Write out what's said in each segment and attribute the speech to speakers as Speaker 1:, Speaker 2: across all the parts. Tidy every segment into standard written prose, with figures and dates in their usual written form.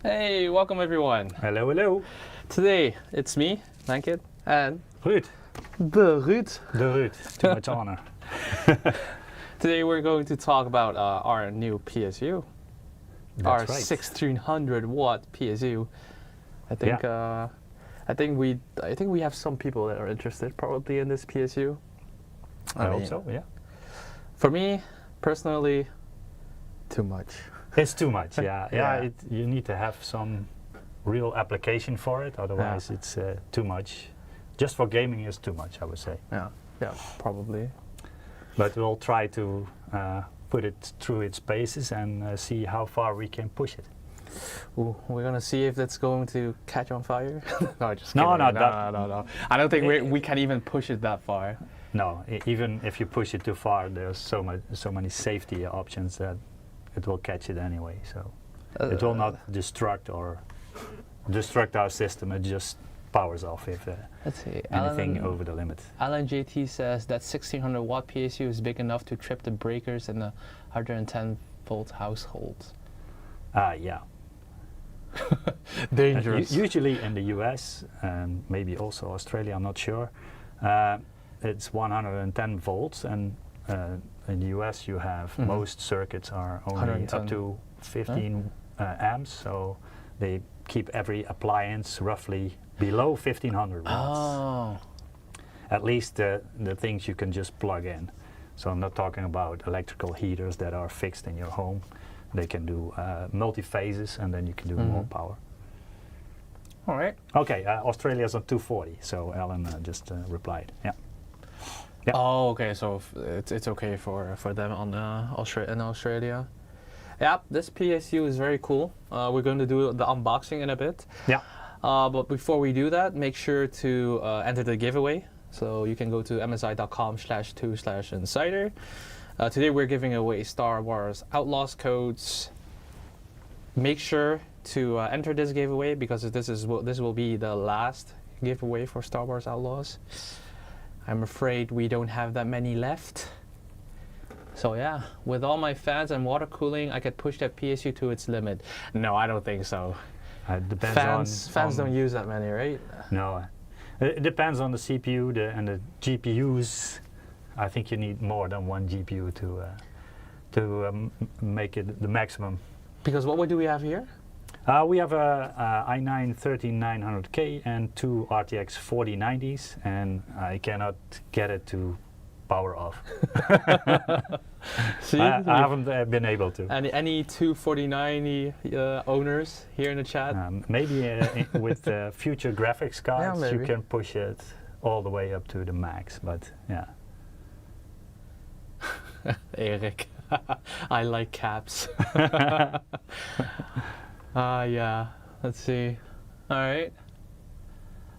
Speaker 1: Hey, welcome everyone.
Speaker 2: Hello, hello.
Speaker 1: Today it's me, Mankit, and
Speaker 2: Ruud.
Speaker 1: the Ruud.
Speaker 2: De Ruud, too much honor.
Speaker 1: Today we're going to talk about our new PSU,
Speaker 2: That's
Speaker 1: our
Speaker 2: right.
Speaker 1: 1600 watt PSU. I think I think we have some people that are interested probably in this PSU.
Speaker 2: I hope so, yeah.
Speaker 1: For me, personally, too much.
Speaker 2: It's too much, yeah.
Speaker 1: Yeah.
Speaker 2: You need to have some real application for it, otherwise it's too much. Just for gaming is too much, I would say.
Speaker 1: Yeah, probably.
Speaker 2: But we'll try to put it through its paces and see how far we can push it.
Speaker 1: Ooh, we're gonna see if that's going to catch on fire. No, just
Speaker 2: No,
Speaker 1: kidding.
Speaker 2: no,
Speaker 1: No. I don't think we can even push it that far.
Speaker 2: No, even if you push it too far, there's so many safety options that it will catch it anyway. So it will not destruct our system. It just powers off if
Speaker 1: Let's see.
Speaker 2: anything over the limit.
Speaker 1: Alan JT says that 1600 watt PSU is big enough to trip the breakers in the 110 volt households.
Speaker 2: Yeah.
Speaker 1: Dangerous.
Speaker 2: Usually in the US and maybe also Australia, I'm not sure. It's 110 volts, and in the US you have most circuits are only up to 15 amps, so they keep every appliance roughly below 1500 watts.
Speaker 1: Oh.
Speaker 2: At least the things you can just plug in. So I'm not talking about electrical heaters that are fixed in your home. They can do multi-phases, and then you can do more power.
Speaker 1: All right.
Speaker 2: Okay, Australia's on 240, so Alan just replied. Yeah.
Speaker 1: Oh, okay. So it's okay for them on in Australia. Yeah, this PSU is very cool. We're going to do the unboxing in a bit.
Speaker 2: Yeah.
Speaker 1: But before we do that, make sure to enter the giveaway. So you can go to msi.com/2/insider. Today we're giving away Star Wars Outlaws codes. Make sure to enter this giveaway because this will be the last giveaway for Star Wars Outlaws. I'm afraid we don't have that many left. So yeah, with all my fans and water cooling, I could push that PSU to its limit. No, I don't think so.
Speaker 2: It depends
Speaker 1: fans don't use that many, right?
Speaker 2: No, it depends on the CPU and the GPUs. I think you need more than one GPU to make it the maximum.
Speaker 1: Because what do we have here?
Speaker 2: We have a i9-13900K and two RTX 4090s, and I cannot get it to power off.
Speaker 1: See,
Speaker 2: I haven't been able to.
Speaker 1: Any two 4090 owners here in the chat?
Speaker 2: Maybe with future graphics cards,
Speaker 1: Yeah,
Speaker 2: you can push it all the way up to the max, but yeah.
Speaker 1: Erik, I like caps. Yeah, let's see. All right.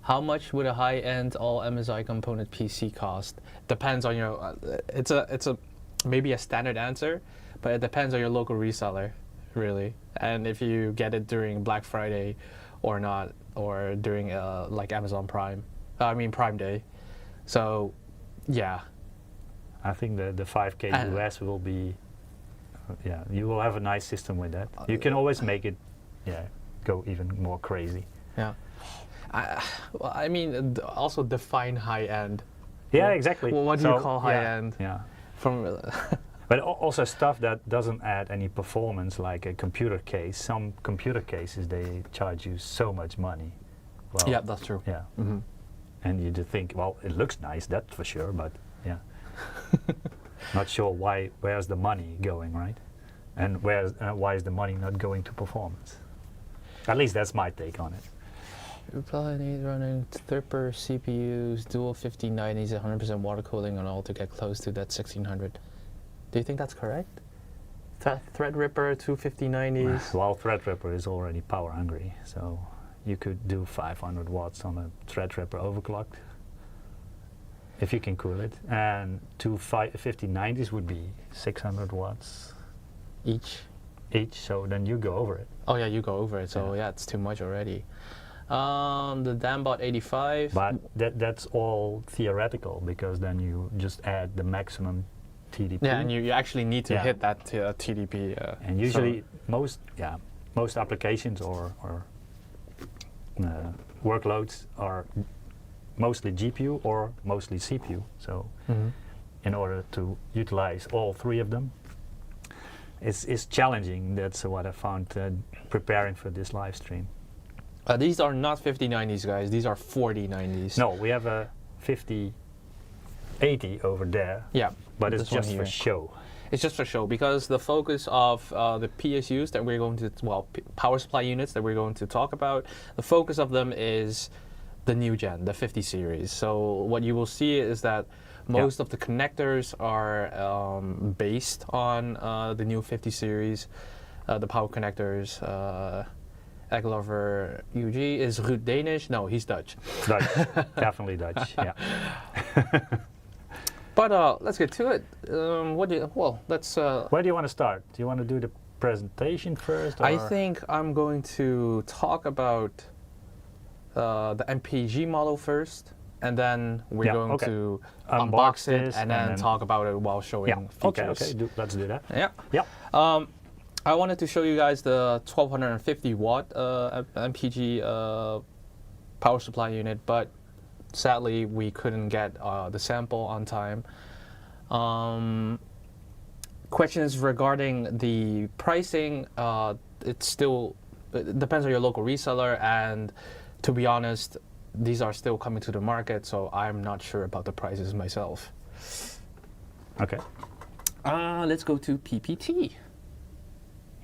Speaker 1: How much would a high-end all MSI component PC cost? Depends on your. It's a maybe a standard answer, but it depends on your local reseller, really, and if you get it during Black Friday, or not, or during like Amazon Prime. I mean Prime Day. So, yeah.
Speaker 2: I think the 5K US will be, you will have a nice system with that. You can always make it, go even more crazy.
Speaker 1: Yeah. Well, I mean, also define high end.
Speaker 2: Yeah, exactly.
Speaker 1: Well, what do you call high end?
Speaker 2: Yeah.
Speaker 1: From.
Speaker 2: But also stuff that doesn't add any performance, like a computer case. Some computer cases, they charge you so much money. Well,
Speaker 1: yeah, that's true.
Speaker 2: Yeah. And you just think, well, it looks nice, that's for sure, but yeah. Not sure where's the money going, right? And why is the money not going to performance? At least that's my take on it.
Speaker 1: You probably need running Threadripper CPUs, dual 5090s, 100% water cooling and all to get close to that 1600. Do you think that's correct? Threadripper, 25090s?
Speaker 2: Well, Threadripper is already power hungry, so you could do 500 watts on a Threadripper overclocked, if you can cool it. And two 5090s would be 600 watts.
Speaker 1: Each,
Speaker 2: so then you go over it.
Speaker 1: Oh yeah, you go over it, so yeah, it's too much already. The Dambot 85.
Speaker 2: But that's all theoretical, because then you just add the maximum TDP.
Speaker 1: Yeah, and you actually need to hit that TDP.
Speaker 2: And usually most applications or workloads are mostly GPU or mostly CPU. So in order to utilize all three of them, it's challenging. That's what I found preparing for this live stream.
Speaker 1: These are not 5090s, guys. These are 4090s.
Speaker 2: No, we have a 5080 over there.
Speaker 1: Yeah,
Speaker 2: but it's just for show.
Speaker 1: It's just for show because the focus of the PSUs that we're going to, power supply units that we're going to talk about, the focus of them is the new gen, the 50 series. So what you will see is that most of the connectors are based on the new 50 series, the power connectors. Eglover UG is Ruud Danish? No, he's Dutch.
Speaker 2: Dutch, definitely Dutch. Yeah.
Speaker 1: But let's get to it. Let's.
Speaker 2: Where do you want to start? Do you want to do the presentation first? Or?
Speaker 1: I think I'm going to talk about the MPG model first, and then we're going to unbox it and then talk about it while showing features.
Speaker 2: Okay, let's do that.
Speaker 1: Yeah.
Speaker 2: Yeah.
Speaker 1: I wanted to show you guys the 1250 watt MPG power supply unit, but sadly we couldn't get the sample on time. Questions regarding the pricing, it depends on your local reseller, and to be honest, these are still coming to the market, so I'm not sure about the prices myself.
Speaker 2: Okay.
Speaker 1: Let's go to PPT.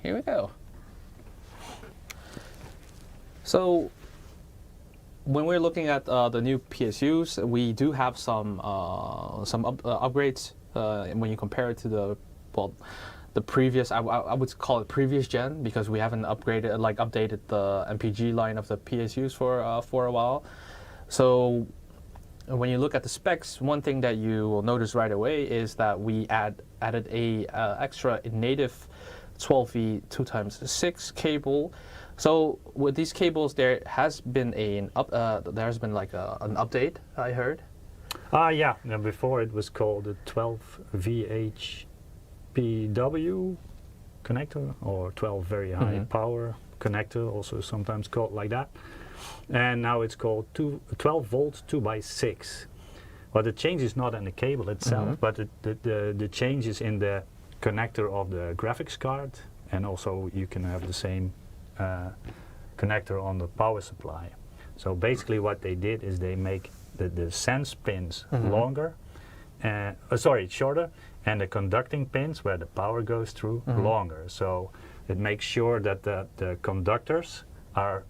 Speaker 1: Here we go. So when we're looking at the new PSUs, we do have some upgrades when you compare it to the previous. I would call it previous gen because we haven't updated the MPG line of the PSUs for a while. So when you look at the specs, one thing that you will notice right away is that we added a extra native 12V 2x6 cable. So with these cables, there has been an update, I heard.
Speaker 2: Yeah. Now before it was called the 12VHPW connector or 12 very high power connector, also sometimes called like that. And now it's called 12 volts 2x6. Well, the change is not in the cable itself, but the change is in the connector of the graphics card, and also you can have the same connector on the power supply. So basically what they did is they make the sense pins shorter, and the conducting pins where the power goes through longer. So it makes sure that the conductors are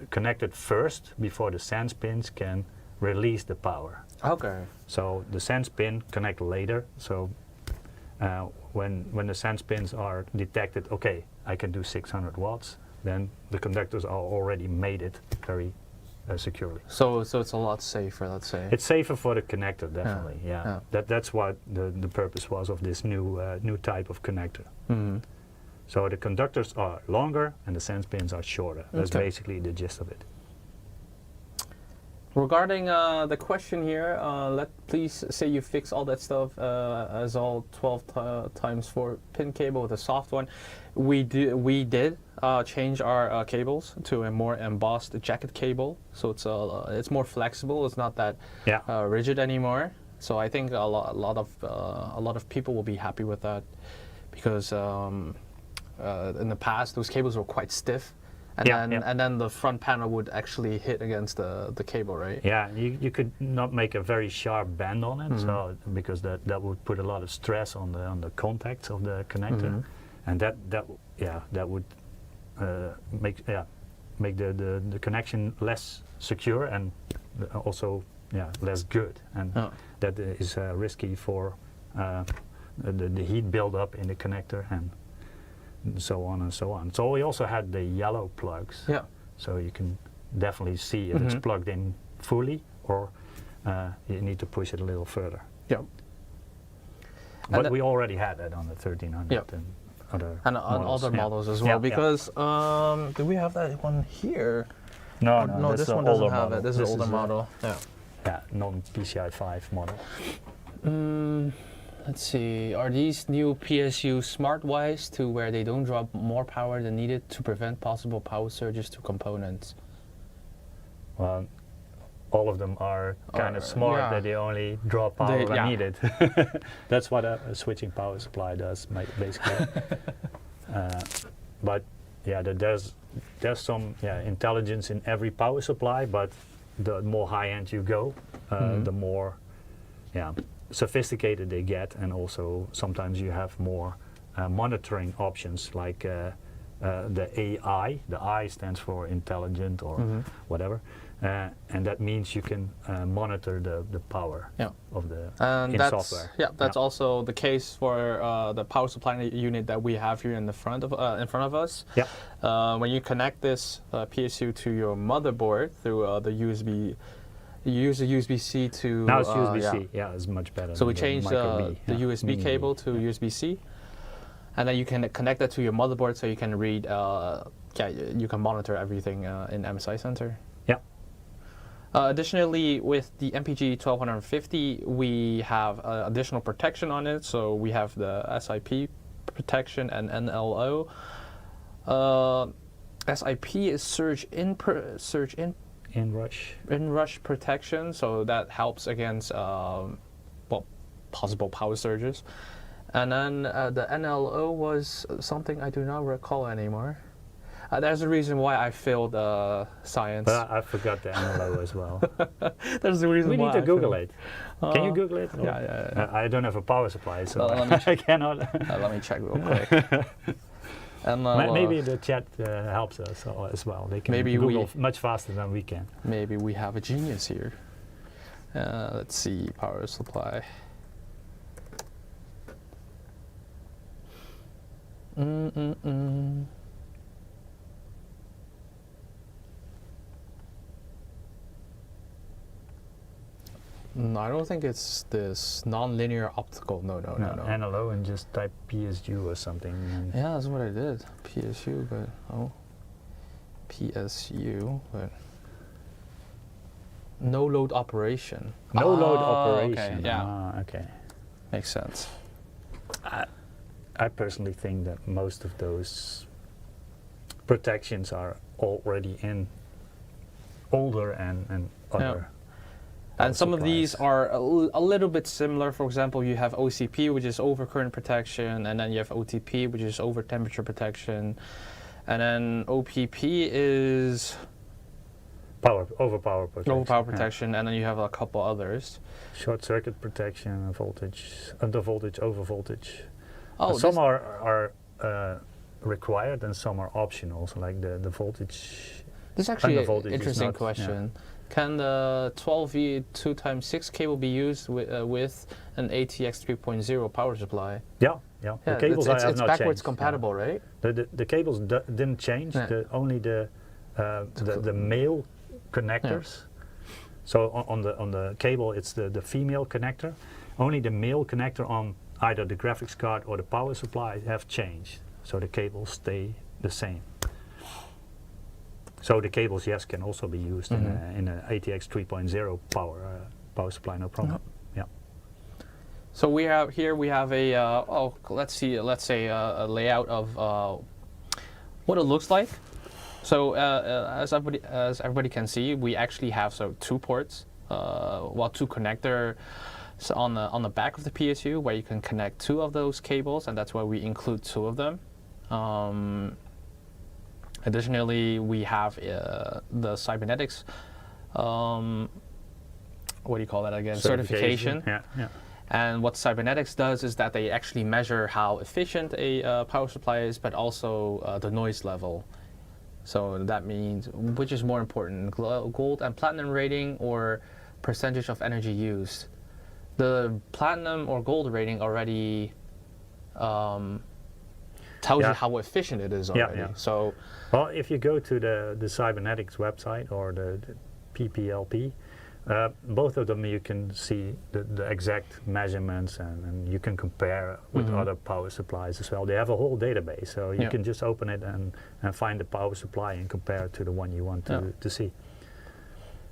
Speaker 2: connected first before the sense pins can release the power.
Speaker 1: Okay.
Speaker 2: So the sense pin connect later. So when the sense pins are detected, okay, I can do 600 watts, then the conductors are already made it very securely.
Speaker 1: So it's a lot safer, let's say.
Speaker 2: It's safer for the connector, definitely. Yeah. That's what the purpose was of this new type of connector. So the conductors are longer and the sense pins are shorter. That's basically the gist of it.
Speaker 1: Regarding the question here, please say you fix all that stuff as all 12x4 pin cable with a soft one. We did change our cables to a more embossed jacket cable, so it's more flexible. It's not that rigid anymore. So I think a lot of people will be happy with that, because in the past those cables were quite stiff. And then the front panel would actually hit against the cable, right? Yeah,
Speaker 2: you could not make a very sharp bend on it, so because that would put a lot of stress on the contacts of the connector, and that would make the connection less secure and also less good, and that is risky for the heat buildup in the connector and so on and so on. So we also had the yellow plugs. Yeah. So you can definitely see if it's plugged in fully, or you need to push it a little further.
Speaker 1: Yeah.
Speaker 2: But we already had that on the 1300 and other
Speaker 1: and on other models as well. Because do we have that one here?
Speaker 2: No,
Speaker 1: this one doesn't have it. This is an older model. Yeah.
Speaker 2: Yeah, non-PCIE5 model.
Speaker 1: let's see, are these new PSUs smart-wise to where they don't drop more power than needed to prevent possible power surges to components?
Speaker 2: Well, all of them are kind of smart that they only draw power when needed. That's what a switching power supply does, basically. But yeah, there's some intelligence in every power supply, but the more high-end you go, the more sophisticated they get, and also sometimes you have more monitoring options, like the AI. The I stands for intelligent or whatever, and that means you can monitor the power of the software.
Speaker 1: Yeah, that's also the case for the power supply unit that we have here in front of us. Yeah. When you connect this PSU to your motherboard through the USB. You use a USB-C to...
Speaker 2: Now it's USB-C, it's much better.
Speaker 1: So we changed the USB cable to USB-C, and then you can connect that to your motherboard so you can read, you can monitor everything in MSI Center.
Speaker 2: Yeah.
Speaker 1: Additionally, with the MPG 1250, we have additional protection on it, so we have the SIP protection and NLO. SIP is surge inrush protection, so that helps against possible power surges. And then the NLO was something I do not recall anymore. There's a reason why I failed science.
Speaker 2: But I forgot the NLO as well.
Speaker 1: There's a reason why.
Speaker 2: We need to Google it. Can you Google it?
Speaker 1: Yeah.
Speaker 2: I don't have a power supply, so I cannot.
Speaker 1: Let me check real quick.
Speaker 2: Maybe the chat helps us as well. They can Google much faster than we can.
Speaker 1: Maybe we have a genius here. Let's see, power supply. No, I don't think it's this non-linear optical. No.
Speaker 2: NLO and just type PSU or something.
Speaker 1: Yeah, that's what I did. PSU, but PSU, but no load operation.
Speaker 2: No load operation.
Speaker 1: Okay, yeah.
Speaker 2: Okay.
Speaker 1: Makes sense.
Speaker 2: I personally think that most of those protections are already in older and other.
Speaker 1: And some of these are a little bit similar. For example, you have OCP, which is overcurrent protection, and then you have OTP, which is over temperature protection, and then OPP is
Speaker 2: over power protection.
Speaker 1: And then you have a couple others.
Speaker 2: Short circuit protection, voltage, under voltage, over voltage.
Speaker 1: Oh,
Speaker 2: some are required and some are optional. So like the voltage.
Speaker 1: This is actually an interesting question. Yeah. Can the 12V 2x6 cable be used with an ATX 3.0 power supply?
Speaker 2: Yeah. The cables have not changed.
Speaker 1: It's backwards compatible, right?
Speaker 2: The cables didn't change. Only the male connectors. So on the cable, it's the female connector. Only the male connector on either the graphics card or the power supply have changed. So the cables stay the same. So the cables, yes, can also be used in an ATX 3.0 power supply, no problem. Yeah.
Speaker 1: So we have a let's say a layout of what it looks like. So as everybody can see, we actually have two ports, two connectors on the back of the PSU where you can connect two of those cables, and that's why we include two of them. Additionally, we have the cybernetics, what do you call that again? Certification.
Speaker 2: Yeah.
Speaker 1: And what cybernetics does is that they actually measure how efficient a power supply is, but also the noise level. So that means, which is more important, gold and platinum rating or percentage of energy used? The platinum or gold rating already tells you how efficient it is already.
Speaker 2: Yeah.
Speaker 1: So,
Speaker 2: well, if you go to the cybernetics website or the PPLP, both of them you can see the exact measurements, and you can compare with other power supplies as well. They have a whole database, so you can just open it and find the power supply and compare it to the one you want to see.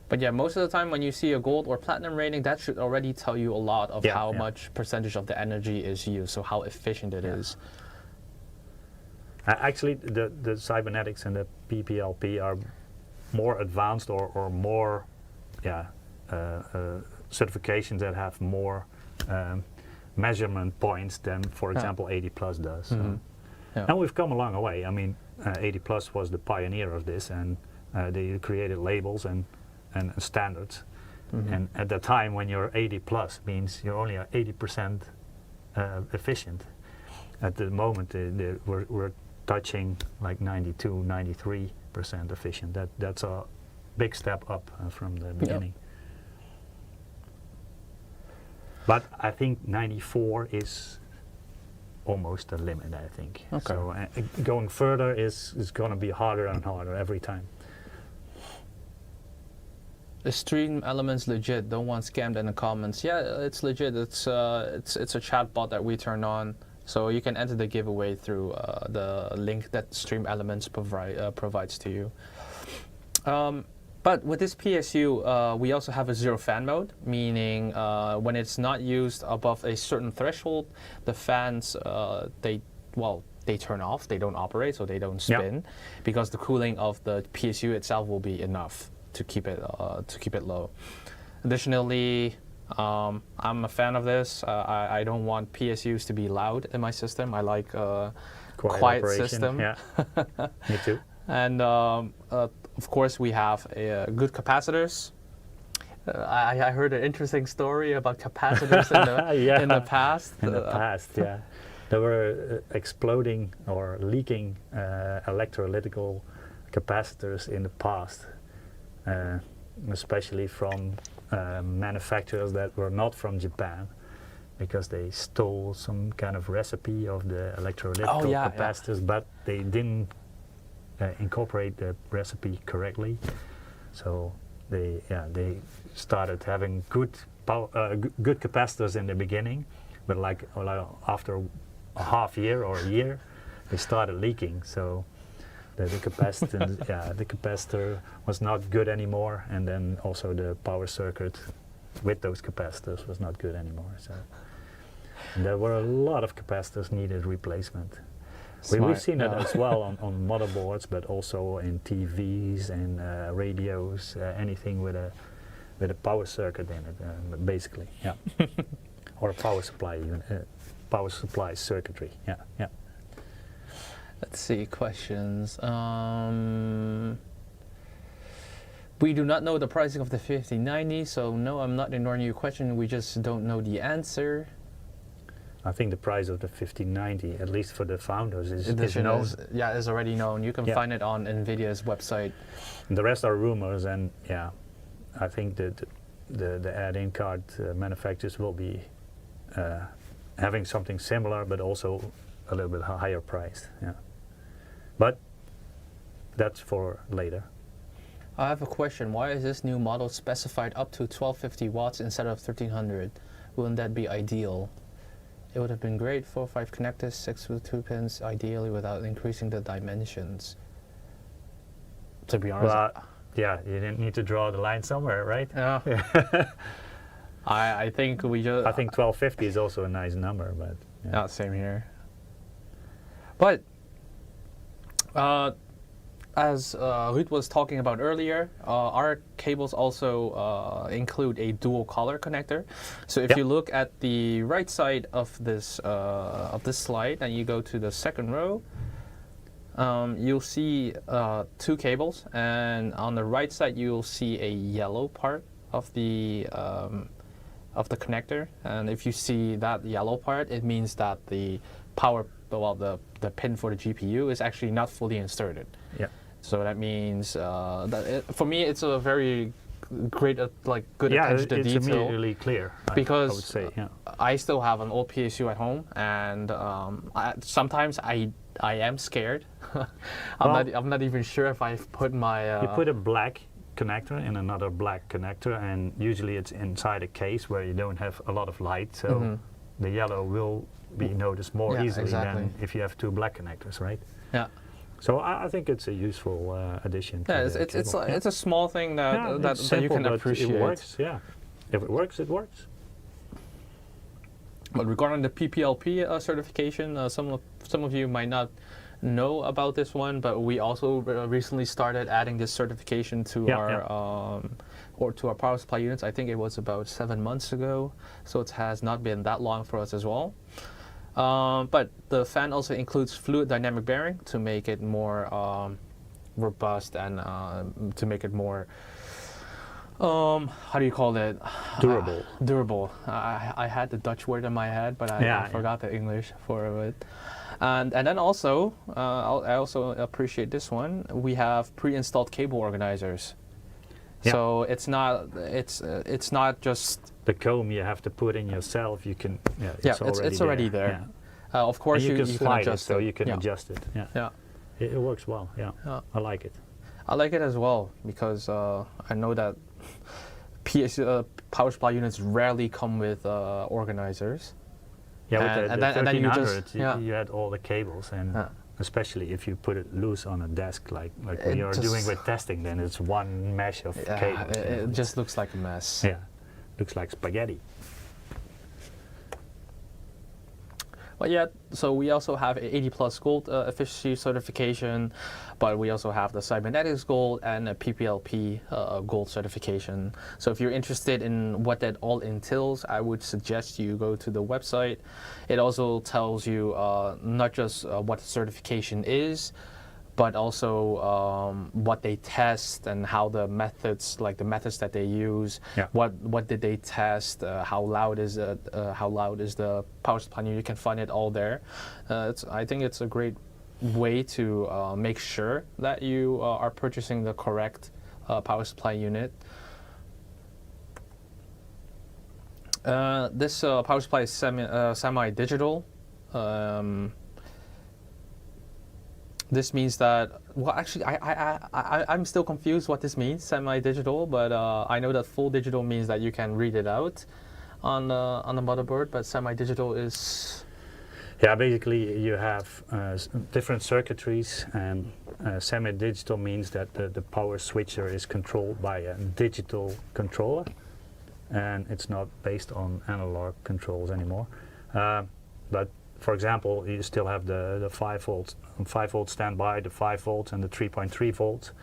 Speaker 1: But yeah, most of the time when you see a gold or platinum rating, that should already tell you a lot of how much percentage of the energy is used, so how efficient it is.
Speaker 2: Actually, the cybernetics and the PPLP are more advanced or more certifications that have more measurement points than, for example, 80 Plus does. So. And we've come a long way. I mean, 80 Plus was the pioneer of this, and they created labels and standards. And at the time, when you're 80 plus, means you're only 80% efficient. At the moment, we're touching like 92, 93% efficient. That's a big step up from the beginning. But I think 94 is almost the limit, I think.
Speaker 1: Okay.
Speaker 2: So going further is going to be harder and harder every time.
Speaker 1: The stream elements legit. Don't want scammed in the comments. Yeah, it's legit. It's a chat bot that we turn on, so you can enter the giveaway through the link that Stream Elements provides to you. But with this PSU, we also have a zero fan mode, meaning when it's not used above a certain threshold, the fans they turn off. They don't operate, so they don't spin, because the cooling of the PSU itself will be enough to keep it low. Additionally, I'm a fan of this. I don't want PSUs to be loud in my system. I like quiet system.
Speaker 2: Yeah, me too.
Speaker 1: And of course, we have good capacitors. I heard an interesting story about capacitors in the past.
Speaker 2: In the past, yeah. They were exploding or leaking electrolytical capacitors in the past, especially from manufacturers that were not from Japan, because they stole some kind of recipe of the electrolytical capacitors, but they didn't incorporate the recipe correctly. So they started having good capacitors in the beginning, but like after a half year or a year, they started leaking. So the capacitance, the capacitor was not good anymore, and then also the power circuit with those capacitors was not good anymore. So and there were a lot of capacitors needed replacement. We've seen it as well on motherboards, but also in TVs and radios, anything with a power circuit in it, basically. Yeah, or a power supply, even power supply circuitry. Yeah.
Speaker 1: Let's see, questions. We do not know the pricing of the 5090, so no, I'm not ignoring your question. We just don't know the answer.
Speaker 2: I think the price of the 5090, at least for the founders, is known.
Speaker 1: Is already known. You can find it on NVIDIA's website.
Speaker 2: And the rest are rumors, and I think that the add-in card manufacturers will be having something similar, but also a little bit higher priced. Yeah, but that's for later.
Speaker 1: I have a question. Why is this new model specified up to 1250 watts instead of 1300? Wouldn't that be ideal? It would have been great, 4 or 5 connectors, 6 with 2 pins, ideally without increasing the dimensions. To be honest.
Speaker 2: Well, you didn't need to draw the line somewhere, right?
Speaker 1: Yeah. I think we just.
Speaker 2: I think 1250 is also a nice number, but.
Speaker 1: Yeah, same here. But as Ruud was talking about earlier, our cables also include a dual color connector. So if you look at the right side of this slide and you go to the second row, you'll see 2 cables, and on the right side you'll see a yellow part of the connector. And if you see that yellow part, it means that the the pin for the GPU is actually not fully inserted. Yeah. So that means for me, it's a very great, good attention to detail.
Speaker 2: Yeah, it's immediately clear.
Speaker 1: Because
Speaker 2: I would say,
Speaker 1: I still have an old PSU at home, and sometimes I am scared. I'm not even sure if I've put my.
Speaker 2: You put a black connector in another black connector, and usually it's inside a case where you don't have a lot of light, so the yellow will be noticed more easily than if you have 2 black connectors, right?
Speaker 1: Yeah.
Speaker 2: So I think it's a useful addition.
Speaker 1: Yeah,
Speaker 2: to
Speaker 1: it's a small thing that that you can appreciate.
Speaker 2: It works. Yeah, if it works, it works.
Speaker 1: But regarding the PPLP certification, some of you might not know about this one, but we also recently started adding this certification to to our power supply units. I think it was about 7 months ago, so it has not been that long for us as well. But the fan also includes fluid dynamic bearing to make it more robust and to make it more how do you call it?
Speaker 2: Durable.
Speaker 1: Durable. I had the Dutch word in my head, but I forgot the English for it. And then also, I also appreciate this one. We have pre-installed cable organizers. Yeah. So it's not just
Speaker 2: the comb you have to put in yourself. You can
Speaker 1: it's already there. Yeah. Of course
Speaker 2: and you
Speaker 1: can
Speaker 2: slide
Speaker 1: adjust
Speaker 2: it, so you can adjust it. Yeah.
Speaker 1: Yeah.
Speaker 2: It works well. Yeah. I like it.
Speaker 1: I like it as well because I know that power supply units rarely come with organizers.
Speaker 2: Yeah, with the 1300, you had all the cables, and especially if you put it loose on a desk, like we are doing with testing, then it's one mesh of cables.
Speaker 1: It just looks like a mess.
Speaker 2: Yeah, looks like spaghetti.
Speaker 1: But yeah, so we also have 80+ gold efficiency certification, but we also have the cybernetics gold and a PPLP gold certification. So if you're interested in what that all entails, I would suggest you go to the website. It also tells you not just what the certification is, but also what they test and how the methods, like the methods that they use. Yeah. What did they test? How loud is it? How loud is the power supply unit? You can find it all there. I think it's a great way to make sure that you are purchasing the correct power supply unit. This power supply is semi-digital. This means that, well, actually, I'm still confused what this means, semi-digital, but I know that full digital means that you can read it out on the motherboard, but semi-digital is...
Speaker 2: Yeah, basically you have different circuitries, and semi-digital means that the power switcher is controlled by a digital controller, and it's not based on analog controls anymore. But for example, you still have the 5 volt standby, the 5 volts and the 3.3 volts.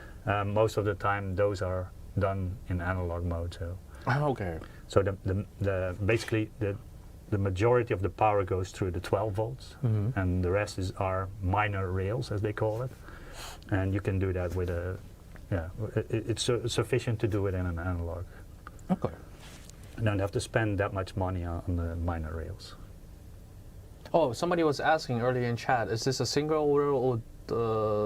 Speaker 2: Most of the time those are done in analog mode. So
Speaker 1: okay.
Speaker 2: So basically the majority of the power goes through the 12 volts, and the rest are minor rails, as they call it. And you can do that with it's sufficient to do it in an analog.
Speaker 1: Okay.
Speaker 2: You don't have to spend that much money on the minor rails.
Speaker 1: Oh, somebody was asking earlier in chat, is this a single rail or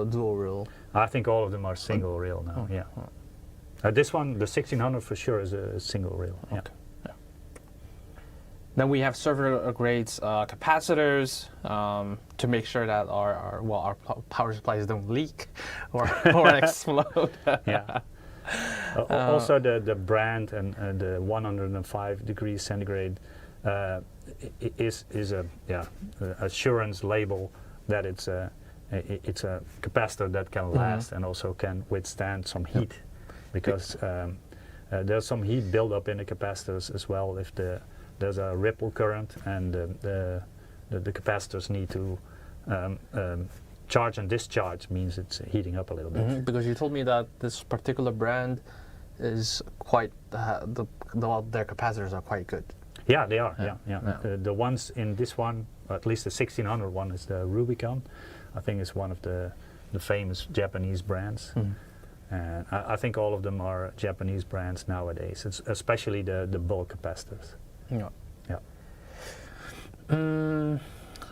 Speaker 1: dual rail?
Speaker 2: I think all of them are single rail now, yeah. This one, the 1600 for sure, is a single rail.
Speaker 1: Okay. Yeah. Then we have server grades capacitors to make sure that our power supplies don't leak or explode. Yeah.
Speaker 2: Also the brand and the 105 degrees centigrade is a assurance label that it's a capacitor that can last and also can withstand some heat, because there's some heat buildup in the capacitors as well if there's a ripple current, and the capacitors need to charge and discharge, means it's heating up a little bit.
Speaker 1: Because you told me that this particular brand is quite their capacitors are quite good.
Speaker 2: Yeah, they are. Yeah. The ones in this one, at least the 1600 one, is the Rubicon. I think it's one of the famous Japanese brands. And I think all of them are Japanese brands nowadays. It's especially the bulk capacitors.
Speaker 1: Yeah.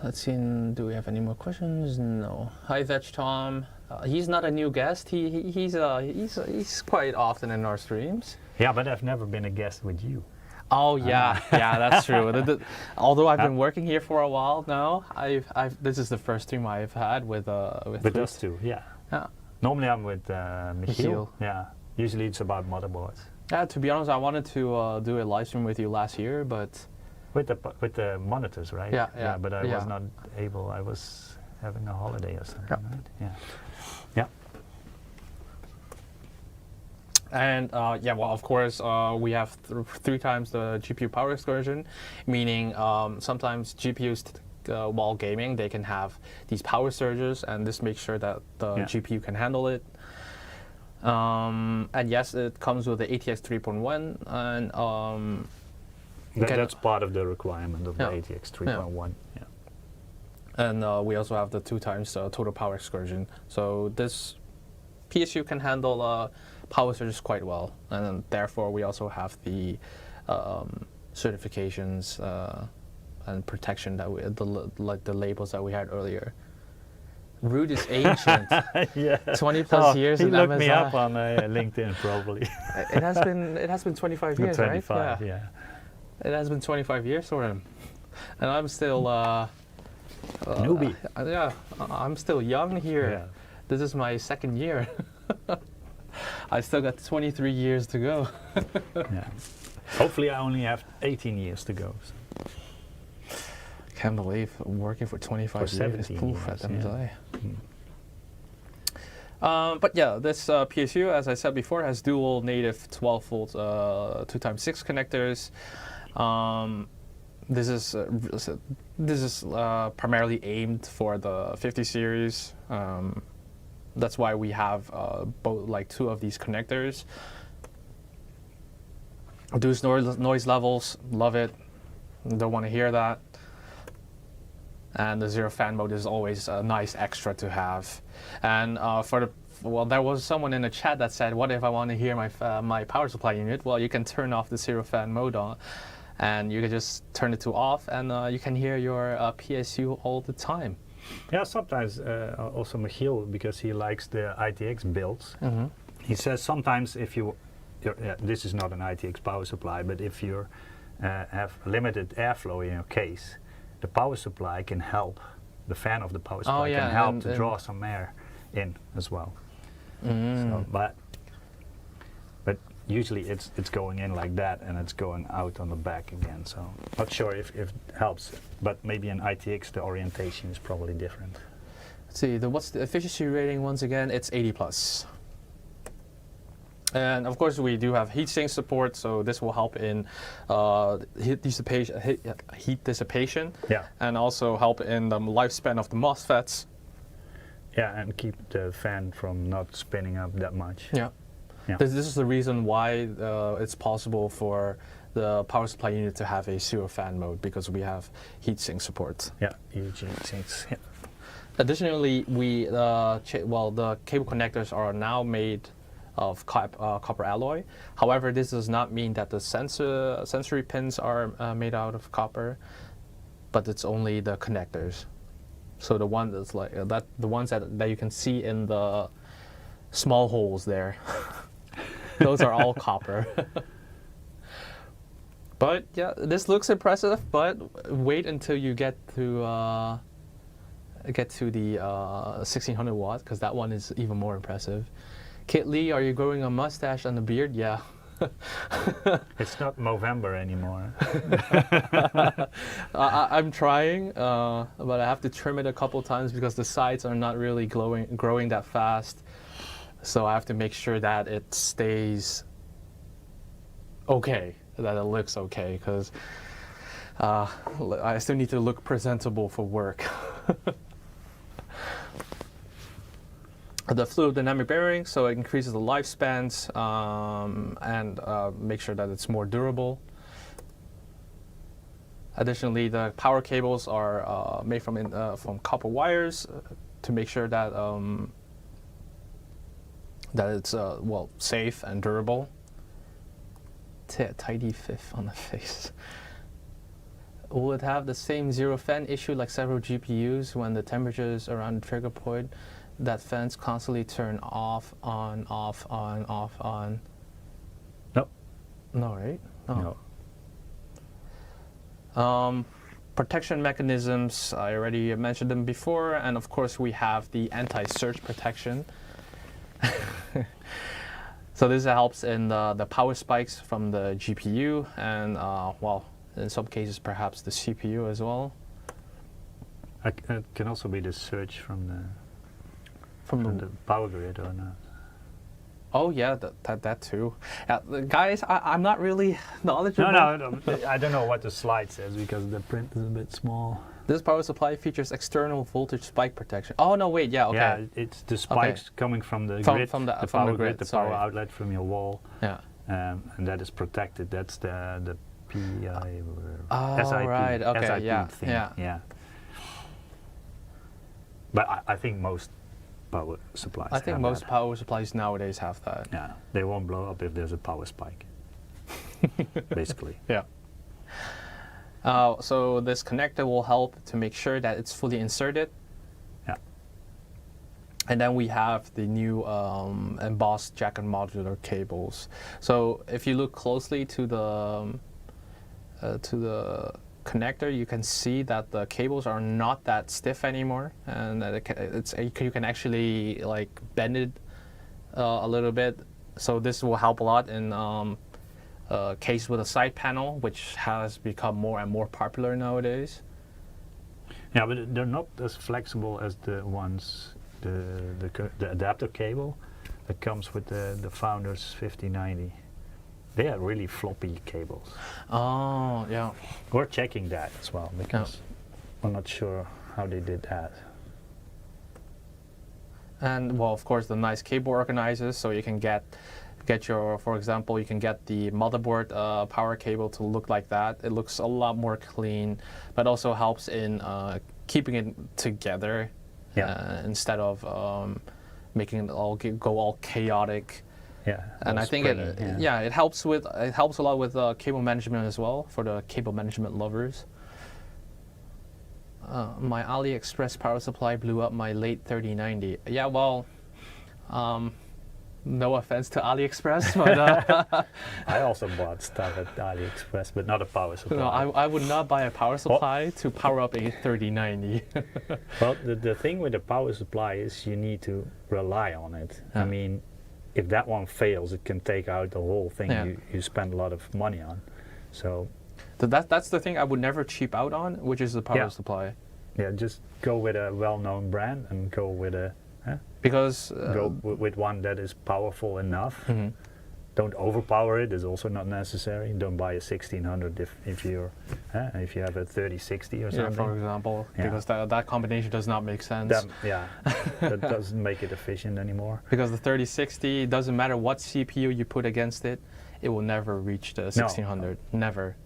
Speaker 1: Let's see. Do we have any more questions? No. Hi, Veg Tom. He's not a new guest. He's quite often in our streams.
Speaker 2: Yeah, but I've never been a guest with you.
Speaker 1: Oh yeah, that's true. Although I've been working here for a while now, this is the first stream I've had with
Speaker 2: us two. Yeah. Normally I'm with Michiel. Yeah. Usually it's about motherboards.
Speaker 1: Yeah. To be honest, I wanted to do a live stream with you last year, but
Speaker 2: with the monitors, right?
Speaker 1: Yeah.
Speaker 2: But I was not able. I was having a holiday or something,
Speaker 1: Yeah.
Speaker 2: right? Yeah. Yeah.
Speaker 1: And yeah, well, of course, we have 3 times the GPU power excursion, meaning sometimes GPUs, while gaming, they can have these power surges, and this makes sure that the GPU can handle it. And yes, it comes with the ATX 3.1, and
Speaker 2: that's part of the requirement of the ATX 3.1. Yeah.
Speaker 1: And we also have the 2 times total power excursion. So this PSU can handle power surges quite well, and therefore we also have the certifications and protection that like the labels that we had earlier. Root is ancient.
Speaker 2: Yeah.
Speaker 1: 20 plus years.
Speaker 2: He
Speaker 1: in
Speaker 2: looked
Speaker 1: MSI.
Speaker 2: me up on LinkedIn probably.
Speaker 1: It has been 25 years,
Speaker 2: 25,
Speaker 1: right?
Speaker 2: yeah.
Speaker 1: It has been 25 years for him, and I'm still
Speaker 2: newbie.
Speaker 1: Yeah, I'm still young here.
Speaker 2: Yeah.
Speaker 1: This is my 2nd year. I still got 23 years to go.
Speaker 2: Yeah. Hopefully I only have 18 years to go. So.
Speaker 1: Can't believe I'm working for 25 years. Poof, at MSI. But yeah, this PSU, as I said before, has dual native 12 volt 2x6 connectors. This is primarily aimed for the 50 series. That's why we have both, like 2 of these connectors. Reduce noise levels, love it. Don't want to hear that. And the zero fan mode is always a nice extra to have. And well, there was someone in the chat that said, what if I want to hear my power supply unit? Well, you can turn off the zero fan mode on, and you can just turn it to off, and you can hear your PSU all the time.
Speaker 2: Yeah, sometimes also Michiel, because he likes the ITX builds, he says sometimes if this is not an ITX power supply, but if you have limited airflow in your case, the power supply can help, the fan of the power supply can help to draw some air in as well. So, but usually it's going in like that and it's going out on the back again. So not sure if it helps, but maybe in ITX the orientation is probably different.
Speaker 1: Let's see, what's the efficiency rating once again? It's 80 plus. And of course we do have heatsink support, so this will help in heat dissipation, and also help in the lifespan of the MOSFETs.
Speaker 2: Yeah, and keep the fan from not spinning up that much.
Speaker 1: Yeah. This is the reason why it's possible for the power supply unit to have a zero fan mode, because we have heatsink support.
Speaker 2: Yeah, huge heatsinks. Yeah.
Speaker 1: Additionally, the cable connectors are now made of copper alloy. However, this does not mean that the sensory pins are made out of copper, but it's only the connectors. So the one that's like the ones that you can see in the small holes there, those are all copper. But yeah, this looks impressive. But wait until you get to the 1600 watt, because that one is even more impressive. Kit Lee, are you growing a mustache and a beard? Yeah.
Speaker 2: It's not Movember anymore.
Speaker 1: I'm trying, but I have to trim it a couple times because the sides are not really growing that fast. So I have to make sure that it stays okay, that it looks okay, because I still need to look presentable for work. The fluid dynamic bearing, so it increases the lifespans and make sure that it's more durable. Additionally, the power cables are made from copper wires to make sure that it's well, safe and durable. Tidy fifth on the face. Will it have the same zero fan issue like several GPUs when the temperature is around the trigger point? That fans constantly turn off, on, off, on, off, on.
Speaker 2: No.
Speaker 1: No, right?
Speaker 2: No.
Speaker 1: Protection mechanisms, I already mentioned them before, and of course we have the anti-surge protection. So this helps in the power spikes from the GPU and, well, in some cases perhaps the CPU as well.
Speaker 2: It can also be the surge from the power grid or not.
Speaker 1: Oh yeah, that too. Guys, I'm not really knowledgeable.
Speaker 2: No, I don't know what the slide says because the print is a bit small.
Speaker 1: This power supply features external voltage spike protection. Oh no, wait, yeah, okay.
Speaker 2: Yeah, it's the spikes coming from the grid,
Speaker 1: from the
Speaker 2: power
Speaker 1: grid,
Speaker 2: the power outlet from your wall.
Speaker 1: Yeah.
Speaker 2: And that is protected. That's the PI
Speaker 1: Oh,
Speaker 2: SIP,
Speaker 1: right, okay,
Speaker 2: SIP
Speaker 1: yeah,
Speaker 2: thing.
Speaker 1: yeah.
Speaker 2: But I think most power supplies.
Speaker 1: I think most power supplies nowadays have that.
Speaker 2: Yeah, they won't blow up if there's a power spike. Basically.
Speaker 1: Yeah. So this connector will help to make sure that it's fully inserted.
Speaker 2: Yeah.
Speaker 1: And then we have the new embossed jack and modular cables. So if you look closely to the connector, you can see that the cables are not that stiff anymore, and that you can actually like bend it a little bit. So this will help a lot in case with a side panel, which has become more and more popular nowadays.
Speaker 2: Yeah, but they're not as flexible as the ones, the adapter cable that comes with the Founders 5090. They are really floppy cables.
Speaker 1: Oh, yeah.
Speaker 2: We're checking that as well because I'm not sure how they did that.
Speaker 1: And well, of course, the nice cable organizers, so you can get your, for example, you can get the motherboard power cable to look like that. It looks a lot more clean, but also helps in keeping it together instead of making it all go all chaotic.
Speaker 2: Yeah,
Speaker 1: and I think it helps a lot with cable management as well for the cable management lovers. My AliExpress power supply blew up my late 3090. Yeah, well, no offense to AliExpress, but
Speaker 2: I also bought stuff at AliExpress, but not a power supply.
Speaker 1: No, I would not buy a power supply to power up a 3090.
Speaker 2: Well, the thing with the power supply is you need to rely on it. I mean, if that one fails, it can take out the whole thing you spend a lot of money on. So
Speaker 1: that's the thing I would never cheap out on, which is the power supply.
Speaker 2: Yeah, just go with a well-known brand and go with a
Speaker 1: with
Speaker 2: one that is powerful enough. Mm-hmm. Don't overpower it. Is also not necessary. Don't buy a 1600 if you have a 3060 or something.
Speaker 1: For example, because that combination does not make sense.
Speaker 2: That doesn't make it efficient anymore.
Speaker 1: Because the 3060 doesn't matter what CPU you put against it, it will never reach the 1600. No. Never.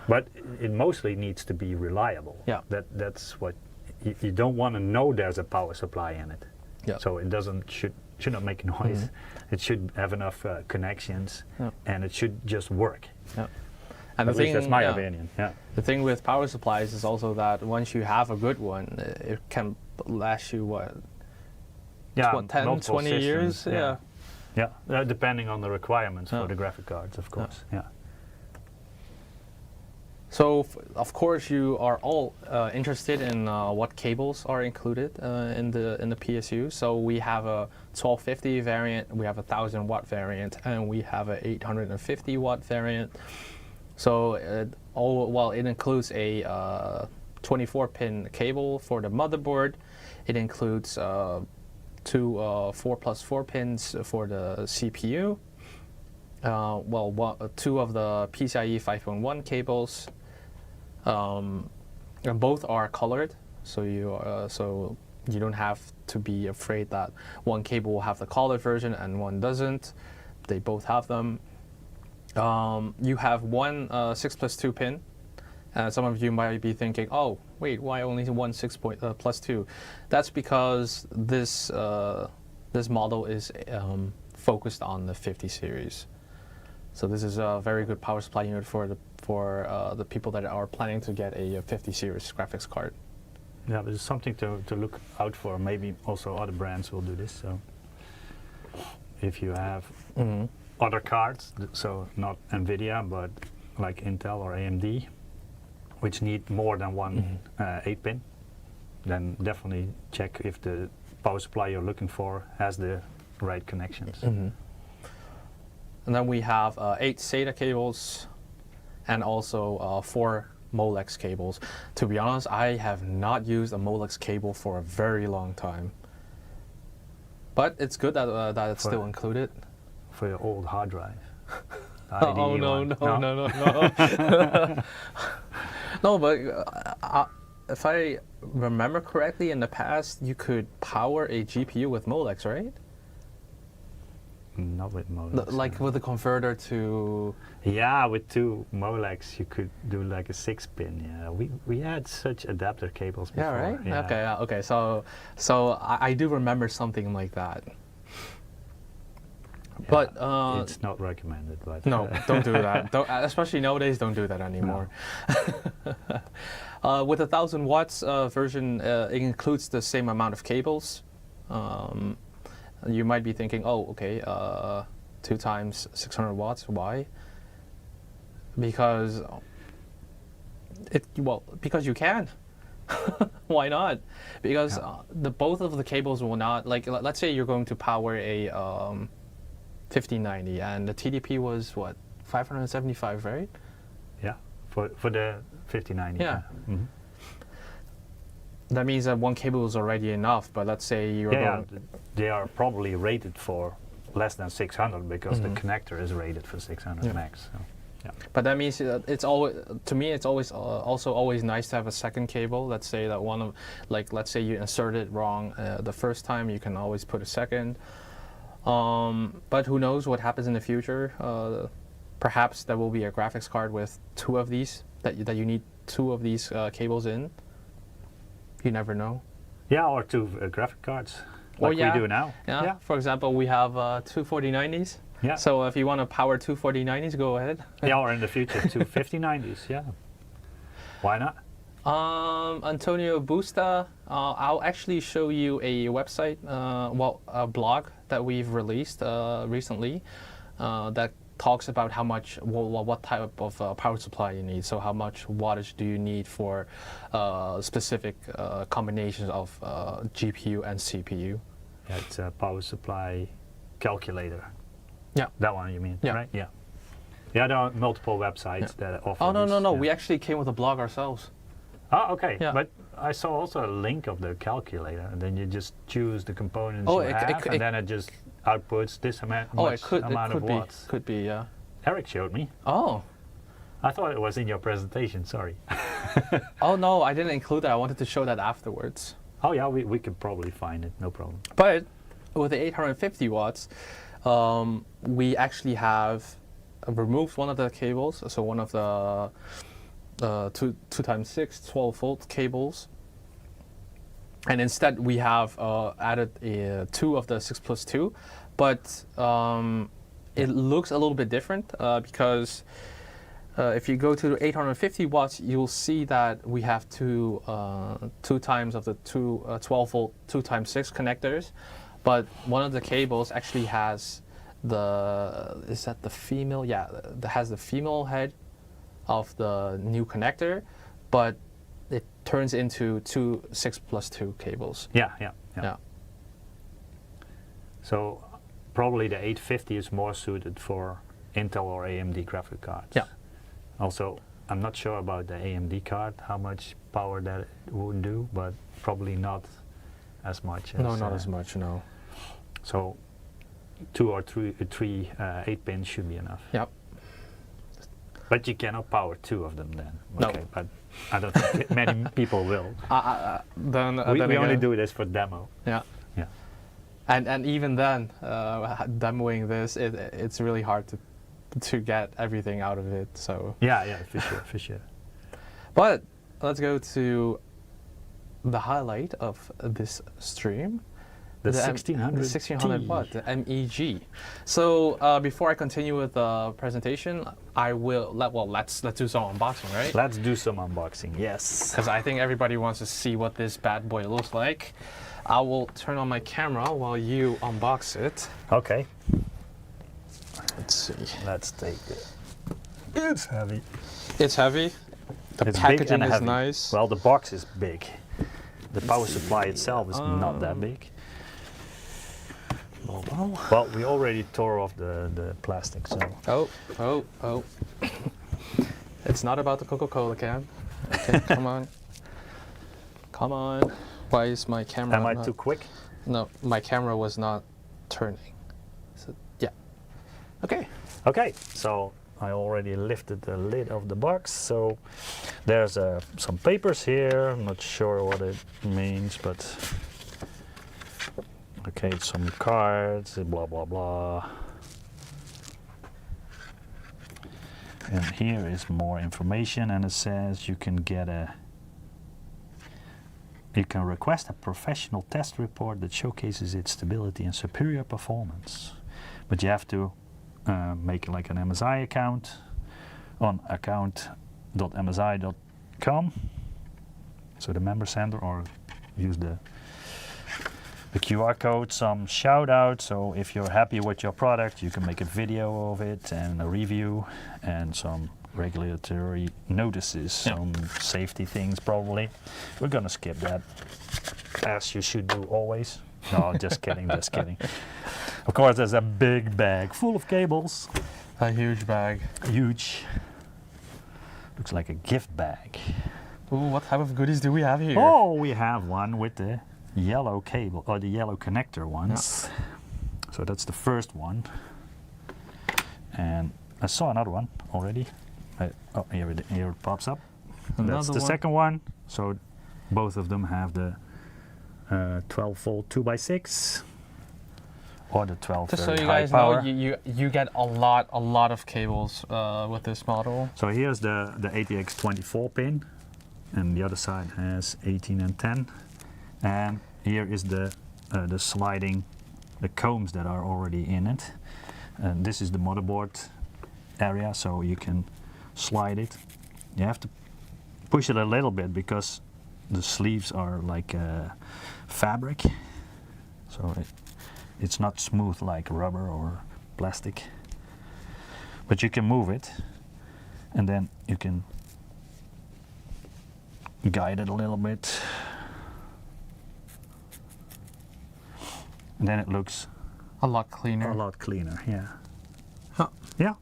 Speaker 2: But it mostly needs to be reliable.
Speaker 1: Yeah.
Speaker 2: That's what you don't want to know there's a power supply in it.
Speaker 1: Yeah.
Speaker 2: So it should not make noise. Mm-hmm. It should have enough connections, and it should just work.
Speaker 1: Yeah. And
Speaker 2: at least that's my opinion. Yeah.
Speaker 1: The thing with power supplies is also that once you have a good one, it can last you what?
Speaker 2: Yeah,
Speaker 1: 10, 20 years.
Speaker 2: Yeah. Yeah, depending on the requirements for the graphic cards, of course. Yeah.
Speaker 1: So, of course, you are all interested in what cables are included in the PSU. So we have a 1250 variant, we have a 1000 watt variant, and we have a 850 watt variant. So it includes a 24-pin cable for the motherboard. It includes two 4+4 pins for the CPU. Two of the PCIe 5.1 cables. And both are colored, so you don't have to be afraid that one cable will have the colored version and one doesn't. They both have them. You have one 6+2 pin. Some of you might be thinking, oh, wait, why only one 6+2? That's because this model is focused on the 50 series. So this is a very good power supply unit for the people that are planning to get a 50 series graphics card.
Speaker 2: Yeah, but it's something to look out for. Maybe also other brands will do this. So if you have other cards, so not NVIDIA, but like Intel or AMD, which need more than one 8-pin, then definitely check if the power supply you're looking for has the right connections.
Speaker 1: Mm-hmm. And then we have 8 SATA cables and also 4 Molex cables. To be honest, I have not used a Molex cable for a very long time. But it's good that that it's still included.
Speaker 2: For your old hard drive.
Speaker 1: Oh no. No, but if I remember correctly, in the past you could power a GPU with Molex, right?
Speaker 2: Not with Molex.
Speaker 1: Like with a converter to...
Speaker 2: Yeah, with 2 Molex you could do like a 6-pin. Yeah, we had such adapter cables before.
Speaker 1: Yeah, right?
Speaker 2: Yeah.
Speaker 1: Okay, yeah, okay. So I do remember something like that.
Speaker 2: Yeah,
Speaker 1: But
Speaker 2: it's not recommended. But
Speaker 1: no, don't do that. Don't, especially nowadays, don't do that anymore. No. With 1000 watts version, it includes the same amount of cables. You might be thinking, oh, okay, 2 times 600 watts. Why? Because because you can. Why not? Because both of the cables will not, like, let's say you're going to power a 1590 and the TDP was what, 575, right?
Speaker 2: Yeah, for the 1590.
Speaker 1: Yeah.
Speaker 2: Mm-hmm.
Speaker 1: That means that 1 cable is already enough, but let's say you're
Speaker 2: they are probably rated for less than 600 because the connector is rated for 600 max. So, yeah.
Speaker 1: But that means it's always, to me, it's always also always nice to have a second cable. Let's say that one of, like, let's say you insert it wrong the first time, you can always put a second. But who knows what happens in the future? Perhaps there will be a graphics card with 2 of these that you need 2 of these cables in. You never know.
Speaker 2: Yeah, or 2 graphic cards, like we do now.
Speaker 1: Yeah. For example, we have 2 4090s.
Speaker 2: Yeah.
Speaker 1: So if you want to power 2 4090s, go ahead.
Speaker 2: Yeah, or in the future 2 5090s. Yeah. Why not?
Speaker 1: Antonio Busta, I'll actually show you a website, a blog that we've released recently that talks about how much, what type of power supply you need. So how much wattage do you need for specific combinations of GPU and CPU.
Speaker 2: Yeah, it's a power supply calculator.
Speaker 1: Yeah.
Speaker 2: That one you mean,
Speaker 1: yeah.
Speaker 2: Right? Yeah. Yeah, there are multiple websites that offer
Speaker 1: Oh, no.
Speaker 2: Yeah.
Speaker 1: We actually came with a blog ourselves.
Speaker 2: Oh, okay.
Speaker 1: Yeah.
Speaker 2: But I saw also a link of the calculator, and then you just choose the components and then it just outputs this amount of watts.
Speaker 1: Could be, yeah.
Speaker 2: Eric showed me.
Speaker 1: Oh.
Speaker 2: I thought it was in your presentation, sorry.
Speaker 1: Oh, no, I didn't include that. I wanted to show that afterwards.
Speaker 2: Oh, yeah, we could probably find it, no problem.
Speaker 1: But with the 850 watts, we actually have removed one of the cables, so one of the 2x6 12-volt cables, and instead we have added 2 of the 6+2, but it looks a little bit different because if you go to the 850 watts, you'll see that we have 2 times of the 12-volt 2x6 connectors, but one of the cables actually has is that the female? Yeah, that has the female head of the new connector, but it turns into 2 6+2 cables.
Speaker 2: Yeah. So probably the 850 is more suited for Intel or AMD graphic cards.
Speaker 1: Yeah.
Speaker 2: Also, I'm not sure about the AMD card, how much power that it would do, but probably not as much.
Speaker 1: No, not as much, no.
Speaker 2: So 2 or 3 8-pins should be enough.
Speaker 1: Yep.
Speaker 2: But you cannot power 2 of them then.
Speaker 1: No.
Speaker 2: Okay, but I don't think many people will.
Speaker 1: We
Speaker 2: only do this for demo.
Speaker 1: Yeah.
Speaker 2: Yeah.
Speaker 1: And even then, demoing this, it's really hard to get everything out of it. So.
Speaker 2: Yeah, for sure.
Speaker 1: But let's go to the highlight of this stream.
Speaker 2: The 1600
Speaker 1: watt, the MEG. So before I continue with the presentation, let's do some unboxing, right?
Speaker 2: Let's do some unboxing, yes.
Speaker 1: Because I think everybody wants to see what this bad boy looks like. I will turn on my camera while you unbox it.
Speaker 2: Okay.
Speaker 1: Let's see.
Speaker 2: Let's take it. It's heavy.
Speaker 1: It's heavy. The packaging is nice.
Speaker 2: Well, the box is big. The power supply itself is not that big. Well, we already tore off the plastic, so.
Speaker 1: Oh. It's not about the Coca-Cola can. Okay, come on. Come on. Why is my camera
Speaker 2: Am I
Speaker 1: not...
Speaker 2: too quick?
Speaker 1: No, my camera was not turning. So, yeah. Okay.
Speaker 2: Okay, so I already lifted the lid of the box. So there's some papers here. I'm not sure what it means, but okay, some cards, blah blah blah. And here is more information, and it says you can request a professional test report that showcases its stability and superior performance. But you have to make like an MSI account on account.msi.com, so the member center, or use the QR code. Some shout out, so if you're happy with your product, you can make a video of it and a review, and some regulatory notices, some safety things probably. We're gonna skip that, as you should do always. No, just kidding, just kidding. Of course, there's a big bag full of cables.
Speaker 1: A huge bag.
Speaker 2: Huge. Looks like a gift bag.
Speaker 1: Ooh, what type of goodies do we have here?
Speaker 2: Oh, we have one with the yellow cable, or the yellow connector ones. Yeah. So that's the first one. And I saw another one already. Oh, here it pops up. That's the second one. So both of them have the 12 volt 2x6 or the 12
Speaker 1: just so you
Speaker 2: high
Speaker 1: guys
Speaker 2: power.
Speaker 1: know, you get a lot of cables with this model.
Speaker 2: So here's the ATX 24 pin, and the other side has 18 and 10. And here is the sliding, the combs that are already in it. And this is the motherboard area, so you can slide it. You have to push it a little bit because the sleeves are like fabric, so it's not smooth like rubber or plastic. But you can move it, and then you can guide it a little bit, and then it looks
Speaker 1: a lot cleaner.
Speaker 2: A lot cleaner, yeah.
Speaker 1: Huh.
Speaker 2: Yeah.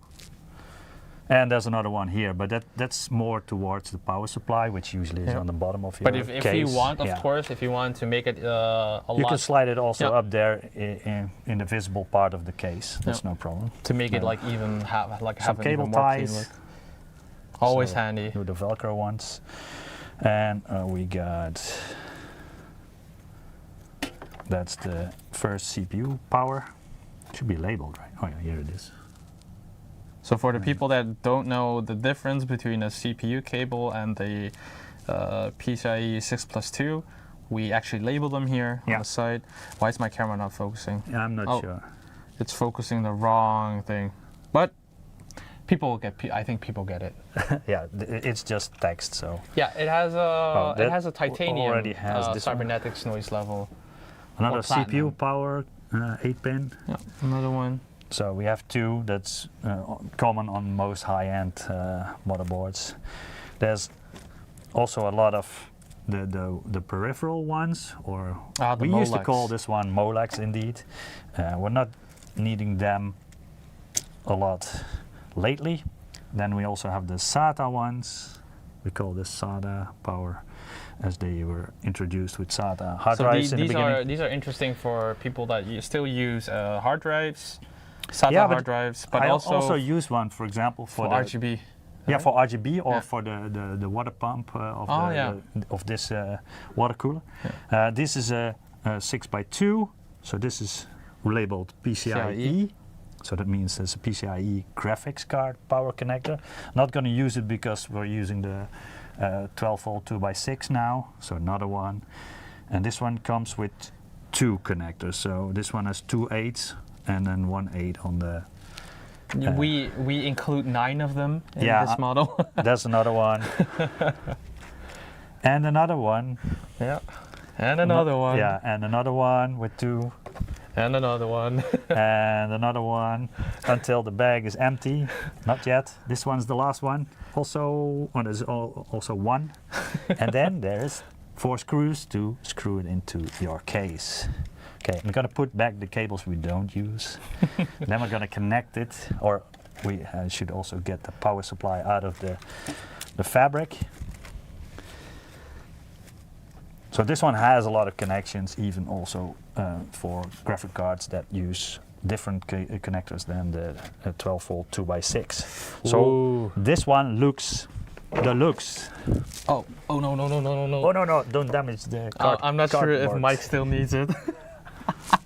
Speaker 2: And there's another one here, but that's more towards the power supply, which usually is on the bottom of your case.
Speaker 1: But if you want, of course, if you want to make it a lot...
Speaker 2: You can slide it also up there in the visible part of the case. That's no problem.
Speaker 1: To make it like even have
Speaker 2: some cable ties.
Speaker 1: Always handy.
Speaker 2: With the Velcro ones. And we got... That's the first CPU power. Should be labeled, right? Oh yeah, here it is.
Speaker 1: So for the people that don't know the difference between a CPU cable and the PCIe 6+2, we actually label them here on the side. Why is my camera not focusing?
Speaker 2: Yeah, I'm not sure.
Speaker 1: It's focusing the wrong thing. But people will get. I think people get it.
Speaker 2: Yeah, it's just text, so.
Speaker 1: Yeah, it has a titanium
Speaker 2: already has this
Speaker 1: cybernetics noise level.
Speaker 2: Another CPU power 8-pin.
Speaker 1: Yeah, another one.
Speaker 2: So we have two. That's common on most high-end motherboards. There's also a lot of the peripheral ones, or we used to call this one Molex indeed. We're not needing them a lot lately. Then we also have the SATA ones. We call this SATA power, as they were introduced with SATA hard drives in the beginning.
Speaker 1: These are interesting for people that still use hard drives. SATA hard drives, but
Speaker 2: I also use one, for example, for
Speaker 1: RGB.
Speaker 2: Yeah, for RGB or for the water pump of this water cooler. Yeah. This is a 6x2, so this is labeled PCIe. So that means there's a PCIe graphics card power connector. Not going to use it because we're using the 12 volt 2x6 now, so another one. And this one comes with two connectors. So this one has two 8s and then one 8 on the...
Speaker 1: we include 9 of them in this model.
Speaker 2: There's another one. And another one.
Speaker 1: Yeah. And another one.
Speaker 2: Yeah, and another one with 2.
Speaker 1: And another one.
Speaker 2: And another one until the bag is empty. Not yet. This one's the last one. Also, there's also one. And then there's 4 screws to screw it into your case. Okay, I'm gonna put back the cables we don't use. Then we're gonna connect it, or we should also get the power supply out of the fabric. So this one has a lot of connections, even also for graphic cards that use different connectors than the 12-volt 2x6. So
Speaker 1: Ooh.
Speaker 2: this one looks deluxe.
Speaker 1: Oh no.
Speaker 2: Oh no, don't damage the card.
Speaker 1: I'm not sure if
Speaker 2: cardboard.
Speaker 1: Mike still needs it.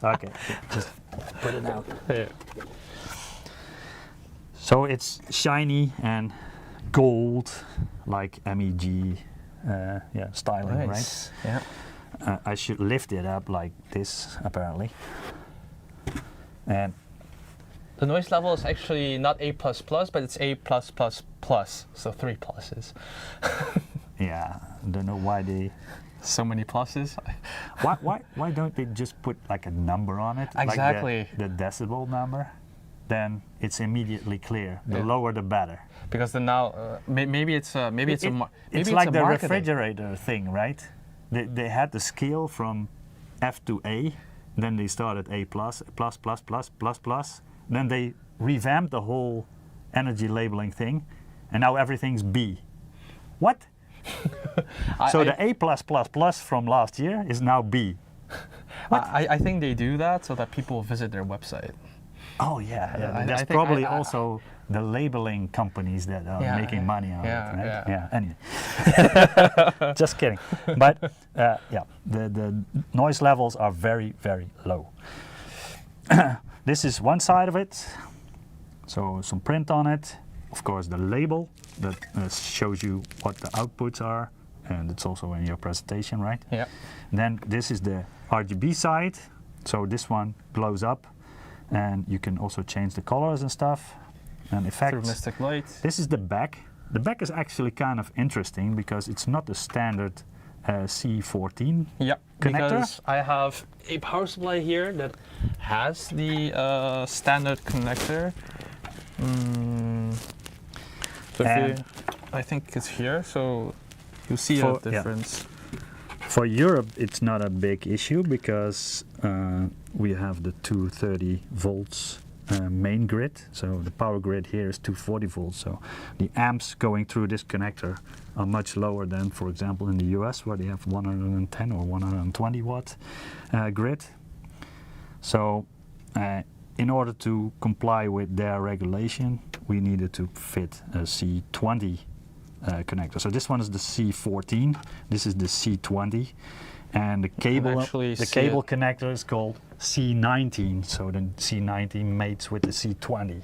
Speaker 2: Okay, just put it out.
Speaker 1: Yeah.
Speaker 2: So it's shiny and gold, like MEG styling,
Speaker 1: Nice. Yeah.
Speaker 2: right? I should lift it up like this, apparently. And
Speaker 1: The noise level is actually not A++, but it's A+++, so 3 pluses.
Speaker 2: yeah, I don't know why they.
Speaker 1: So many pluses.
Speaker 2: Why don't they just put like a number on it?
Speaker 1: Exactly.
Speaker 2: Like the decibel number? Then it's immediately clear. The
Speaker 1: Yeah.
Speaker 2: lower, the better.
Speaker 1: Because then now maybe it's
Speaker 2: It's like the refrigerator thing, right? They had the scale from F to A, then they started A+, plus. Then they revamped the whole energy labeling thing, and now everything's B. What? So the A++ from last year is now B.
Speaker 1: I think they do that so that people visit their website.
Speaker 2: Oh yeah,
Speaker 1: I
Speaker 2: that's
Speaker 1: think
Speaker 2: probably also the labeling companies that are making money on
Speaker 1: yeah,
Speaker 2: it, right?
Speaker 1: yeah.
Speaker 2: Anyway, just kidding. But yeah, the noise levels are very, very low. This is one side of it. So some print on it. Of course, the label that shows you what the outputs are, and it's also in your presentation, right?
Speaker 1: Yeah.
Speaker 2: Then this is the RGB side. So this one glows up, and you can also change the colors and stuff and effects.
Speaker 1: Through Mystic Light.
Speaker 2: This is the back. The back is actually kind of interesting because it's not the standard C14
Speaker 1: Yeah,
Speaker 2: connector.
Speaker 1: because I have a power supply here that has the standard connector. So if you, I think it's here, so you see a difference.
Speaker 2: For Europe, it's not a big issue because we have the 230 volts main grid. So the power grid here is 240 volts. So the amps going through this connector are much lower than, for example, in the US, where they have 110 or 120 watt grid. So in order to comply with their regulation, we needed to fit a C20 connector. So this one is the C14, this is the C20, and the cable connector is called C19. So the C19 mates with the C20,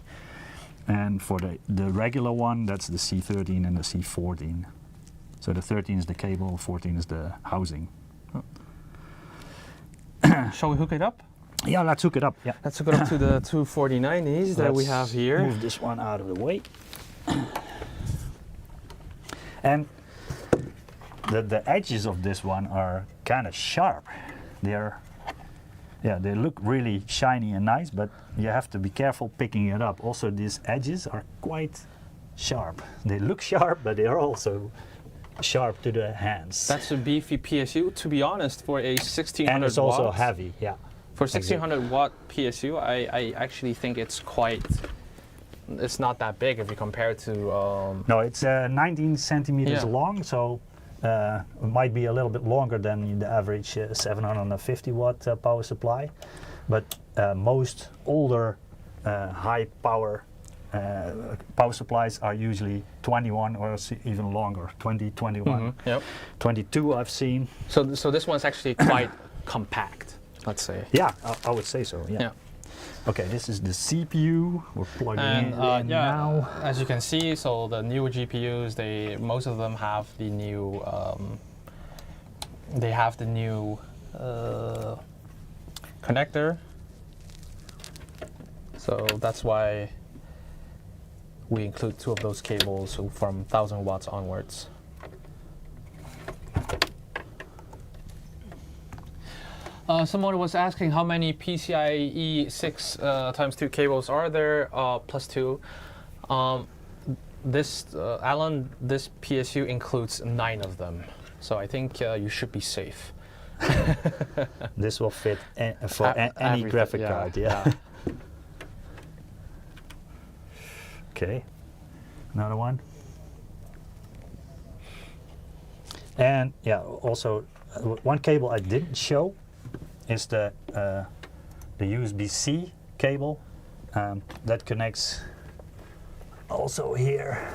Speaker 2: and for the regular one, that's the C13 and the C14. So the 13 is the cable, 14 is the housing.
Speaker 1: Shall we hook it up?
Speaker 2: Yeah, let's hook it up. Yeah,
Speaker 1: let's hook it up to the 24090s that we have here.
Speaker 2: Move this one out of the way. And the edges of this one are kind of sharp. They look really shiny and nice, but you have to be careful picking it up. Also, these edges are quite sharp. They look sharp, but they are also sharp to the hands.
Speaker 1: That's a beefy PSU. To be honest, for a 1600
Speaker 2: and it's also
Speaker 1: watts,
Speaker 2: heavy. Yeah.
Speaker 1: For 1600 watt PSU, I actually think it's quite. It's not that big if you compare it to.
Speaker 2: No, it's 19 centimeters long, so it might be a little bit longer than the average 750 watt power supply. But most older high power power supplies are usually 21 or even longer, 20, 21.
Speaker 1: Yep.
Speaker 2: 22 I've seen.
Speaker 1: So this one's actually quite compact, let's say.
Speaker 2: Yeah, I would say so, yeah. Okay, this is the CPU. We're plugging it in now.
Speaker 1: As you can see, so the new GPUs, most of them have the new connector. So that's why we include 2 of those cables from 1000 watts onwards. Someone was asking how many PCIe6 times 2 cables are there, plus 2. Alan, this PSU includes 9 of them, so I think you should be safe.
Speaker 2: This will fit for any graphic card, yeah. Okay, another one. And yeah, also one cable I didn't show is the USB-C cable that connects also here,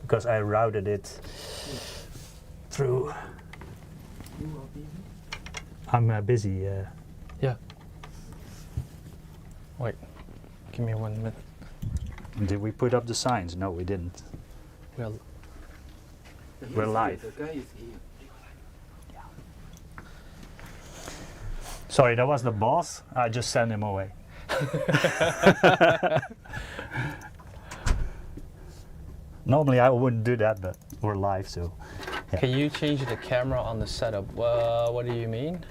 Speaker 2: because I routed it through. I'm busy.
Speaker 1: Yeah. Wait, give me 1 minute.
Speaker 2: Did we put up the signs? No, we didn't.
Speaker 1: Well,
Speaker 2: We're live.
Speaker 3: The guy is here.
Speaker 2: Sorry, that was the boss. I just sent him away. Normally I wouldn't do that, but we're live, so. Yeah.
Speaker 1: can you change the camera on the setup? What do you mean?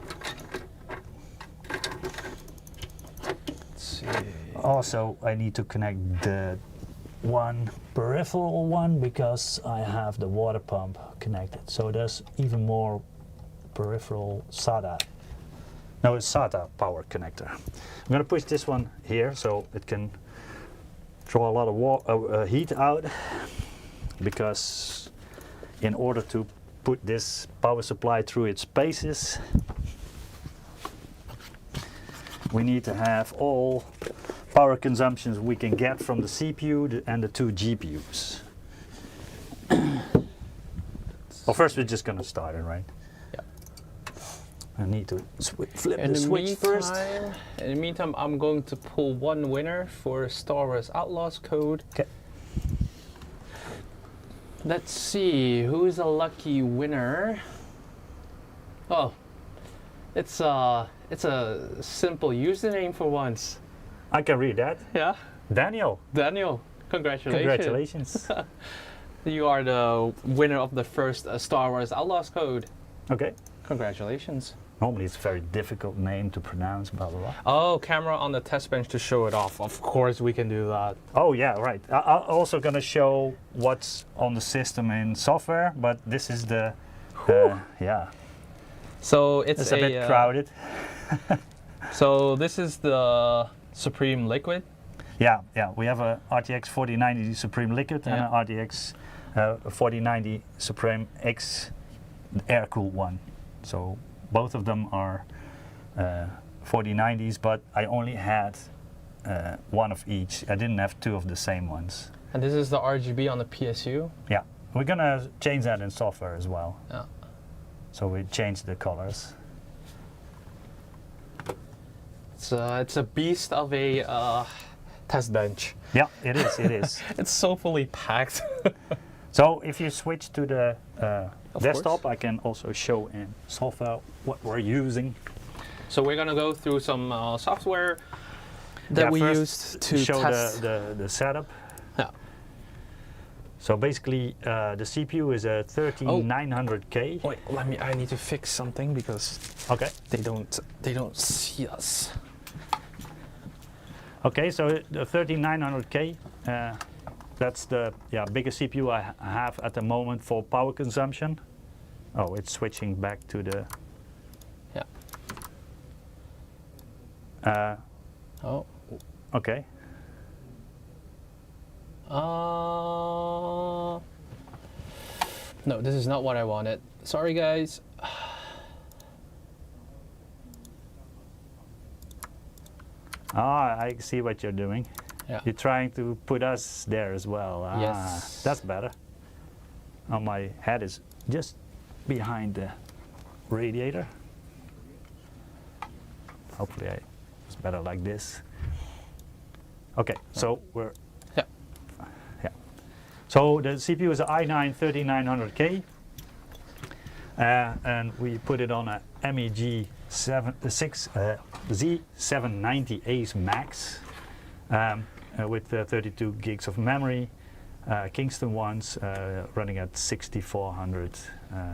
Speaker 1: Let's see.
Speaker 2: Also, I need to connect the one peripheral one because I have the water pump connected. So there's even more peripheral SATA. No, it's SATA power connector. I'm going to push this one here so it can draw a lot of heat out, because in order to put this power supply through its paces, we need to have all power consumptions we can get from the CPU and the two GPUs. Well, first we're just going to start it, right?
Speaker 1: Yeah.
Speaker 2: I need to flip
Speaker 1: In
Speaker 2: the switch first.
Speaker 1: In the meantime, I'm going to pull one winner for Star Wars Outlaws code.
Speaker 2: Okay.
Speaker 1: Let's see, who's a lucky winner? Oh, it's a simple username for once.
Speaker 2: I can read that.
Speaker 1: Yeah,
Speaker 2: Daniel.
Speaker 1: Daniel, congratulations.
Speaker 2: Congratulations.
Speaker 1: You are the winner of the first Star Wars Outlaws code.
Speaker 2: Okay.
Speaker 1: Congratulations.
Speaker 2: Normally it's a very difficult name to pronounce, blah, blah, blah.
Speaker 1: Oh, camera on the test bench to show it off. Of course we can do that.
Speaker 2: Oh yeah, right. I'm also going to show what's on the system in software, but this is the, yeah.
Speaker 1: So
Speaker 2: It's a bit crowded.
Speaker 1: So this is the Supreme Liquid.
Speaker 2: Yeah, yeah. We have a RTX 4090 Supreme Liquid and an RTX 4090 Supreme X air-cooled one. So both of them are 4090s, but I only had one of each. I didn't have two of the same ones.
Speaker 1: And this is the RGB on the PSU.
Speaker 2: Yeah, we're gonna change that in software as well.
Speaker 1: Yeah.
Speaker 2: So we change the colors.
Speaker 1: It's a beast of a test bench.
Speaker 2: Yeah, it is. It is.
Speaker 1: It's so fully packed.
Speaker 2: So if you switch to the desktop,
Speaker 1: course.
Speaker 2: I can also show in software what we're using.
Speaker 1: So we're gonna go through some software that we
Speaker 2: first
Speaker 1: used to
Speaker 2: show
Speaker 1: test.
Speaker 2: the setup.
Speaker 1: Yeah.
Speaker 2: So basically, the CPU is a 13900K.
Speaker 1: Wait, I need to fix something because
Speaker 2: Okay.
Speaker 1: they don't see us.
Speaker 2: Okay, so the 13900K, that's the biggest CPU I have at the moment for power consumption. Oh, it's switching back to the.
Speaker 1: Yeah. Oh.
Speaker 2: Okay.
Speaker 1: No, this is not what I wanted. Sorry, guys.
Speaker 2: Ah, I see what you're doing.
Speaker 1: Yeah.
Speaker 2: You're trying to put us there as well. Ah,
Speaker 1: Yes.
Speaker 2: that's better. Oh, my head is just behind the radiator. Hopefully it's better like this. Okay, so we're...
Speaker 1: Yeah.
Speaker 2: Yeah. So the CPU is an i9-13900K. And we put it on a MEG Z790 Ace Max with 32 gigs of memory, Kingston ones running at 6400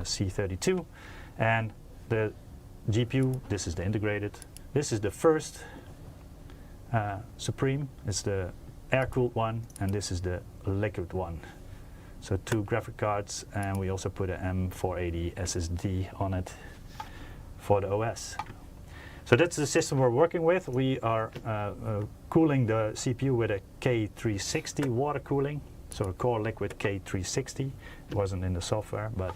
Speaker 2: C32, and the GPU, this is the integrated, this is the first Supreme, it's the air-cooled one, and this is the liquid one. So two graphic cards, and we also put an M480 SSD on it for the OS. So that's the system we're working with. We are cooling the CPU with a K360 water cooling, so a Core Liquid K360. It wasn't in the software, but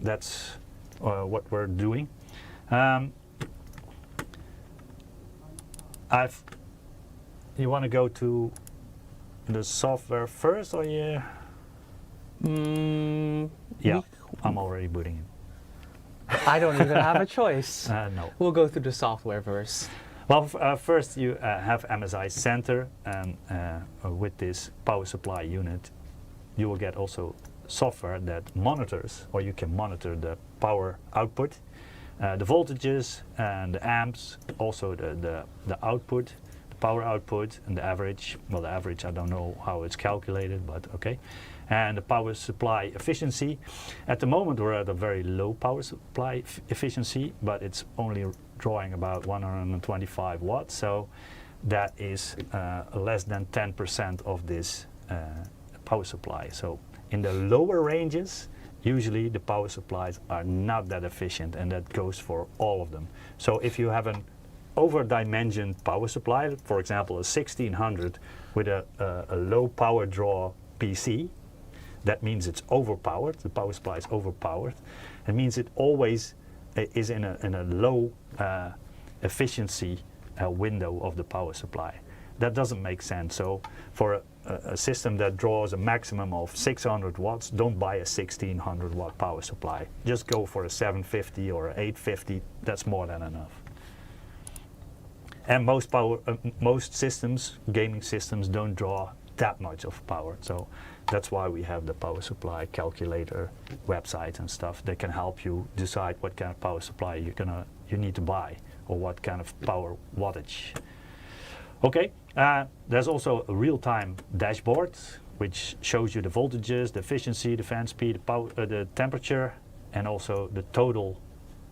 Speaker 2: that's what we're doing. You want to go to the software first, or you? Yeah, I'm already booting it.
Speaker 1: I don't even have a choice.
Speaker 2: No.
Speaker 1: We'll go through the software first.
Speaker 2: Well, first you have MSI Center, and with this power supply unit, you will get also software that monitors, or you can monitor the power output, the voltages and the amps, also the output, the power output, and the average. Well, the average, I don't know how it's calculated, but okay. And the power supply efficiency. At the moment we're at a very low power supply efficiency, but it's only drawing about 125 watts, so that is less than 10% of this power supply. So in the lower ranges, usually the power supplies are not that efficient, and that goes for all of them. So if you have an over-dimensioned power supply, for example a 1600 with a low power draw PC, that means it's overpowered, the power supply is overpowered. It means it always is in a low efficiency window of the power supply. That doesn't make sense. So for a system that draws a maximum of 600 watts, don't buy a 1600 watt power supply. Just go for a 750 or a 850, that's more than enough. And most systems, gaming systems, don't draw that much of power. So that's why we have the power supply calculator websites and stuff that can help you decide what kind of power supply you need to buy, or what kind of power wattage. Okay, there's also a real-time dashboard which shows you the voltages, the efficiency, the fan speed, the temperature, and also the total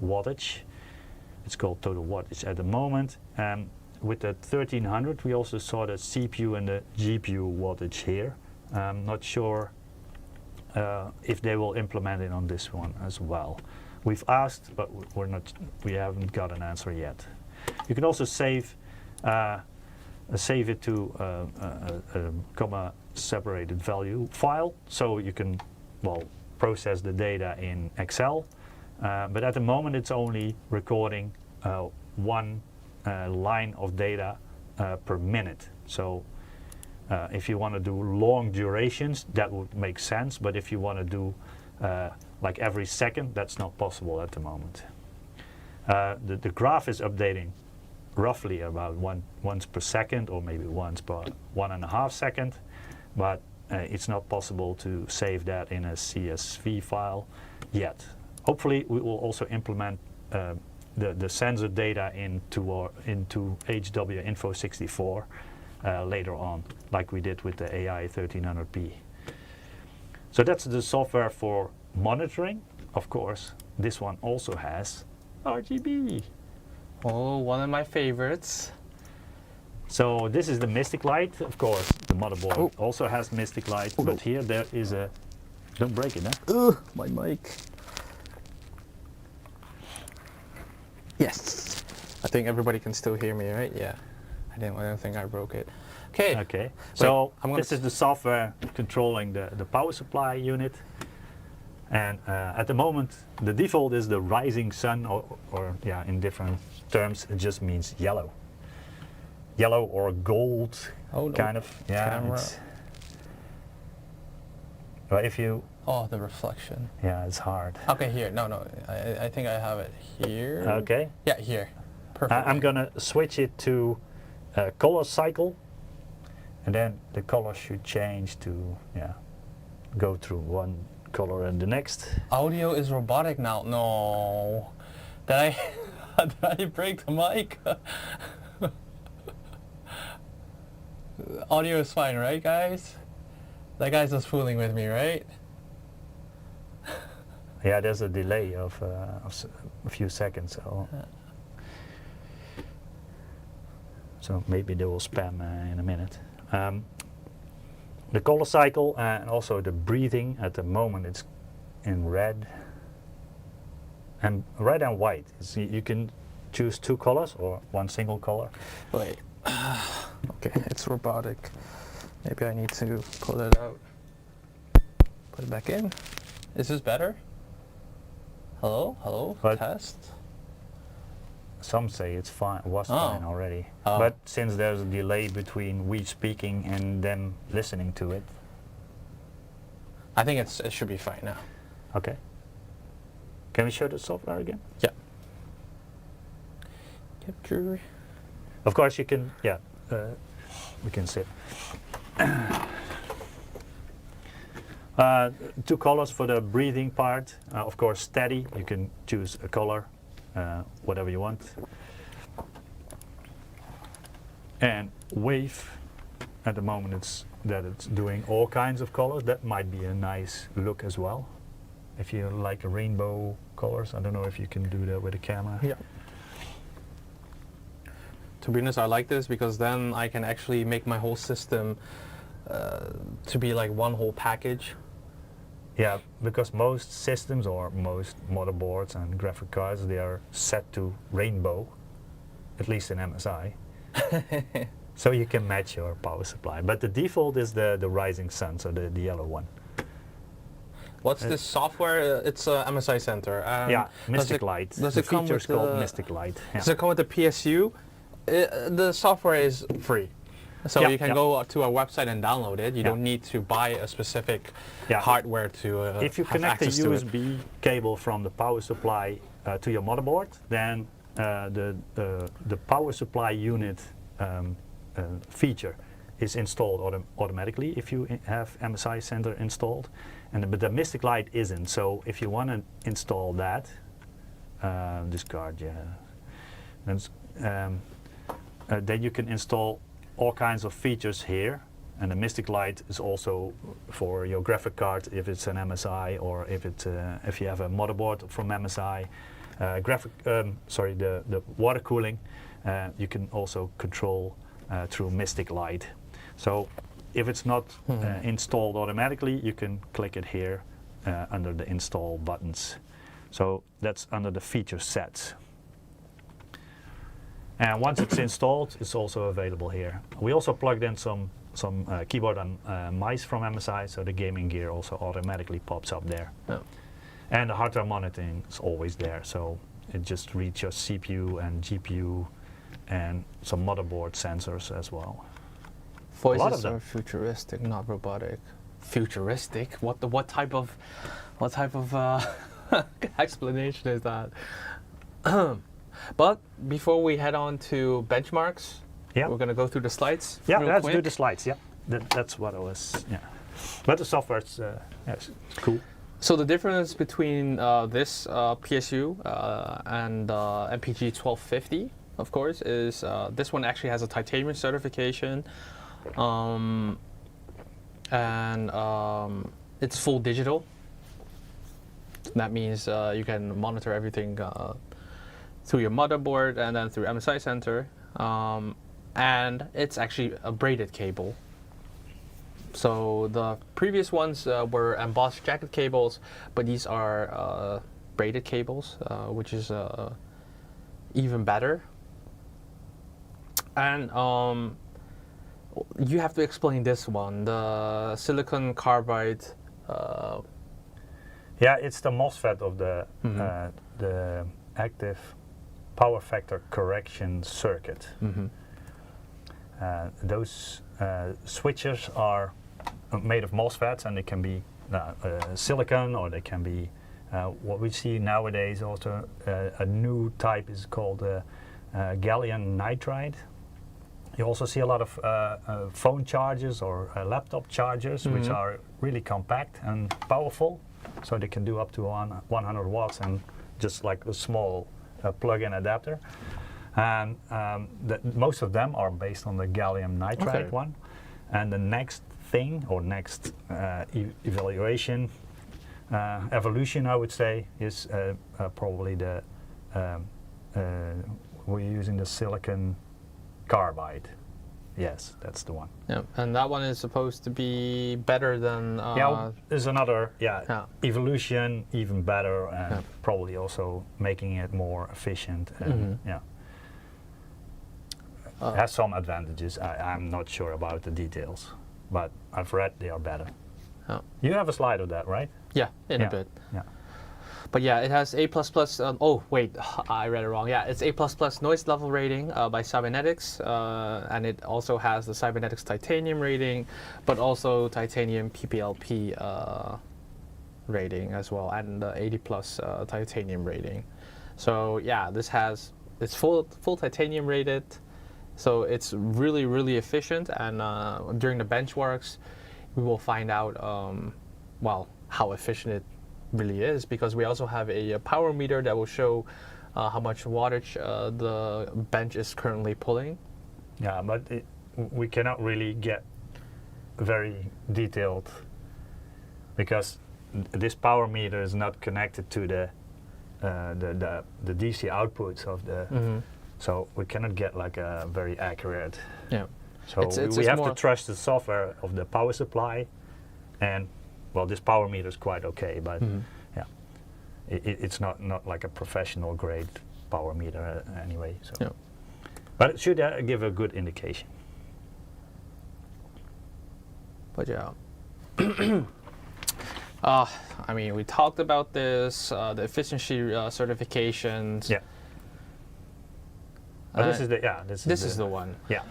Speaker 2: wattage. It's called total wattage at the moment. With the 1300 we also saw the CPU and the GPU wattage here. I'm not sure if they will implement it on this one as well. We've asked, but we haven't got an answer yet. You can also save it to a comma separated value file, so you can, well, process the data in Excel. But at the moment it's only recording one line of data per minute. So if you want to do long durations, that would make sense, but if you want to do like every second, that's not possible at the moment. The graph is updating roughly about once per second, or maybe once per 1.5 seconds, but it's not possible to save that in a CSV file yet. Hopefully we will also implement the sensor data into HW-Info64 later on, like we did with the Ai1600T. So that's the software for monitoring. Of course, this one also has RGB.
Speaker 1: Oh, one of my favorites.
Speaker 2: So this is the Mystic Light. Of course, the motherboard also has Mystic Light, but here there is a... Don't break it, huh?
Speaker 1: My mic. Yes. I think everybody can still hear me, right? Yeah. I don't think I broke it. Okay.
Speaker 2: Okay. So this is the software controlling the power supply unit. And at the moment, the default is the rising sun, or yeah, in different terms, it just means yellow. Yellow or gold, kind of. Yeah. But if you...
Speaker 1: Oh, the reflection.
Speaker 2: Yeah, it's hard.
Speaker 1: Okay, here. No. I think I have it here.
Speaker 2: Okay.
Speaker 1: Yeah, here. Perfect.
Speaker 2: I'm going to switch it to color cycle. And then the color should change to, yeah, go through one color and the next.
Speaker 1: Audio is robotic now. No. Did I break the mic? Audio is fine, right, guys? That guy's just fooling with me, right?
Speaker 2: Yeah, there's a delay of a few seconds, so maybe they will spam in a minute. The color cycle and also the breathing, at the moment it's in red and white. So you can choose two colors or one single color.
Speaker 1: Wait. Okay, it's robotic. Maybe I need to pull it out. Put it back in. Is this better? Hello, hello,
Speaker 2: But
Speaker 1: test.
Speaker 2: some say it's fine, was
Speaker 1: Oh.
Speaker 2: fine already.
Speaker 1: Oh.
Speaker 2: But since there's a delay between we speaking and them listening to it.
Speaker 1: I think it should be fine now.
Speaker 2: Okay. Can we show the software again?
Speaker 1: Yeah. Capture.
Speaker 2: Of course you can, yeah, we can sit. Two colors for the breathing part. Of course steady, you can choose a color, whatever you want. And wave, at the moment it's doing all kinds of colors. That might be a nice look as well. If you like rainbow colors, I don't know if you can do that with a camera.
Speaker 1: Yeah. To be honest, I like this because then I can actually make my whole system to be like one whole package.
Speaker 2: Yeah, because most systems or most motherboards and graphic cards, they are set to rainbow, at least in MSI. So you can match your power supply. But the default is the rising sun, so the yellow one.
Speaker 1: What's this software? It's MSI Center.
Speaker 2: Yeah, Mystic Light.
Speaker 1: Does
Speaker 2: The
Speaker 1: it come
Speaker 2: feature
Speaker 1: with
Speaker 2: is called
Speaker 1: the-
Speaker 2: Mystic Light. Yeah.
Speaker 1: Does it come with the PSU? The software is free. So
Speaker 2: Yeah,
Speaker 1: you can
Speaker 2: yeah.
Speaker 1: go to our website and download it. You
Speaker 2: Yeah.
Speaker 1: don't need to buy a specific
Speaker 2: Yeah.
Speaker 1: hardware to
Speaker 2: If you
Speaker 1: have
Speaker 2: connect the
Speaker 1: access to it.
Speaker 2: USB cable from the power supply to your motherboard, then the power supply unit feature is installed automatically if you have MSI Center installed, but the Mystic Light isn't. So if you want to install that, discard, yeah, then you can install all kinds of features here. And the Mystic Light is also for your graphic card if it's an MSI, or if you have a motherboard from MSI. The water cooling you can also control through Mystic Light. So if it's not installed automatically, you can click it here under the install buttons. So that's under the feature sets. And once it's installed, it's also available here. We also plugged in some keyboard and mice from MSI, so the gaming gear also automatically pops up there.
Speaker 1: Yeah.
Speaker 2: And the hardware monitoring is always there, so it just reads your CPU and GPU and some motherboard sensors as well.
Speaker 1: Voices are futuristic, not robotic. Futuristic? What type of explanation is that? But before we head on to benchmarks,
Speaker 2: Yeah.
Speaker 1: we're gonna go through the slides.
Speaker 2: Yeah,
Speaker 1: real
Speaker 2: let's
Speaker 1: quick.
Speaker 2: do the slides. Yeah, that's what I was. Yeah, but the software's yes, cool.
Speaker 1: So the difference between this PSU and MPG 1250, of course, is this one actually has a titanium certification, and it's full digital. That means you can monitor everything through your motherboard and then through MSI Center, and it's actually a braided cable. So the previous ones were embossed jacket cables, but these are braided cables, which is even better. And you have to explain this one, the silicon carbide.
Speaker 2: Yeah, it's the MOSFET of the active power factor correction circuit. Those switches are made of MOSFETs, and they can be silicon, or they can be what we see nowadays. Also, a new type is called gallium nitride. You also see a lot of phone chargers or laptop chargers, which are really compact and powerful, so they can do up to 100 watts, and just like a small plug-in adapter. And most of them are based on the gallium nitride one. And the next thing, or next evolution, I would say, is probably the we're using the silicon carbide. Yes, that's the one.
Speaker 1: Yeah, and that one is supposed to be better than.
Speaker 2: Yeah, there's another evolution, even better, and probably also making it more efficient. And it has some advantages. I'm not sure about the details, but I've read they are better. You have a slide of that, right?
Speaker 1: Yeah, in a bit.
Speaker 2: Yeah.
Speaker 1: But yeah, it has A++. Oh wait, I read it wrong. Yeah, it's A++ noise level rating by Cybernetics, and it also has the Cybernetics titanium rating, but also titanium PPLP rating as well, and the 80+ titanium rating. So yeah, it's full titanium rated, so it's really efficient. And during the benchmarks, we will find out well, how efficient it really is, because we also have a power meter that will show how much wattage the bench is currently pulling.
Speaker 2: Yeah, but we cannot really get very detailed, because this power meter is not connected to the DC outputs of the, so we cannot get like a very accurate.
Speaker 1: Yeah.
Speaker 2: So we have to trust the software of the power supply, and well, this power meter is quite okay, but yeah, it's not like a professional grade power meter anyway. So,
Speaker 1: yeah.
Speaker 2: But it should give a good indication.
Speaker 1: But yeah. I mean, we talked about this, the efficiency certifications.
Speaker 2: Yeah. This is the this is
Speaker 1: the one.
Speaker 2: Yeah.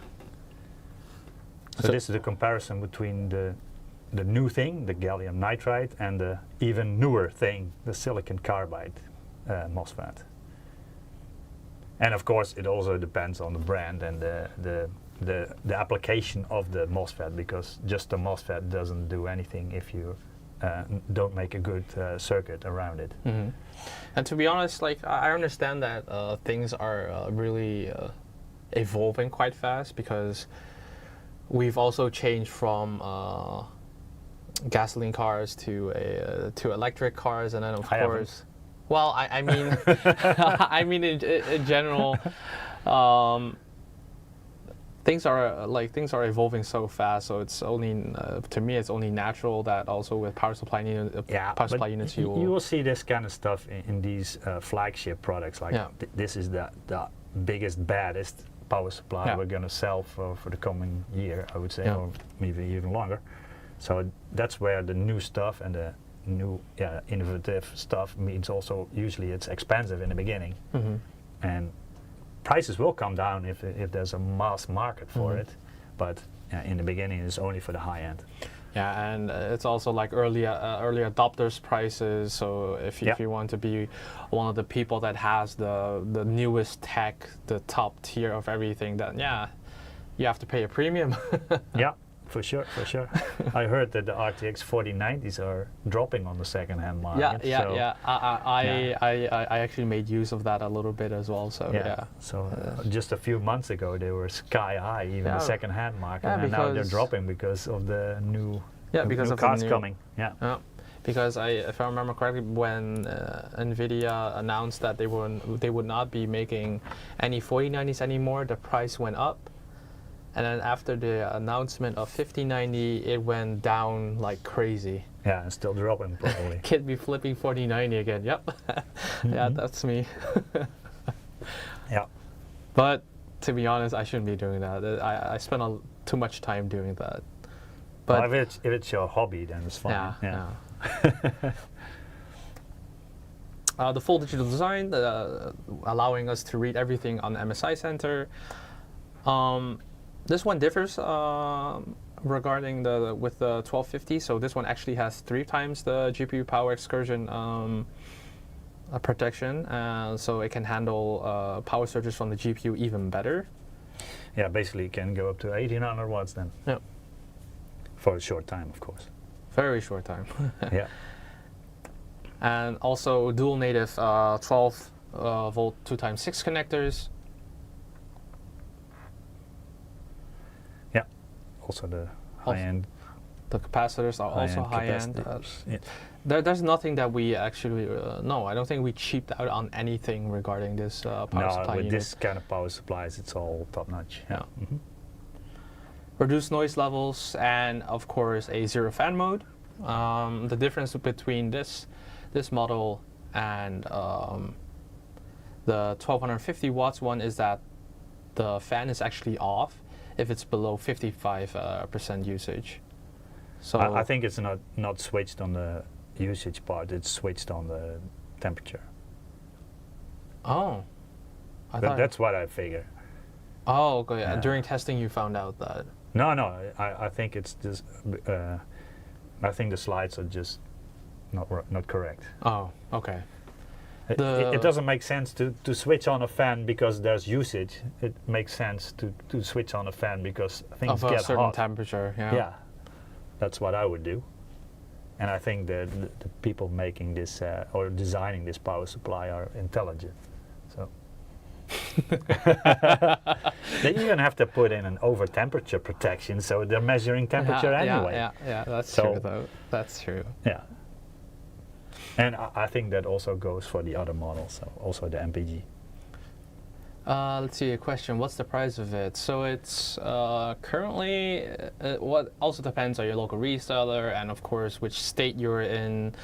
Speaker 2: So this is the comparison between the new thing, the gallium nitride, and the even newer thing, the silicon carbide MOSFET. And of course, it also depends on the brand and the application of the MOSFET, because just the MOSFET doesn't do anything if you don't make a good circuit around it.
Speaker 1: And to be honest, like, I understand that things are really evolving quite fast, because we've also changed from gasoline cars to electric cars, and then of course, well, I mean, I mean in general, things are evolving so fast. So it's only to me, it's only natural that also with power supply units, you
Speaker 2: will see this kind of stuff in these flagship products. Like this is the biggest, baddest power supply we're going to sell for the coming year, I would say, or maybe even longer. So that's where the new stuff and the new innovative stuff means also usually it's expensive in the beginning, and prices will come down if there's a mass market for it, but in the beginning it's only for the high end.
Speaker 1: Yeah, and it's also like early adopters prices. So if you want to be one of the people that has the newest tech, the top tier of everything, then you have to pay a premium.
Speaker 2: Yeah, for sure. I heard that the RTX 4090s are dropping on the second-hand market.
Speaker 1: I actually made use of that a little bit as well. So
Speaker 2: So just a few months ago they were sky high, even the second-hand market, and now they're dropping because of the new cars coming.
Speaker 1: Because if I remember correctly, when NVIDIA announced that they would not be making any 4090s anymore, the price went up. And then after the announcement of 5090, it went down like crazy.
Speaker 2: Yeah, it's still dropping probably.
Speaker 1: Could be flipping 4090 again. Yep. Yeah, that's me.
Speaker 2: Yeah.
Speaker 1: But to be honest, I shouldn't be doing that. I spend too much time doing that. But
Speaker 2: well, if it's your hobby, then it's fine.
Speaker 1: Yeah. The full digital design, allowing us to read everything on the MSI Center. This one differs regarding with the 1250. So this one actually has 3 times the GPU power excursion protection, so it can handle power surges from the GPU even better.
Speaker 2: Yeah, basically it can go up to 1800 watts then. Yeah. For a short time, of course.
Speaker 1: Very short time.
Speaker 2: Yeah.
Speaker 1: And also dual native 12 volt 2x6 connectors.
Speaker 2: Also the high-end.
Speaker 1: The capacitors are also high-end. There's nothing that we actually, no, I don't think we cheaped out on anything regarding this power supply
Speaker 2: with
Speaker 1: unit.
Speaker 2: this kind of power supplies, it's all top-notch.
Speaker 1: Yeah. Reduced noise levels, and of course a zero fan mode. The difference between this model and the 1250 watts one is that the fan is actually off if it's below 55% usage. So
Speaker 2: I think it's not switched on the usage part, it's switched on temperature.
Speaker 1: Oh,
Speaker 2: That's what I figure.
Speaker 1: Oh, okay. During testing, you found out that.
Speaker 2: No, I think it's just. I think the slides are just not correct.
Speaker 1: Oh, okay.
Speaker 2: It doesn't make sense to switch on a fan because there's usage. It makes sense to switch on a fan because things
Speaker 1: of
Speaker 2: get
Speaker 1: a certain
Speaker 2: hot.
Speaker 1: temperature. Yeah.
Speaker 2: Yeah, that's what I would do. And I think the people making this or designing this power supply are intelligent. So they even have to put in an over temperature protection, so they're measuring temperature anyway.
Speaker 1: Yeah, that's true though. That's true.
Speaker 2: Yeah. And I think that also goes for the other models, so also the MPG.
Speaker 1: Let's see a question. What's the price of it? So it's currently what also depends on your local reseller and of course which state you're in.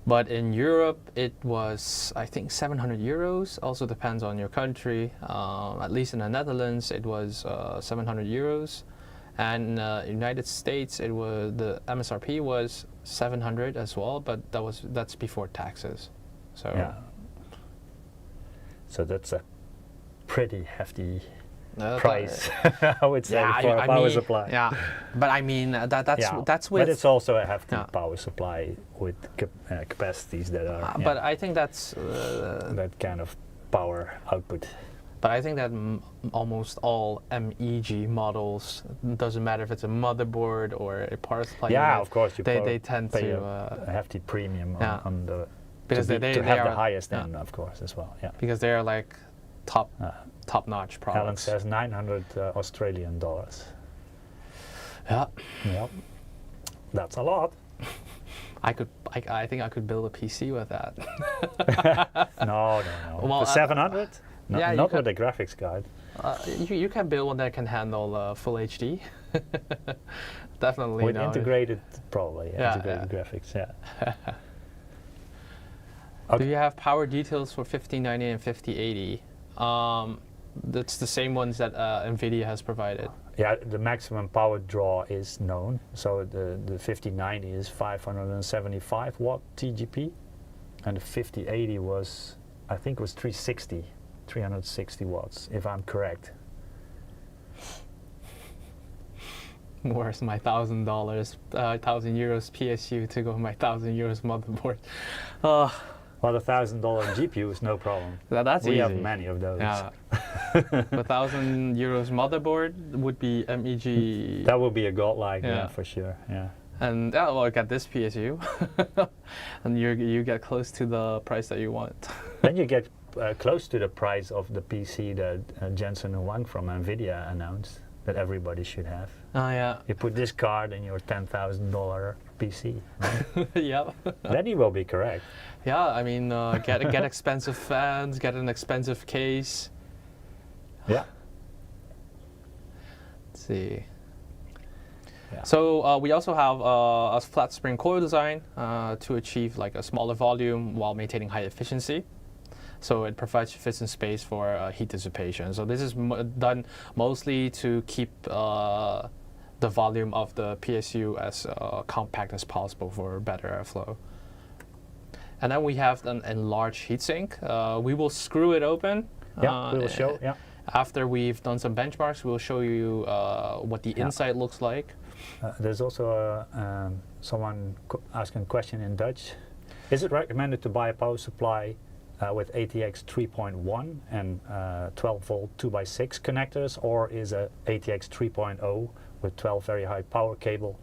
Speaker 1: But in Europe, it was I think 700 euros. Also depends on your country. At least in the Netherlands, it was 700 euros, and United States, it was the MSRP was 700 as well. But that's before taxes. So
Speaker 2: yeah. So that's a pretty hefty price, I would say, for a power supply.
Speaker 1: Yeah, but I mean that's with.
Speaker 2: But it's also a hefty power supply with capacities that are.
Speaker 1: But I think that's
Speaker 2: that kind of power output.
Speaker 1: But I think that almost all MEG models, doesn't matter if it's a motherboard or a power supply.
Speaker 2: Yeah,
Speaker 1: unit,
Speaker 2: of course
Speaker 1: they tend
Speaker 2: pay
Speaker 1: to
Speaker 2: a hefty premium on the
Speaker 1: because
Speaker 2: to have
Speaker 1: are
Speaker 2: the highest end, of course, as well. Yeah,
Speaker 1: because they are like top-notch products.
Speaker 2: Alan says 900 Australian dollars.
Speaker 1: Yeah.
Speaker 2: Yep. That's a lot.
Speaker 1: I think I could build a PC with that.
Speaker 2: No.
Speaker 1: Well,
Speaker 2: for 700? Not with the graphics card.
Speaker 1: You can build one that can handle full HD. Definitely.
Speaker 2: With integrated, probably. Integrated graphics, yeah.
Speaker 1: Do you have power details for 1590 and 5080? That's the same ones that NVIDIA has provided. Yeah,
Speaker 2: the maximum power draw is known. So the 5090 is 575 watt TGP, and the 5080 was, I think, was 360 watts, if I'm correct.
Speaker 1: Where's my $1,000, 1,000 euros PSU to go with my 1,000 euros motherboard?
Speaker 2: Well, the $1,000 GPU is no problem.
Speaker 1: That's easy.
Speaker 2: We have many of those.
Speaker 1: Yeah. 1,000 euros motherboard would be MEG.
Speaker 2: That would be a godlike, yeah, for sure. Yeah.
Speaker 1: And well, get this PSU, and you get close to the price that you want.
Speaker 2: Then you get close to the price of the PC that Jensen Huang from NVIDIA announced that everybody should have.
Speaker 1: Oh yeah.
Speaker 2: You put this card in your $10,000 PC. Right?
Speaker 1: Yep.
Speaker 2: Then you will be correct.
Speaker 1: Yeah, I mean, get expensive fans, get an expensive case.
Speaker 2: Yeah.
Speaker 1: Let's see.
Speaker 2: Yeah.
Speaker 1: So we also have a flat spring coil design to achieve like a smaller volume while maintaining high efficiency. So it provides sufficient space for heat dissipation. So this is done mostly to keep the volume of the PSU as compact as possible for better airflow. And then we have an enlarged heatsink. We will screw it open.
Speaker 2: Yeah, we will show. Yeah.
Speaker 1: After we've done some benchmarks, we'll show you what the inside looks like.
Speaker 2: There's also someone asking a question in Dutch. Is it recommended to buy a power supply with ATX 3.1 and 12 volt 2x6 connectors, or is a ATX 3.0 with 12 very high power cable